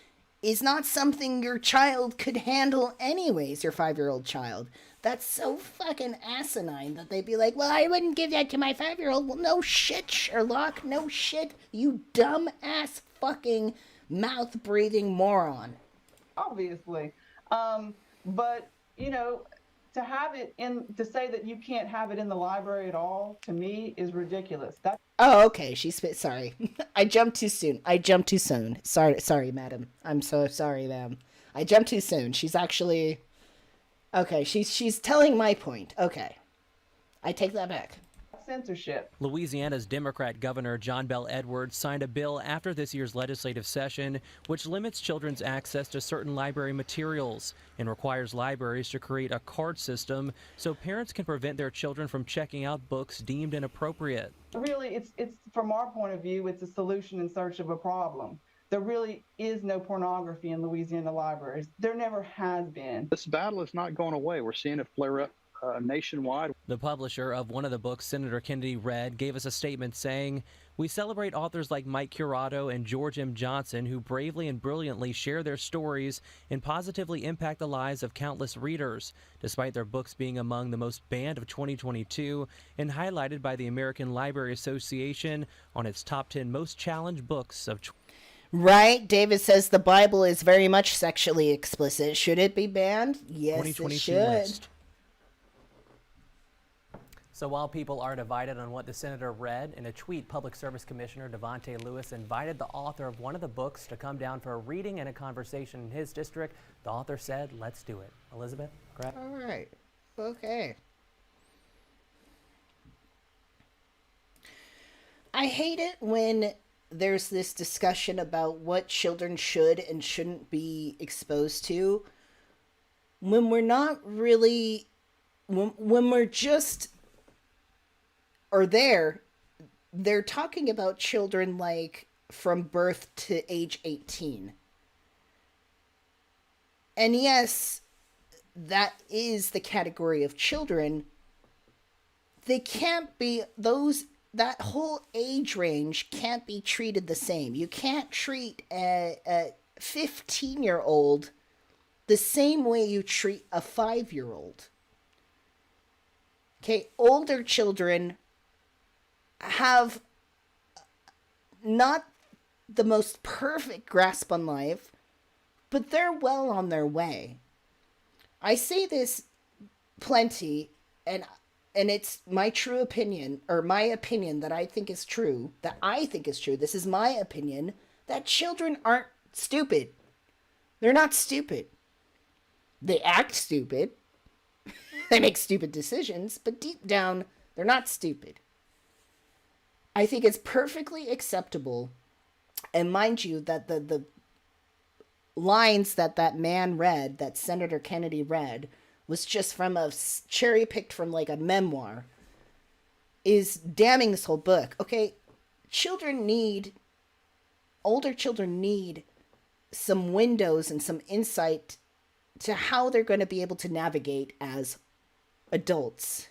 is not something your child could handle anyways, your 5-year-old child. That's so fucking asinine that they'd be like, well, I wouldn't give that to my 5-year-old. Well, no shit, Sherlock. No shit, you dumb-ass fucking mouth-breathing moron. Obviously. But, to have it in, to say that you can't have it in the library at all, to me is ridiculous. That Oh, okay. Sorry. I jumped too soon. Sorry, madam. I'm so sorry, ma'am. I jumped too soon. She's actually okay. She's telling my point. Okay, I take that back. censorship. Louisiana's Democrat Governor John Bel Edwards signed a bill after this year's legislative session which limits children's access to certain library materials and requires libraries to create a card system so parents can prevent their children from checking out books deemed inappropriate. Really, it's from our point of view, it's a solution in search of a problem. There really is no pornography in Louisiana libraries. There never has been. This battle is not going away. We're seeing it flare up nationwide. The publisher of one of the books Senator Kennedy read gave us a statement saying, "We celebrate authors like Mike Curato and George M. Johnson who bravely and brilliantly share their stories and positively impact the lives of countless readers, despite their books being among the most banned of 2022 and highlighted by the American Library Association on its top 10 most challenged books of." Right? David says the Bible is very much sexually explicit. Should it be banned? Yes, it should. List. So while people are divided on what the senator read, in a tweet, Public Service Commissioner Devontae Lewis invited the author of one of the books to come down for a reading and a conversation in his district. The author said, "Let's do it." Elizabeth, correct? All right. Okay. I hate it when there's this discussion about what children should and shouldn't be exposed to when we're not really, when we're just, or they're talking about children like from birth to age 18. And yes, that is the category of children. They can't be, that whole age range can't be treated the same. You can't treat a 15-year-old the same way you treat a 5-year-old. Okay, older children have not the most perfect grasp on life, but they're well on their way. I say this plenty, and it's my true opinion, or my opinion that I think is true, this is my opinion, that children aren't stupid. They're not stupid. They act stupid. They make stupid decisions, but deep down, they're not stupid. I think it's perfectly acceptable, and mind you, that the lines that man read, that Senator Kennedy read, was just from a cherry-picked from like a memoir, is damning this whole book. Okay, older children need some windows and some insight to how they're going to be able to navigate as adults.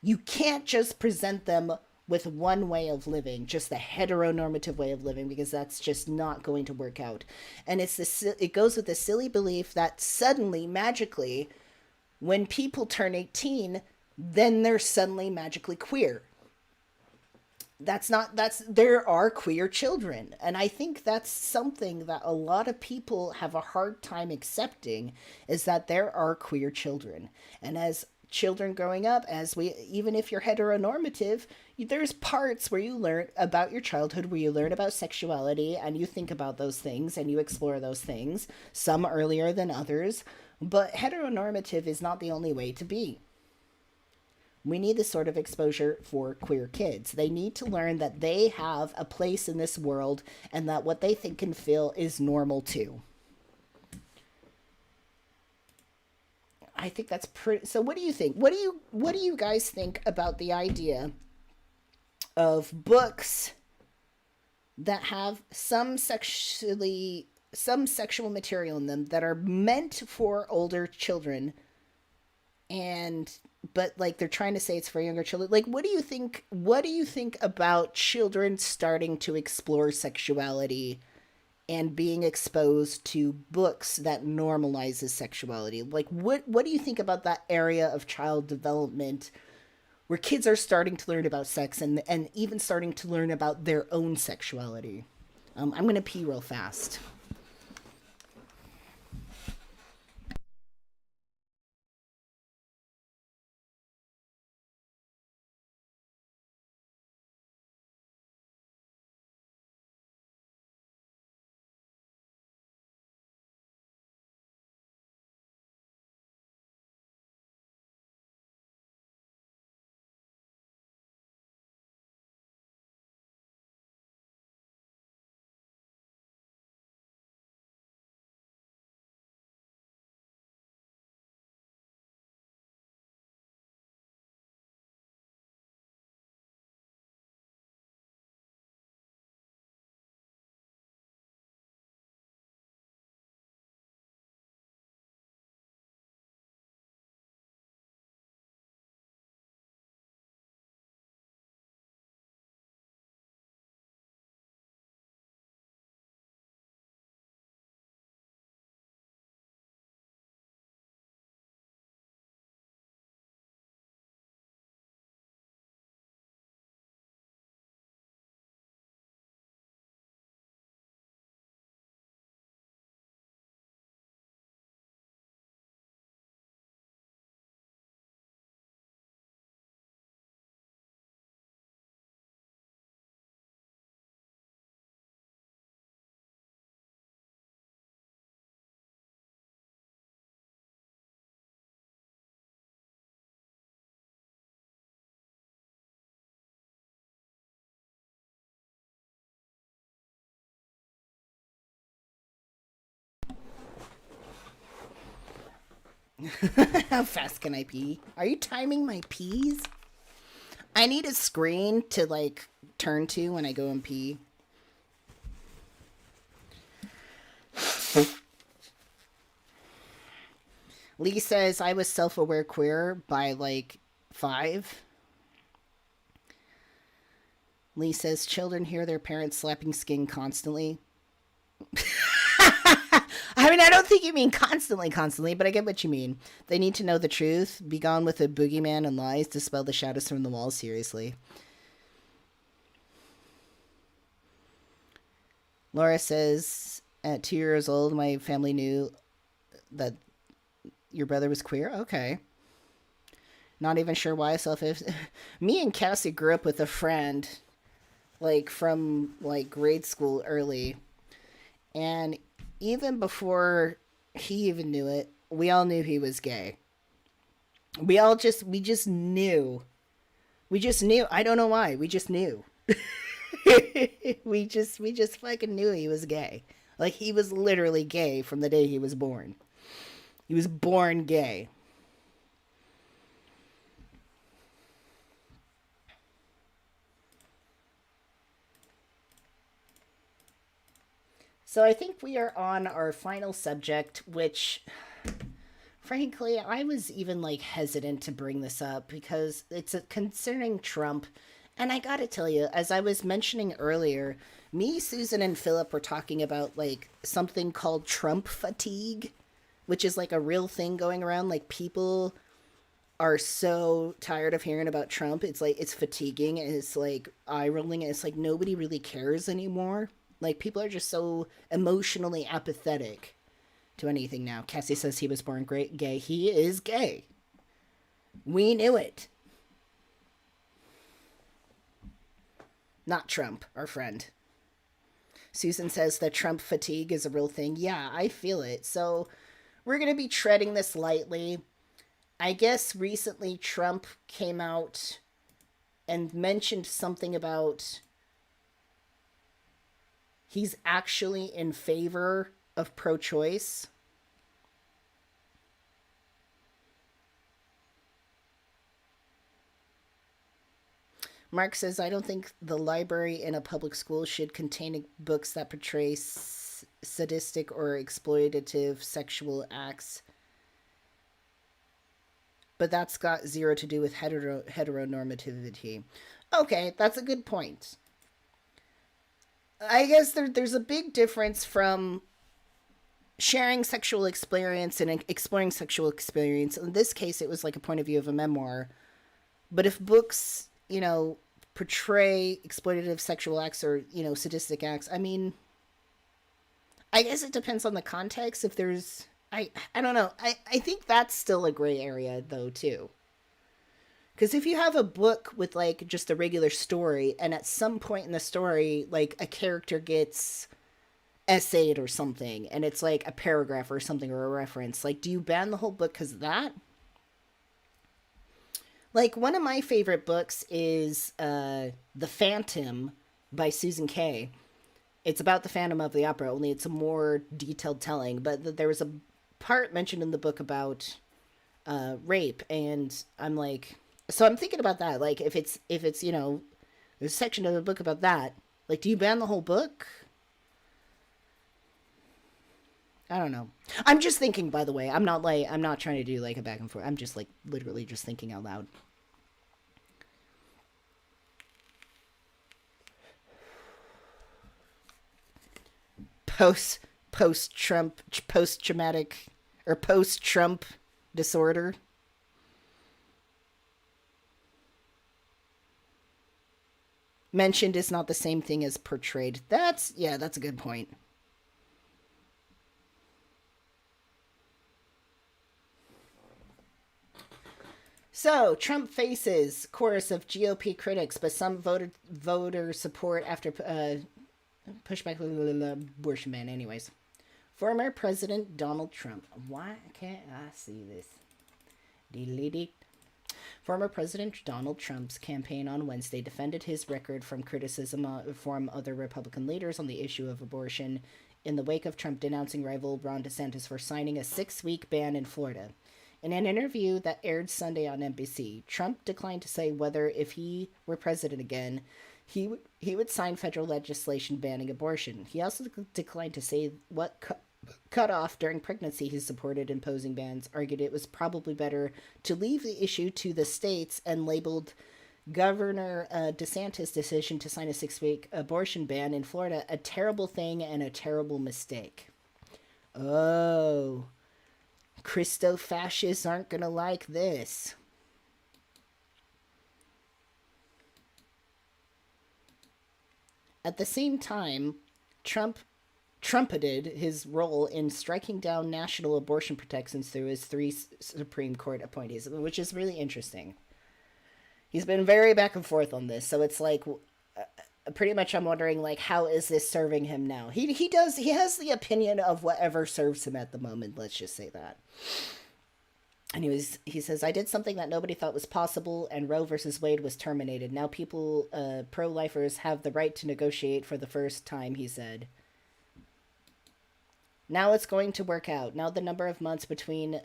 You can't just present them with one way of living, just the heteronormative way of living, because that's just not going to work out. And it goes with the silly belief that suddenly, magically, when people turn 18, then they're suddenly magically queer. There are queer children. And I think that's something that a lot of people have a hard time accepting, is that there are queer children. And as children growing up, even if you're heteronormative, there's parts where you learn about your childhood, where you learn about sexuality, and you think about those things and you explore those things, some earlier than others. But heteronormative is not the only way to be. We need this sort of exposure for queer kids. They need to learn that they have a place in this world and that what they think and feel is normal too. I think that's pretty. So what do you think? What do you guys think about the idea of books that have some sexual material in them that are meant for older children, but like they're trying to say it's for younger children? Like, what do you think about children starting to explore sexuality and being exposed to books that normalizes sexuality? Like, what do you think about that area of child development where kids are starting to learn about sex and even starting to learn about their own sexuality? I'm going to pee real fast. How fast can I pee? Are you timing my pees? I need a screen to, like, turn to when I go and pee. Lee says, I was self-aware queer by, like, 5. Lee says, children hear their parents slapping skin constantly. I mean, I don't think you mean constantly, but I get what you mean. They need to know the truth. Be gone with the boogeyman and lies. Dispel the shadows from the walls, seriously. Laura says, at 2 years old, my family knew that your brother was queer? Okay. Not even sure why. Me and Cassie grew up with a friend, like, from, like, grade school early. And even before he even knew it, we all knew he was gay. We just knew. We just knew. I don't know why. We just knew. we just fucking knew he was gay. Like, he was literally gay from the day he was born. He was born gay. So I think we are on our final subject, which, frankly, I was even, like, hesitant to bring this up because it's concerning Trump. And I gotta tell you, as I was mentioning earlier, me, Susan, and Philip were talking about, like, something called Trump fatigue, which is, like, a real thing going around. Like, people are so tired of hearing about Trump. It's, like, it's fatiguing, and it's, like, eye-rolling, and it's, like, nobody really cares anymore. Like, people are just so emotionally apathetic to anything now. Cassie says he was born gay. He is gay. We knew it. Not Trump, our friend. Susan says that Trump fatigue is a real thing. Yeah, I feel it. So we're going to be treading this lightly. I guess recently Trump came out and mentioned something about he's actually in favor of pro-choice. Mark says, I don't think the library in a public school should contain books that portray sadistic or exploitative sexual acts. But that's got zero to do with heteronormativity. Okay, that's a good point. I guess there's a big difference from sharing sexual experience and exploring sexual experience. In this case, it was like a point of view of a memoir. But if books, you know, portray exploitative sexual acts or, you know, sadistic acts, I mean, I guess it depends on the context. If there's, I don't know. I think that's still a gray area, though, too. Because if you have a book with, like, just a regular story, and at some point in the story, like, a character gets essayed or something, and it's, like, a paragraph or something or a reference, like, do you ban the whole book because of that? Like, one of my favorite books is The Phantom by Susan Kay. It's about the Phantom of the Opera, only it's a more detailed telling. But there was a part mentioned in the book about rape, and I'm like... So I'm thinking about that. Like, if it's you know, there's a section of the book about that. Like, do you ban the whole book? I don't know. I'm just thinking, by the way. I'm not trying to do, like, a back and forth. I'm just, like, literally just thinking out loud. Post-traumatic, or post-Trump disorder. Mentioned is not the same thing as portrayed. That's a good point. So, Trump faces chorus of GOP critics, but some voter support after pushback abortion ban. Anyways, former President Donald Trump. Why can't I see this? Delete. Former President Donald Trump's campaign on Wednesday defended his record from criticism from other Republican leaders on the issue of abortion in the wake of Trump denouncing rival Ron DeSantis for signing a 6-week ban in Florida. In an interview that aired Sunday on NBC, Trump declined to say whether, if he were president again, he would sign federal legislation banning abortion. He also declined to say what cutoff during pregnancy he supported imposing bans, argued it was probably better to leave the issue to the states, and labeled Governor DeSantis' decision to sign a 6-week abortion ban in Florida a terrible thing and a terrible mistake. Oh, Christo-fascists aren't going to like this. At the same time, Trump trumpeted his role in striking down national abortion protections through his 3 Supreme Court appointees, which is really interesting. He's been very back and forth on this, so it's like, pretty much I'm wondering, like, how is this serving him now? He has the opinion of whatever serves him at the moment, let's just say that. And he says, I did something that nobody thought was possible, and Roe versus Wade was terminated. Now people, pro-lifers, have the right to negotiate for the first time, he said. Now it's going to work out. Now the number of months between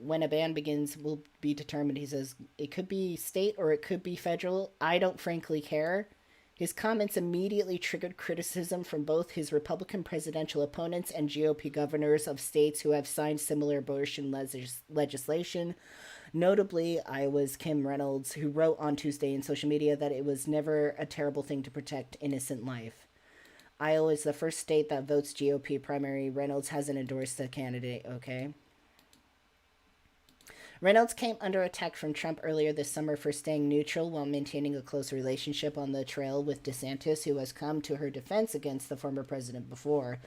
when a ban begins will be determined. He says, it could be state or it could be federal. I don't frankly care. His comments immediately triggered criticism from both his Republican presidential opponents and GOP governors of states who have signed similar abortion legislation. Notably, Iowa's Kim Reynolds, who wrote on Tuesday in social media that it was never a terrible thing to protect innocent life. Iowa is the first state that votes GOP primary. Reynolds hasn't endorsed the candidate, okay? Reynolds came under attack from Trump earlier this summer for staying neutral while maintaining a close relationship on the trail with DeSantis, who has come to her defense against the former president before.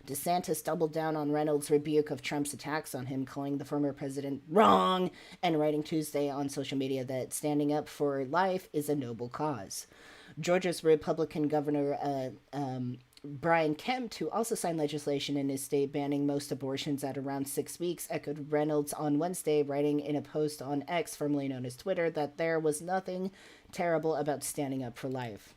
DeSantis doubled down on Reynolds' rebuke of Trump's attacks on him, calling the former president wrong, and writing Tuesday on social media that standing up for life is a noble cause. Georgia's Republican governor, Brian Kemp, who also signed legislation in his state banning most abortions at around 6 weeks, echoed Reynolds on Wednesday, writing in a post on X, formerly known as Twitter, that there was nothing terrible about standing up for life.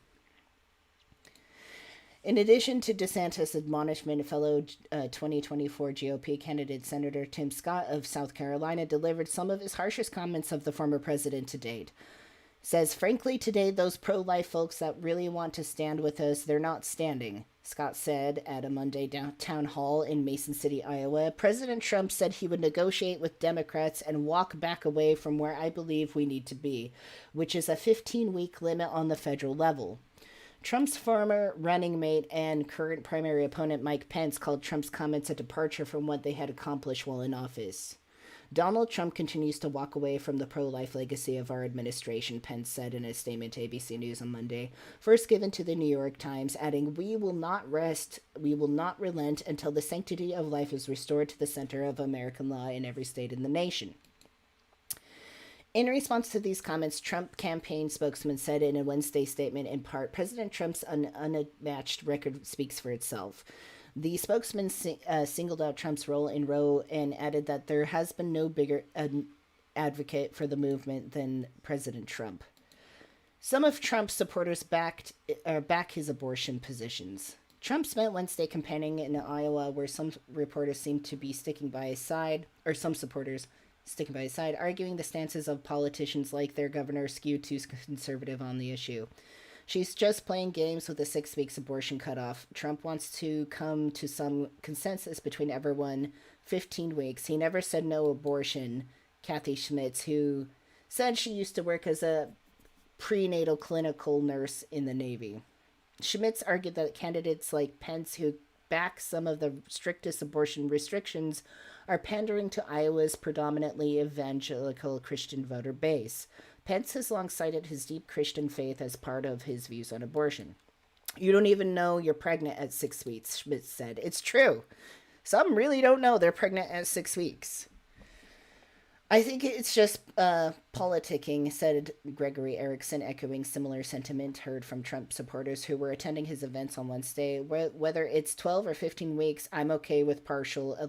In addition to DeSantis' admonishment, fellow 2024 GOP candidate Senator Tim Scott of South Carolina delivered some of his harshest comments of the former president to date. Says, frankly, today, those pro-life folks that really want to stand with us, they're not standing, Scott said at a Monday town hall in Mason City, Iowa. President Trump said he would negotiate with Democrats and walk back away from where I believe we need to be, which is a 15-week limit on the federal level. Trump's former running mate and current primary opponent Mike Pence called Trump's comments a departure from what they had accomplished while in office. Donald Trump continues to walk away from the pro-life legacy of our administration, Pence said in a statement to ABC News on Monday, first given to the New York Times, adding, we will not rest, we will not relent until the sanctity of life is restored to the center of American law in every state in the nation. In response to these comments, Trump campaign spokesman said in a Wednesday statement, in part, President Trump's unmatched record speaks for itself. The spokesman singled out Trump's role in Roe and added that there has been no bigger advocate for the movement than President Trump. Some of Trump's supporters back his abortion positions. Trump spent Wednesday campaigning in Iowa, where some reporters seem to be sticking by his side, or some supporters sticking by his side, arguing the stances of politicians like their governor skewed too conservative on the issue. She's just playing games with a 6 weeks abortion cutoff. Trump wants to come to some consensus between everyone. 15 weeks. He never said no abortion. Kathy Schmitz, who said she used to work as a prenatal clinical nurse in the Navy. Schmitz argued that candidates like Pence, who back some of the strictest abortion restrictions, are pandering to Iowa's predominantly evangelical Christian voter base. Pence has long cited his deep Christian faith as part of his views on abortion. You don't even know you're pregnant at 6 weeks, Schmitz said. It's true. Some really don't know they're pregnant at 6 weeks. I think it's just politicking, said Gregory Erickson, echoing similar sentiment heard from Trump supporters who were attending his events on Wednesday. Whether it's 12 or 15 weeks, I'm okay with a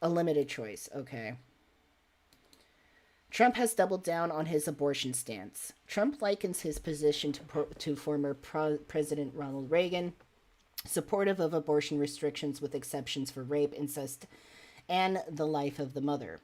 limited choice. Okay. Trump has doubled down on his abortion stance. Trump likens his position to former President Ronald Reagan, supportive of abortion restrictions with exceptions for rape, incest, and the life of the mother.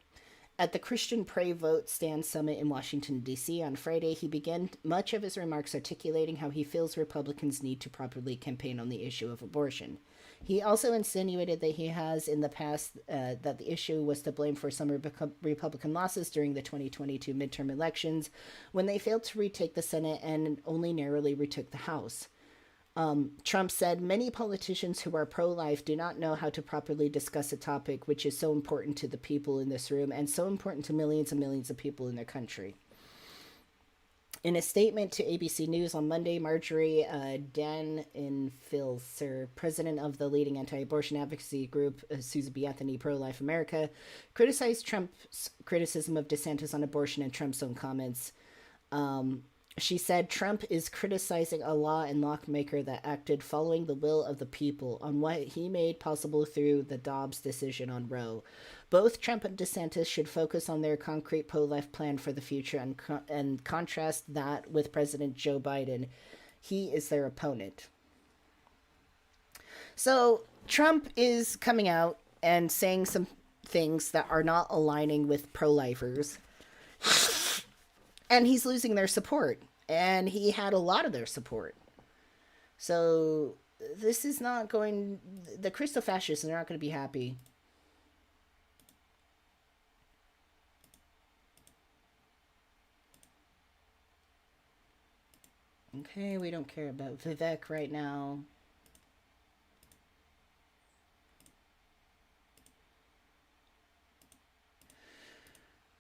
At the Christian Pray Vote Stand Summit in Washington, D.C. on Friday, he began much of his remarks articulating how he feels Republicans need to properly campaign on the issue of abortion. He also insinuated that he has in the past that the issue was to blame for some Republican losses during the 2022 midterm elections when they failed to retake the Senate and only narrowly retook the House. Trump said, many politicians who are pro-life do not know how to properly discuss a topic which is so important to the people in this room and so important to millions and millions of people in their country. In a statement to ABC News on Monday, Marjorie Daemon, president of the leading anti-abortion advocacy group, Susan B. Anthony Pro-Life America, criticized Trump's criticism of DeSantis on abortion and Trump's own comments. She said Trump is criticizing a law and lawmaker that acted following the will of the people on what he made possible through the Dobbs decision on Roe. Both Trump and DeSantis should focus on their concrete pro-life plan for the future and contrast that with President Joe Biden. He is their opponent. So Trump is coming out and saying some things that are not aligning with pro-lifers. And he's losing their support. And he had a lot of their support. So this is not going... The Christo-fascists are not going to be happy. Okay, we don't care about Vivek right now.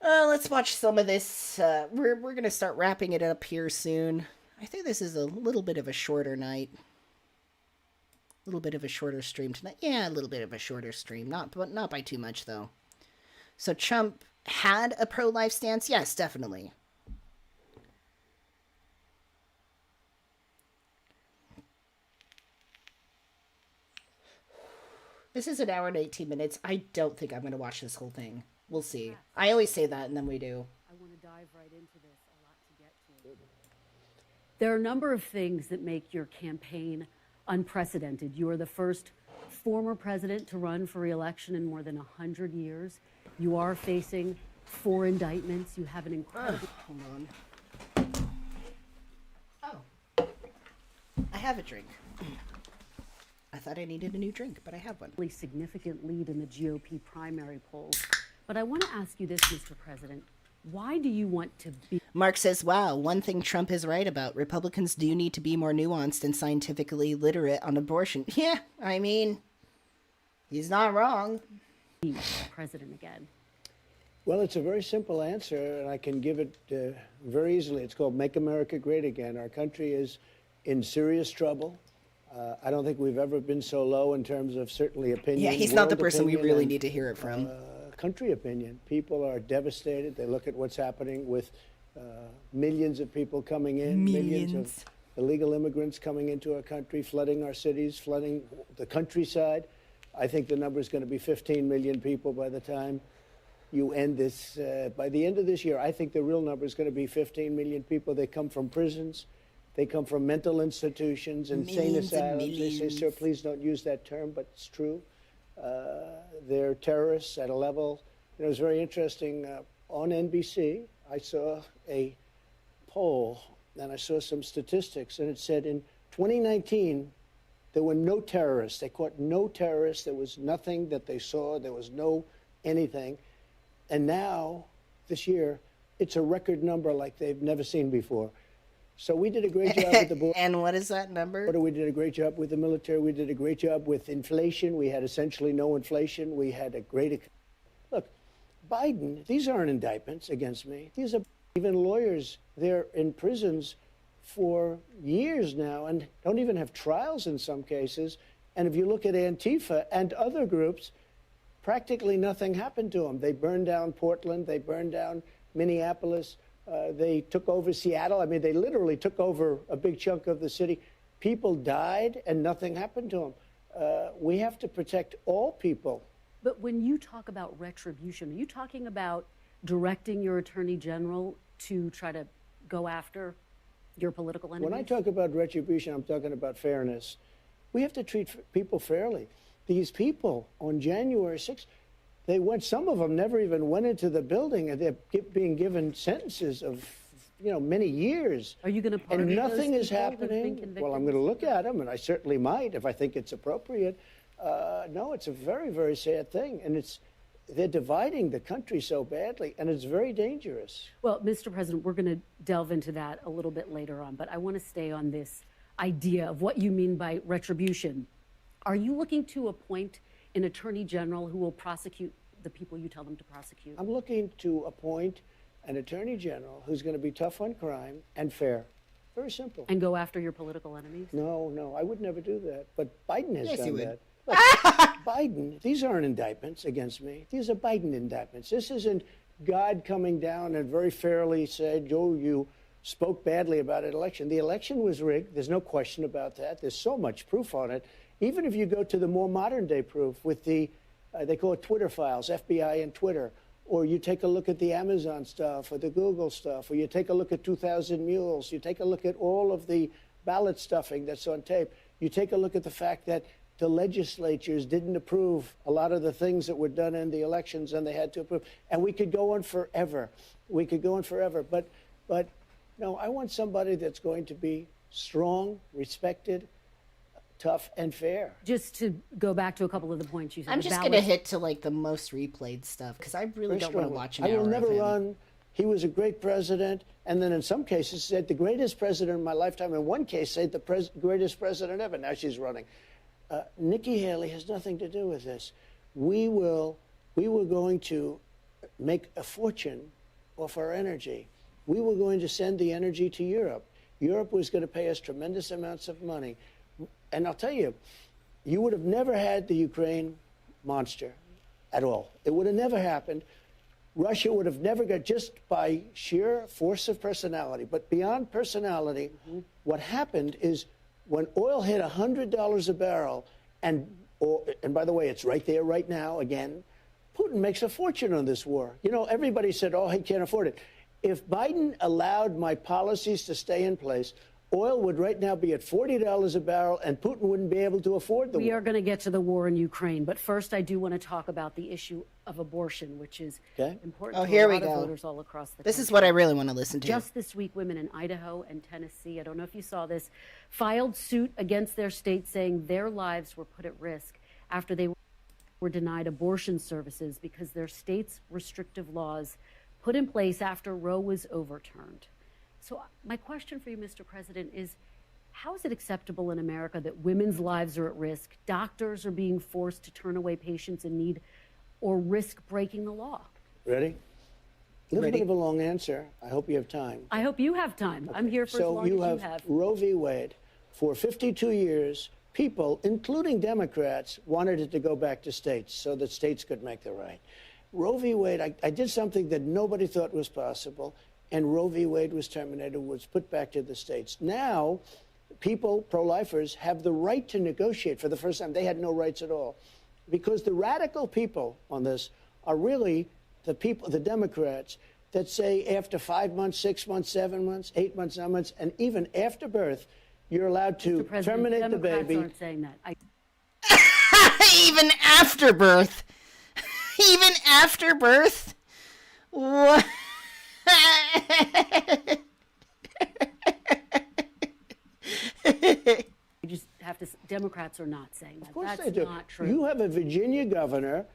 Let's watch some of this. We're going to start wrapping it up here soon. I think this is a little bit of a shorter night. A little bit of a shorter stream tonight. Yeah, a little bit of a shorter stream. Not by too much, though. So Trump had a pro-life stance? Yes, definitely. This is an hour and 18 minutes. I don't think I'm going to watch this whole thing. We'll see. I always say that, and then we do. I want to dive right into this. A lot to get to. There are a number of things that make your campaign unprecedented. You are the first former president to run for re-election in more than 100 years. You are facing 4 indictments. You have an incredible... Hold on. Oh. I have a drink. I thought I needed a new drink, but I have one. Significant lead in the GOP primary polls. But I want to ask you this, Mr. President. Why do you want to be... Mark says, wow, one thing Trump is right about. Republicans do need to be more nuanced and scientifically literate on abortion. Yeah, I mean, he's not wrong. President again. Well, it's a very simple answer, and I can give it very easily. It's called Make America Great Again. Our country is in serious trouble. I don't think we've ever been so low in terms of certainly opinion. Yeah, he's not the person we really need to hear it from. Country opinion. People are devastated. They look at what's happening with millions of people coming in, millions of illegal immigrants coming into our country, flooding our cities, flooding the countryside. I think the number is going to be 15 million people by the time you end this. By the end of this year, I think the real number is going to be 15 million people. They come from prisons. They come from mental institutions, insane asylums. They say, sir, please don't use that term, but it's true. They're terrorists at a level. You know, it was very interesting. On NBC, I saw a poll, and I saw some statistics, and it said in 2019, there were no terrorists. They caught no terrorists. There was nothing that they saw. There was no anything. And now, this year, it's a record number like they've never seen before. So we did a great job with the border. And what is that number? We did a great job with the military. We did a great job with inflation. We had essentially no inflation. We had a great... Look, Biden, these aren't indictments against me. These are even lawyers. They're in prisons for years now and don't even have trials in some cases. And if you look at Antifa and other groups, practically nothing happened to them. They burned down Portland. They burned down Minneapolis. They took over Seattle. I mean, they literally took over a big chunk of the city. People died and nothing happened to them. We have to protect all people. But when you talk about retribution, are you talking about directing your attorney general to try to go after your political enemies? When I talk about retribution, I'm talking about fairness. We have to treat people fairly. These people on January 6th, Some of them never even went into the building, and they're being given sentences of, many years. Are you going to pardon And nothing those is people who've been happening. convicted? Well, I'm going to look at them, and I certainly might if I think it's appropriate. No, it's a very, very sad thing, and they're dividing the country so badly, and it's very dangerous. Well, Mr. President, we're going to delve into that a little bit later on, but I want to stay on this idea of what you mean by retribution. Are you looking to appoint an attorney general who will prosecute the people you tell them to prosecute? I'm looking to appoint an attorney general who's going to be tough on crime and fair. Very simple. And go after your political enemies? No, I would never do that. But Biden has Yes, done he would. that. Look, Biden, these aren't indictments against me. These are Biden indictments. This isn't God coming down and very fairly said, Joe, you spoke badly about an election. The election was rigged. There's no question about that. There's so much proof on it. Even if you go to the more modern day proof with the, they call it Twitter files, FBI and Twitter, or you take a look at the Amazon stuff or the Google stuff, or you take a look at 2,000 Mules, you take a look at all of the ballot stuffing that's on tape, you take a look at the fact that the legislatures didn't approve a lot of the things that were done in the elections and they had to approve. And we could go on forever. We could go on forever. But no, I want somebody that's going to be strong, respected, tough, and fair. Just to go back to a couple of the points you said. I'm just going to hit to like the most replayed stuff because I really don't want to watch an I will hour never of him. run. He was a great president. And then in some cases said the greatest president in my lifetime. In one case said the greatest president ever. Now she's running. Nikki Haley has nothing to do with this. We were going to make a fortune off our energy. We were going to send the energy to Europe. Europe was going to pay us tremendous amounts of money. And I'll tell you, you would have never had the Ukraine monster at all. It would have never happened. Russia would have never got, just by sheer force of personality. But beyond personality, what happened is when oil hit $100 a barrel, and by the way, it's right there right now again, Putin makes a fortune on this war. Everybody said, oh, he can't afford it. If Biden allowed my policies to stay in place, oil would right now be at $40 a barrel, and Putin wouldn't be able to afford the war. We are going to get to the war in Ukraine, but first I do want to talk about the issue of abortion, which is important to here a we lot of go. voters all across the country. This is what I really want to listen to. Just this week, women in Idaho and Tennessee, I don't know if you saw this, filed suit against their state saying their lives were put at risk after they were denied abortion services because their state's restrictive laws put in place after Roe was overturned. So my question for you, Mr. President, is how is it acceptable in America that women's lives are at risk, doctors are being forced to turn away patients in need, or risk breaking the law? Ready? A little bit of a long answer. I hope you have time. I hope you have time. I'm here for as long as you have. Roe v. Wade. For 52 years, people, including Democrats, wanted it to go back to states so that states could make the right. Roe v. Wade, I did something that nobody thought was possible, and Roe v. Wade was terminated, was put back to the states. Now, people, pro-lifers, have the right to negotiate for the first time. They had no rights at all. Because the radical people on this are really the people, the Democrats, that say after 5 months, 6 months, 7 months, 8 months, 9 months, and even after birth, you're allowed to terminate the Democrats baby. aren't saying that. Even after birth. Even after birth? What? You just have to. Democrats are not saying that. Of course That's they do. not true. You have a Virginia governor,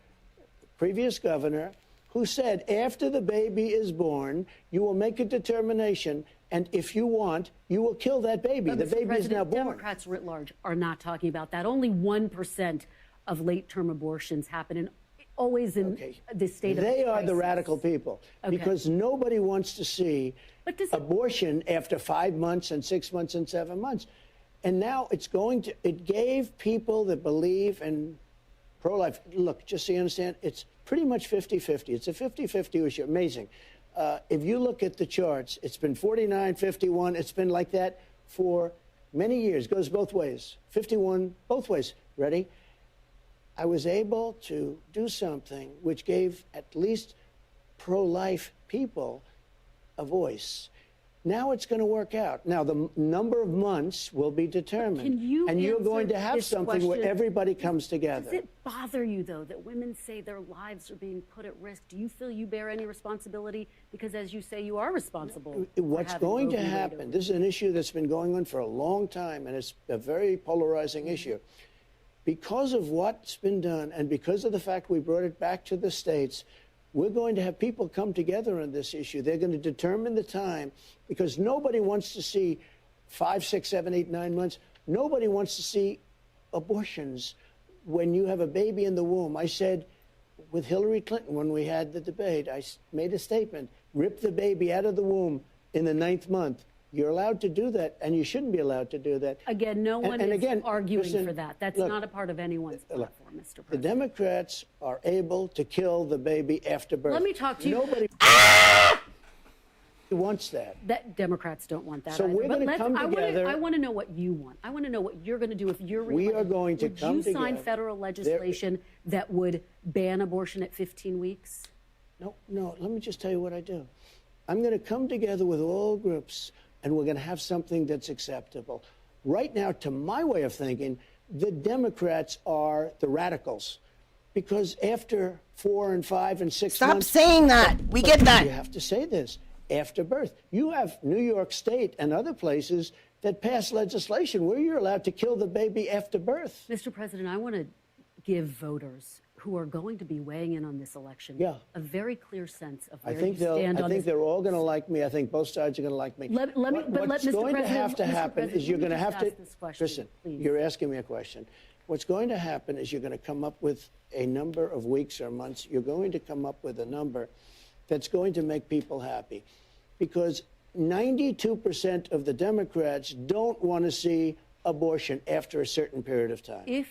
previous governor, who said after the baby is born, you will make a determination, and if you want, you will kill that baby. But The Mr. baby is President, now born. Democrats writ large are not talking about that. Only 1% of late-term abortions happen, and always in the state of They are the crisis. radical people because nobody wants to see abortion after 5 months and 6 months and 7 months. And now it gave people that believe in pro-life. Look, just so you understand, it's pretty much 50-50. It's a 50-50 issue. Amazing. If you look at the charts, it's been 49-51. It's been like that for many years. Goes both ways. 51, both ways. Ready? I was able to do something which gave at least pro-life people a voice. Now it's going to work out. Now, the number of months will be determined. And you're going to have something where everybody comes together. Does it bother you, though, that women say their lives are being put at risk? Do you feel you bear any responsibility? Because, as you say, you are responsible. What's going to happen, this is an issue that's been going on for a long time, and it's a very polarizing issue. Because of what's been done and because of the fact we brought it back to the states, we're going to have people come together on this issue. They're going to determine the time, because nobody wants to see 5, 6, 7, 8, 9 months. Nobody wants to see abortions when you have a baby in the womb. I said with Hillary Clinton when we had the debate, I made a statement, rip the baby out of the womb in the 9th month. You're allowed to do that, and you shouldn't be allowed to do that. Again, no one is arguing listen, for that. That's look, not a part of anyone's platform, Mr. The President. Democrats are able to kill the baby after birth. Let me talk to you. Nobody wants that. Democrats don't want that So either. we're But going to come together. I want to know what you want. I want to know what you're going to do if you're reelected. We are going to come Would you sign together. federal legislation that would ban abortion at 15 weeks? No, let me just tell you what I do. I'm going to come together with all groups, and we're going to have something that's acceptable. Right now, to my way of thinking, the Democrats are the radicals. Because after 4 and 5 and 6 months... Stop saying that. We get that. You have to say this. After birth. You have New York State and other places that pass legislation where you're allowed to kill the baby after birth. Mr. President, I want to give voters who are going to be weighing in on this election a very clear sense of where you stand on this. I think they're all going to like me. I think both sides are going to like me. What's going to have to happen is you're going to have to... Listen, you're asking me a question. What's going to happen is you're going to come up with a number of weeks or months. You're going to come up with a number that's going to make people happy. Because 92% of the Democrats don't want to see abortion after a certain period of time. If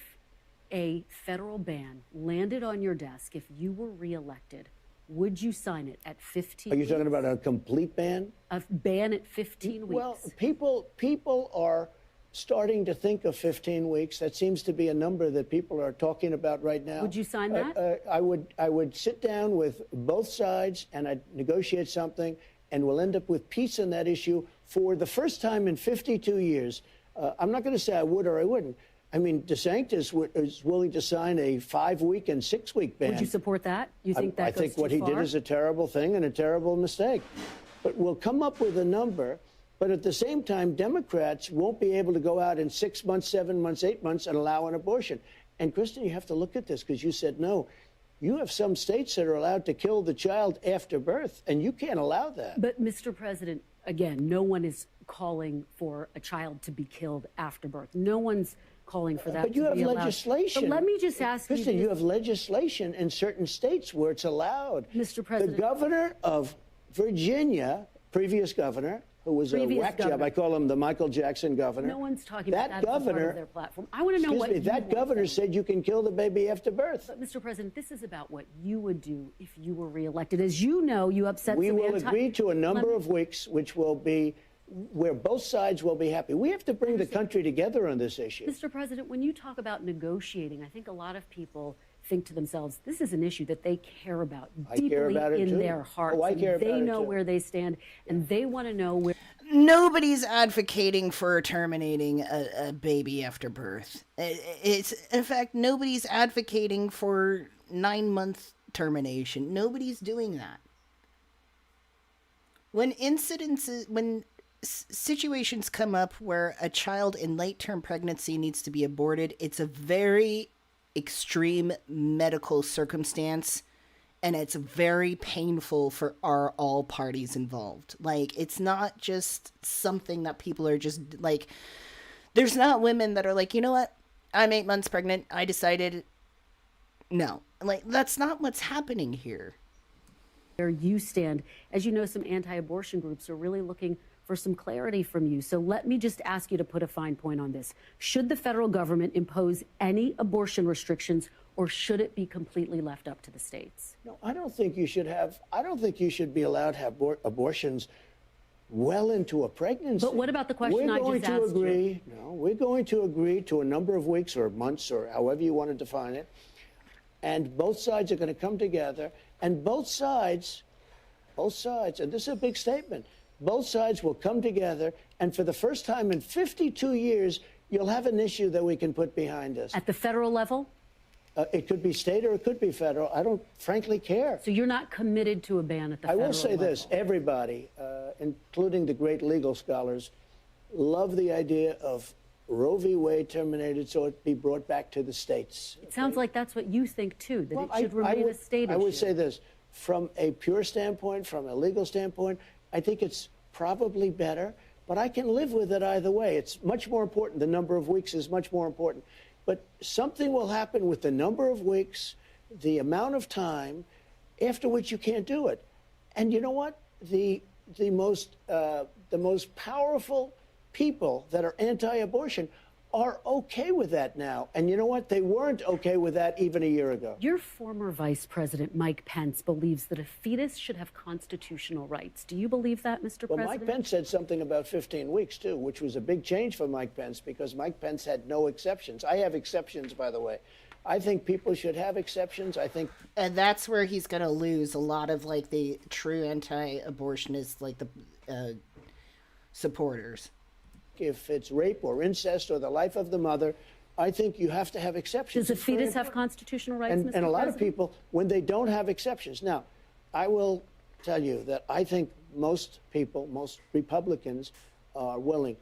a federal ban landed on your desk, if you were reelected, would you sign it at 15 Are you weeks? talking about a complete ban? A ban at 15 weeks? Well, people are starting to think of 15 weeks. That seems to be a number that people are talking about right now. Would you sign that? I would sit down with both sides and I'd negotiate something, and we'll end up with peace on that issue for the first time in 52 years. I'm not going to say I would or I wouldn't. I mean, DeSantis is willing to sign a 5-week and 6-week ban. Would you support that? You think that I think what he did is a terrible thing and a terrible mistake. But we'll come up with a number. But at the same time, Democrats won't be able to go out in 6 months, 7 months, 8 months and allow an abortion. And, Kristen, you have to look at this because you said no. You have some states that are allowed to kill the child after birth, and you can't allow that. But, Mr. President, again, no one is calling for a child to be killed after birth. No one's calling for that. But you to have be allowed. legislation. But let me just ask Kristen, you. You have legislation in certain states where it's allowed. Mr. President. The governor of Virginia, previous governor, who was a whack job. I call him the Michael Jackson governor. No one's talking about that as part governor, of their platform. I want to know what that governor said you can kill the baby after birth. But, Mr. President, this is about what you would do if you were reelected. As you know, you upset We some will agree to a number of weeks, which will be where both sides will be happy. We have to bring the country together on this issue. Mr. President, when you talk about negotiating, I think a lot of people think to themselves, this is an issue that they care about deeply in their hearts. I care about it, they know too. where they stand, and they want to know where. Nobody's advocating for terminating a baby after birth. It's in fact, nobody's advocating for 9-month termination. Nobody's doing that. When situations come up where a child in late-term pregnancy needs to be aborted, it's a very extreme medical circumstance, and it's very painful for all parties involved. Like, it's not just something that people are just like, there's not women that are like, you know what, I'm 8 months pregnant, I decided no. Like, that's not what's happening here. Where you stand. As you know, some anti-abortion groups are really looking for some clarity from you. So let me just ask you to put a fine point on this. Should the federal government impose any abortion restrictions, or should it be completely left up to the states? No, I don't think you should be allowed to have abortions well into a pregnancy. But what about the question I just asked you? No, we're going to agree to a number of weeks or months or however you want to define it. And both sides are going to come together, and both sides, and this is a big statement, both sides will come together, and for the first time in 52 years, you'll have an issue that we can put behind us. At the federal level? It could be state or it could be federal. I don't frankly care. So you're not committed to a ban at the federal I will say level? this, everybody, including the great legal scholars, love the idea of Roe v. Wade terminated so it be brought back to the states. It sounds like that's what you think, too, that Well, it should remain a state issue. I would say this, from a pure standpoint, from a legal standpoint, I think it's probably better, but I can live with it either way. It's much more important. The number of weeks is much more important. But something will happen with the number of weeks, the amount of time, after which you can't do it. And you know what? The most powerful people that are anti-abortion are okay with that now. And you know what? They weren't okay with that even a year ago. Your former Vice President, Mike Pence, believes that a fetus should have constitutional rights. Do you believe that, Mr. Well, President? Mike Pence said something about 15 weeks, too, which was a big change for Mike Pence because Mike Pence had no exceptions. I have exceptions, by the way. I think people should have exceptions. I think... And that's where he's going to lose a lot of, like, the true anti-abortionists, like the supporters. If it's rape or incest or the life of the mother, I think you have to have exceptions. Does a fetus have constitutional rights, Mr. And a lot of President? people, when they don't have exceptions. Now, I will tell you that I think most people, most Republicans are willing.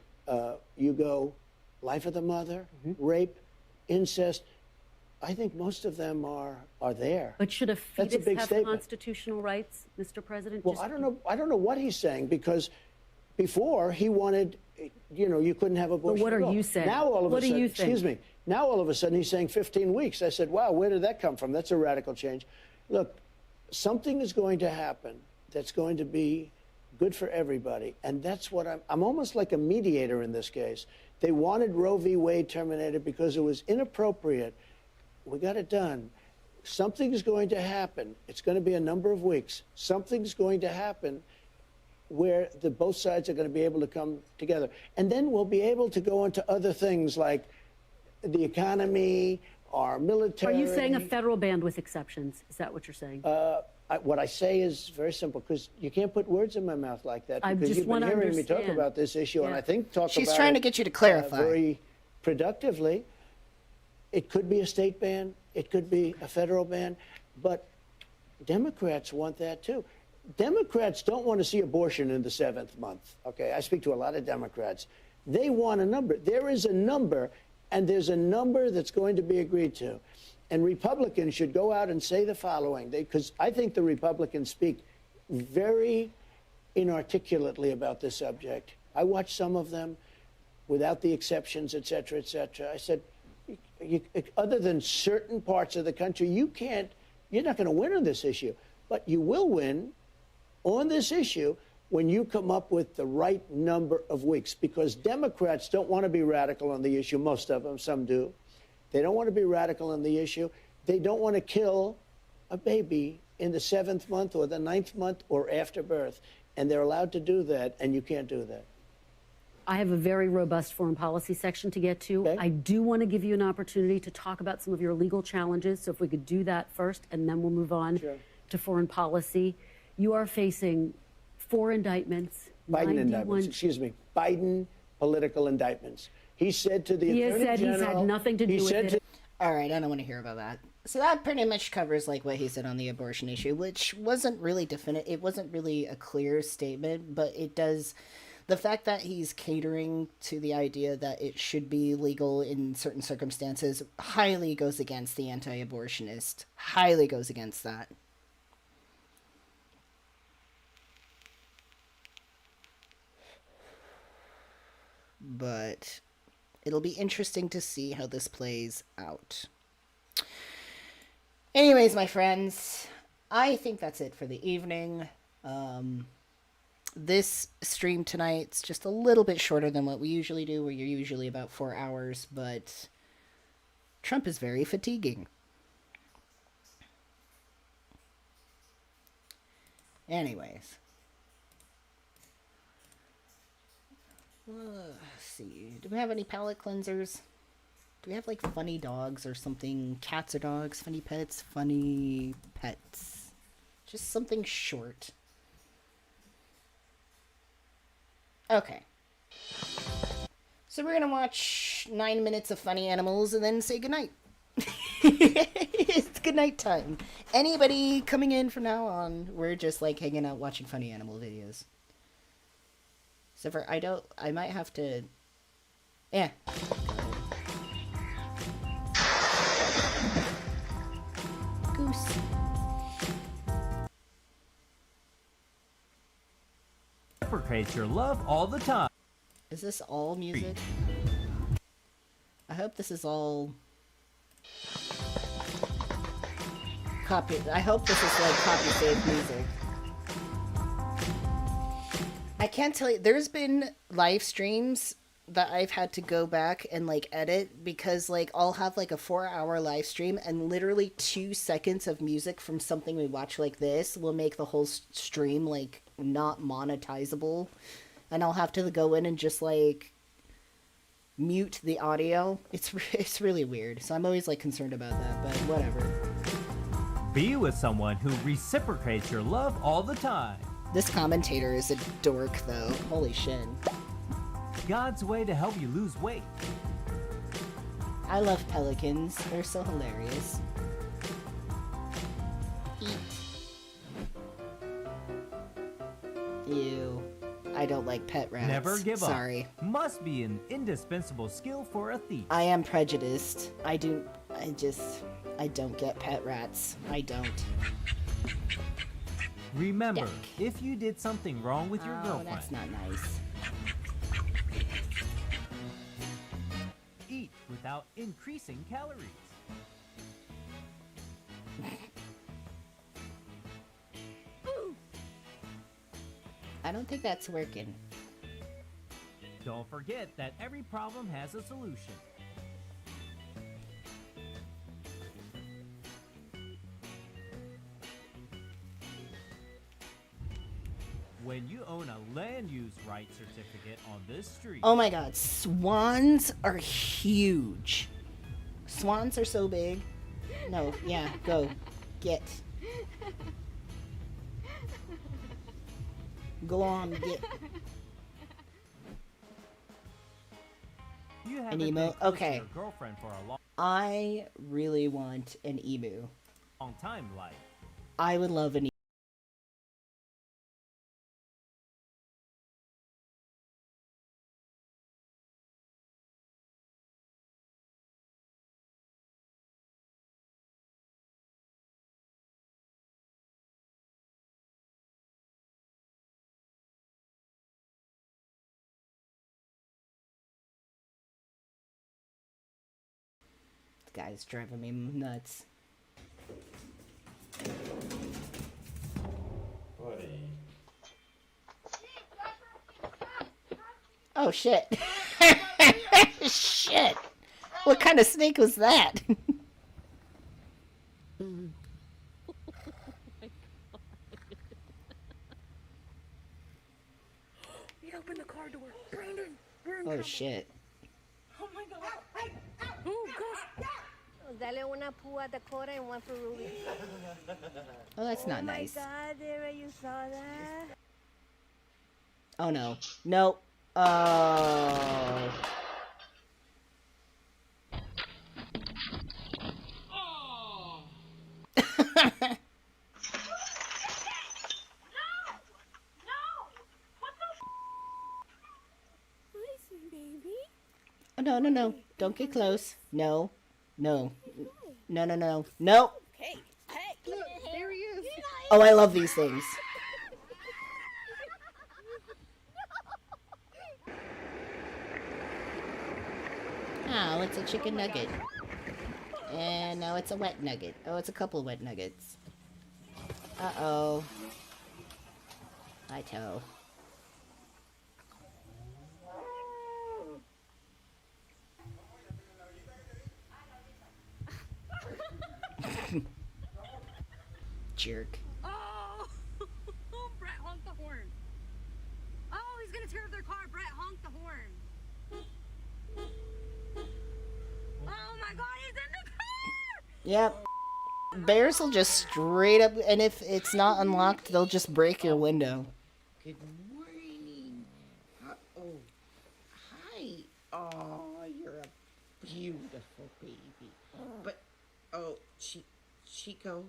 You go life of the mother, rape, incest. I think most of them are there. But should a That's a fetus big have statement. constitutional rights, Mr. President? Well, I don't know what he's saying because before he wanted, you couldn't have abortion. what are at all. you saying? Now all of What a do sudden, you think? excuse me. Now all of a sudden he's saying 15 weeks. I said, wow, where did that come from? That's a radical change. Look, something is going to happen that's going to be good for everybody, and that's what I'm almost like a mediator in this case. They wanted Roe v. Wade terminated because it was inappropriate. We got it done. Something's going to happen. It's going to be a number of weeks. Something's going to happen where both sides are going to be able to come together. And then we'll be able to go into other things like the economy, our military. Are you saying a federal ban with exceptions? Is that what you're saying? What I say is very simple, because you can't put words in my mouth like that. I Because just you've been wanna hearing me talk understand. about this issue, and Yeah. I think talk She's about trying it, to get you to clarify. very productively. It could be a state ban. It could be a federal ban. But Democrats want that, too. Democrats don't want to see abortion in the 7th month, okay? I speak to a lot of Democrats. They want a number. There is a number, and there's a number that's going to be agreed to. And Republicans should go out and say the following, because I think the Republicans speak very inarticulately about this subject. I watched some of them without the exceptions, et cetera, et cetera. I said, other than certain parts of the country, you're not going to win on this issue. But you will win on this issue when you come up with the right number of weeks, because Democrats don't want to be radical on the issue. Most of them, some do. They don't want to be radical on the issue. They don't want to kill a baby in the 7th month or the 9th month or after birth. And they're allowed to do that, and you can't do that. I have a very robust foreign policy section to get to. I do want to give you an opportunity to talk about some of your legal challenges. So if we could do that first, and then we'll move on to foreign policy. You are facing 4 indictments. Biden 91 indictments, excuse me. Biden political indictments. He said to the He has Attorney said General, he's had nothing to do he with said it. to All right, I don't want to hear about that. So that pretty much covers like what he said on the abortion issue, which wasn't really definite. It wasn't really a clear statement, but it does. The fact that he's catering to the idea that it should be legal in certain circumstances highly goes against the anti-abortionist. Highly goes against that. But it'll be interesting to see how this plays out. Anyways, my friends, I think that's it for the evening. This stream tonight's just a little bit shorter than what we usually do, where you're usually about 4 hours, but Trump is very fatiguing. Anyways. Let's see. Do we have any palate cleansers? Do we have like funny dogs or something? Cats or dogs? Funny pets? Funny pets. Just something short. Okay. So we're gonna watch 9 minutes of funny animals and then say goodnight. It's goodnight time. Anybody coming in from now on, we're just like hanging out watching funny animal videos. Except for I might have to, yeah. Goose. Reciprocate your love all the time. Is this all music? I hope this is all copy. I hope this is like copy-saved music. I can't tell you. There's been live streams that I've had to go back and like edit because like I'll have like a 4-hour live stream and literally 2 seconds of music from something we watch like this will make the whole stream like not monetizable, and I'll have to go in and just like mute the audio. It's really weird. So I'm always like concerned about that, but whatever. Be with someone who reciprocates your love all the time. This commentator is a dork though. Holy shit. God's way to help you lose weight. I love pelicans. They're so hilarious. Eat. Ew. I don't like pet rats. Never give up. Sorry. Must be an indispensable skill for a thief. I am prejudiced. I don't get pet rats. I don't. Remember, if you did something wrong with your girlfriend, that's not nice. Eat without increasing calories. I don't think that's working. Don't forget that every problem has a solution. When you own a land use right certificate on this street. Oh my god, swans are huge. Swans are so big. No, yeah, go. Get. Go on, get. You An haven't emu? been close to Okay. your girlfriend for a I really want an emu. long time, like. I would love an emu. This guy's driving me nuts. Buddy. Oh shit. Shit. What kind of snake was that? He opened the car door. Brandon! Oh shit. Oh my god! Oh gosh! Dale una púa to Cora and one for Ruby. Oh, that's not nice. Oh my god, Dara, you saw that? Oh no. Nope. Oh. Listen, baby. Oh, no, no, no. Don't get close. No. No. No, no, no. No. Hey, hey, look, there he is. Oh, I love these things. Oh, it's a chicken nugget. And now it's a wet nugget. Oh, it's a couple wet nuggets. Uh-oh. Hi, toe. Jerk. Oh, Brett honked the horn. Oh, he's gonna tear up their car. Brett honked the horn. Oh my god, he's in the car! Yep. Bears will just straight up, and if it's not unlocked, they'll just break your window. Good morning. beautiful baby. But, oh, Chico.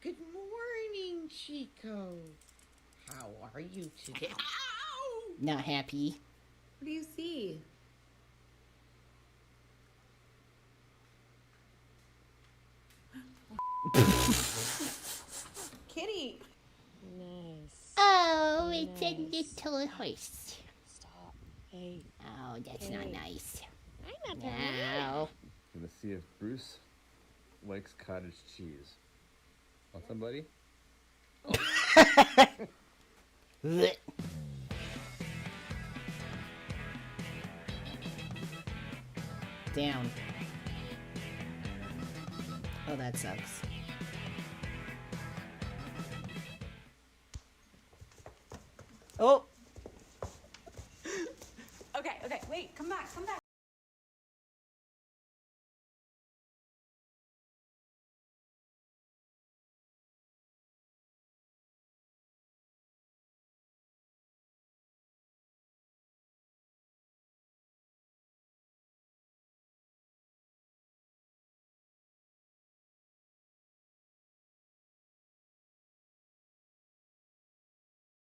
Good morning, Chico. How are you today? Ow! Not happy. What do you see? Kitty. Nice. Oh, it's a little horse. Stop. Hey. Oh, that's not nice. I'm not No. Gonna see if Bruce likes cottage cheese. Want somebody? Blech. Down. Oh, that sucks. Oh! Okay, wait, come back.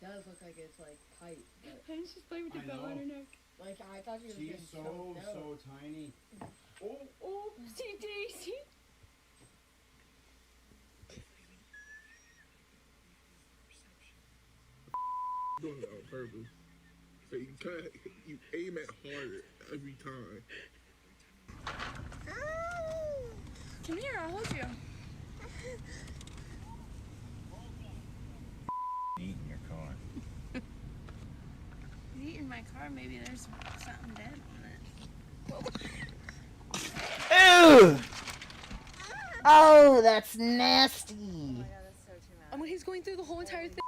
Does look like it's like tight, but She's just playing with the bell on her neck. like I thought she was She's getting choked out. so tiny. Oh, see Daisy. Doing it on purpose. So you aim it harder every time. Come here, I'll hold you. Eat in your car. You eat in my car, maybe there's something dead on it. Ew! Oh, that's nasty. I mean, he's going through the whole entire thing.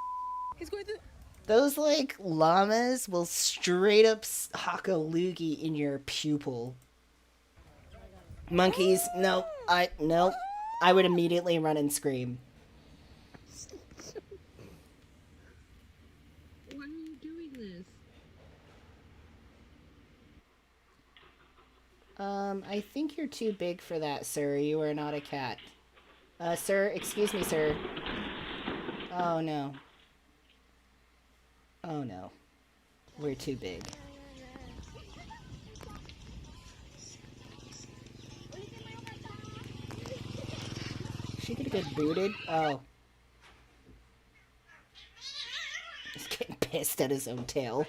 He's going through. Those, like, llamas will straight up hock a loogie in your pupil. Monkeys, no, I would immediately run and scream. Why are you doing this? I think you're too big for that, sir. You are not a cat. Sir, excuse me, sir. Oh, no. Oh, no. We're too big. Is she gonna get booted? Oh. He's getting pissed at his own tail.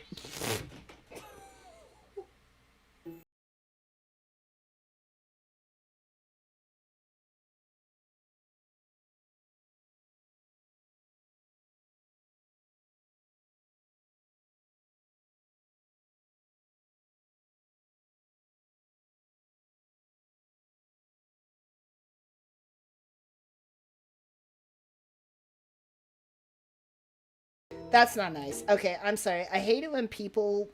That's not nice. Okay, I'm sorry. I hate it when people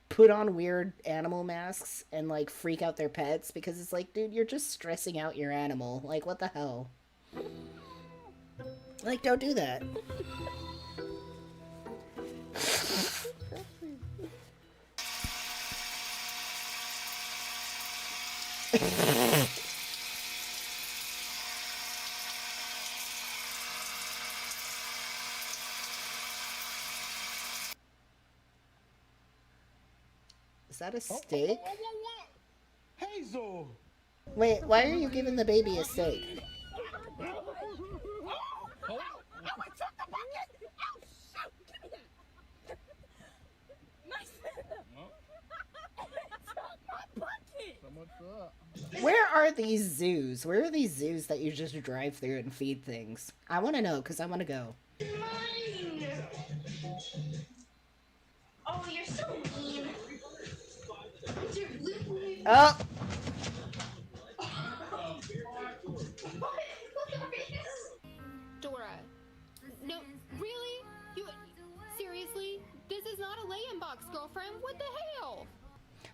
put on weird animal masks and, like, freak out their pets because it's like, dude, you're just stressing out your animal. Like, what the hell? Like, don't do that. Is that a steak? Hazel! Wait, why are you giving the baby a steak? Where are these zoos? Where are these zoos that you just drive through and feed things? I want to know, because I want to go. Oh, you're so mean. Oh! Dora. No, really? Seriously? This is not a lay-in box, girlfriend. What the hell?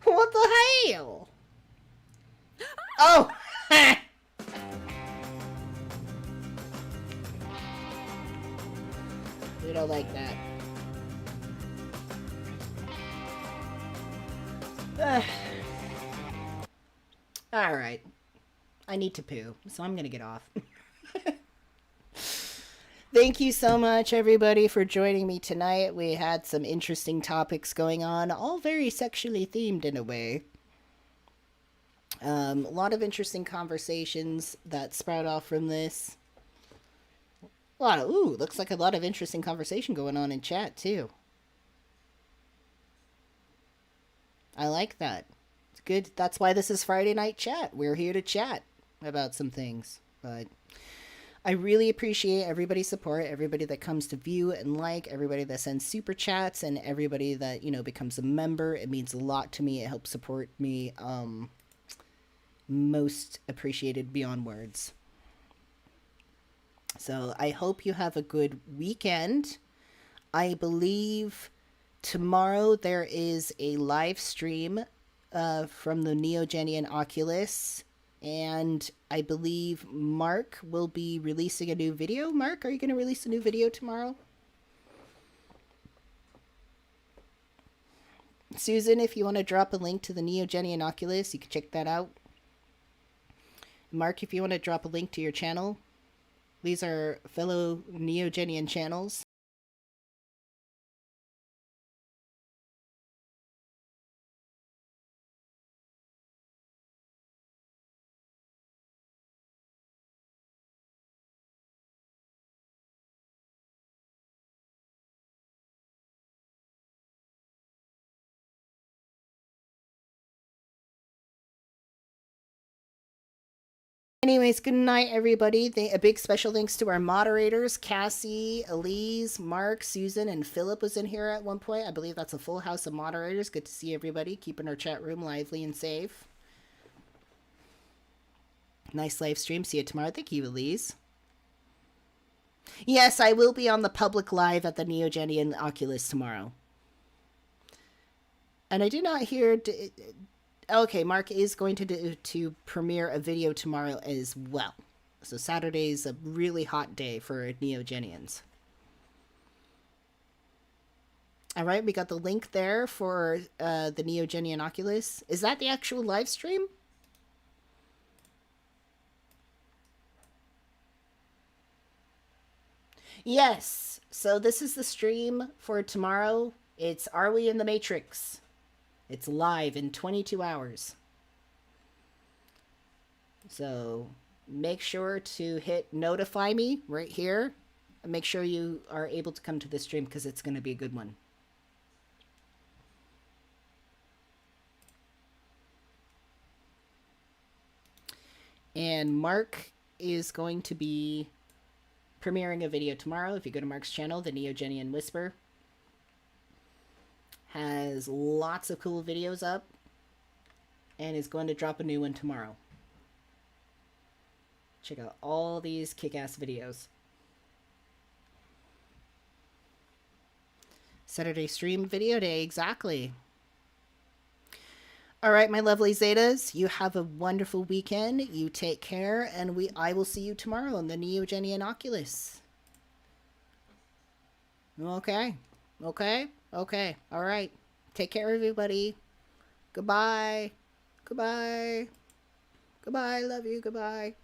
What the hell? Oh! We don't like that. All right. I need to poo, so I'm going to get off. Thank you so much, everybody, for joining me tonight. We had some interesting topics going on, all very sexually themed in a way. A lot of interesting conversations that sprout off from this. Looks like a lot of interesting conversation going on in chat, too. I like that. It's good. That's why this is Friday Night Chat. We're here to chat about some things. But I really appreciate everybody's support, everybody that comes to view and like, everybody that sends super chats, and everybody that, becomes a member. It means a lot to me. It helps support me. Most appreciated beyond words. So I hope you have a good weekend. I believe tomorrow there is a live stream from the Neogenian Oculus, and I believe Mark will be releasing a new video. Mark, are you going to release a new video tomorrow? Susan, if you want to drop a link to the Neogenian Oculus, you can check that out. Mark, if you want to drop a link to your channel, these are fellow Neogenian channels. Anyways, good night, everybody. A big special thanks to our moderators, Cassie, Elise, Mark, Susan, and Philip was in here at one point. I believe that's a full house of moderators. Good to see everybody, keeping our chat room lively and safe. Nice live stream. See you tomorrow. Thank you, Elise. Yes, I will be on the public live at the Neogenian Oculus tomorrow. And I did not hear... Okay, Mark is going to premiere a video tomorrow as well. So Saturday's a really hot day for Neogenians. All right, we got the link there for the Neogenian Oculus. Is that the actual live stream? Yes. So this is the stream for tomorrow. It's Are We in the Matrix? It's live in 22 hours. So make sure to hit notify me right here. And make sure you are able to come to the stream because it's going to be a good one. And Mark is going to be premiering a video tomorrow. If you go to Mark's channel, the Neogenian Whisper, has lots of cool videos up and is going to drop a new one tomorrow. Check out all these kick-ass videos. Saturday stream video day, exactly. All right, my lovely Zetas, you have a wonderful weekend. You take care, and I will see you tomorrow on the Neogenian Oculus. Okay. Okay. Okay. All right. Take care, everybody. Goodbye. Goodbye. Goodbye. Love you. Goodbye.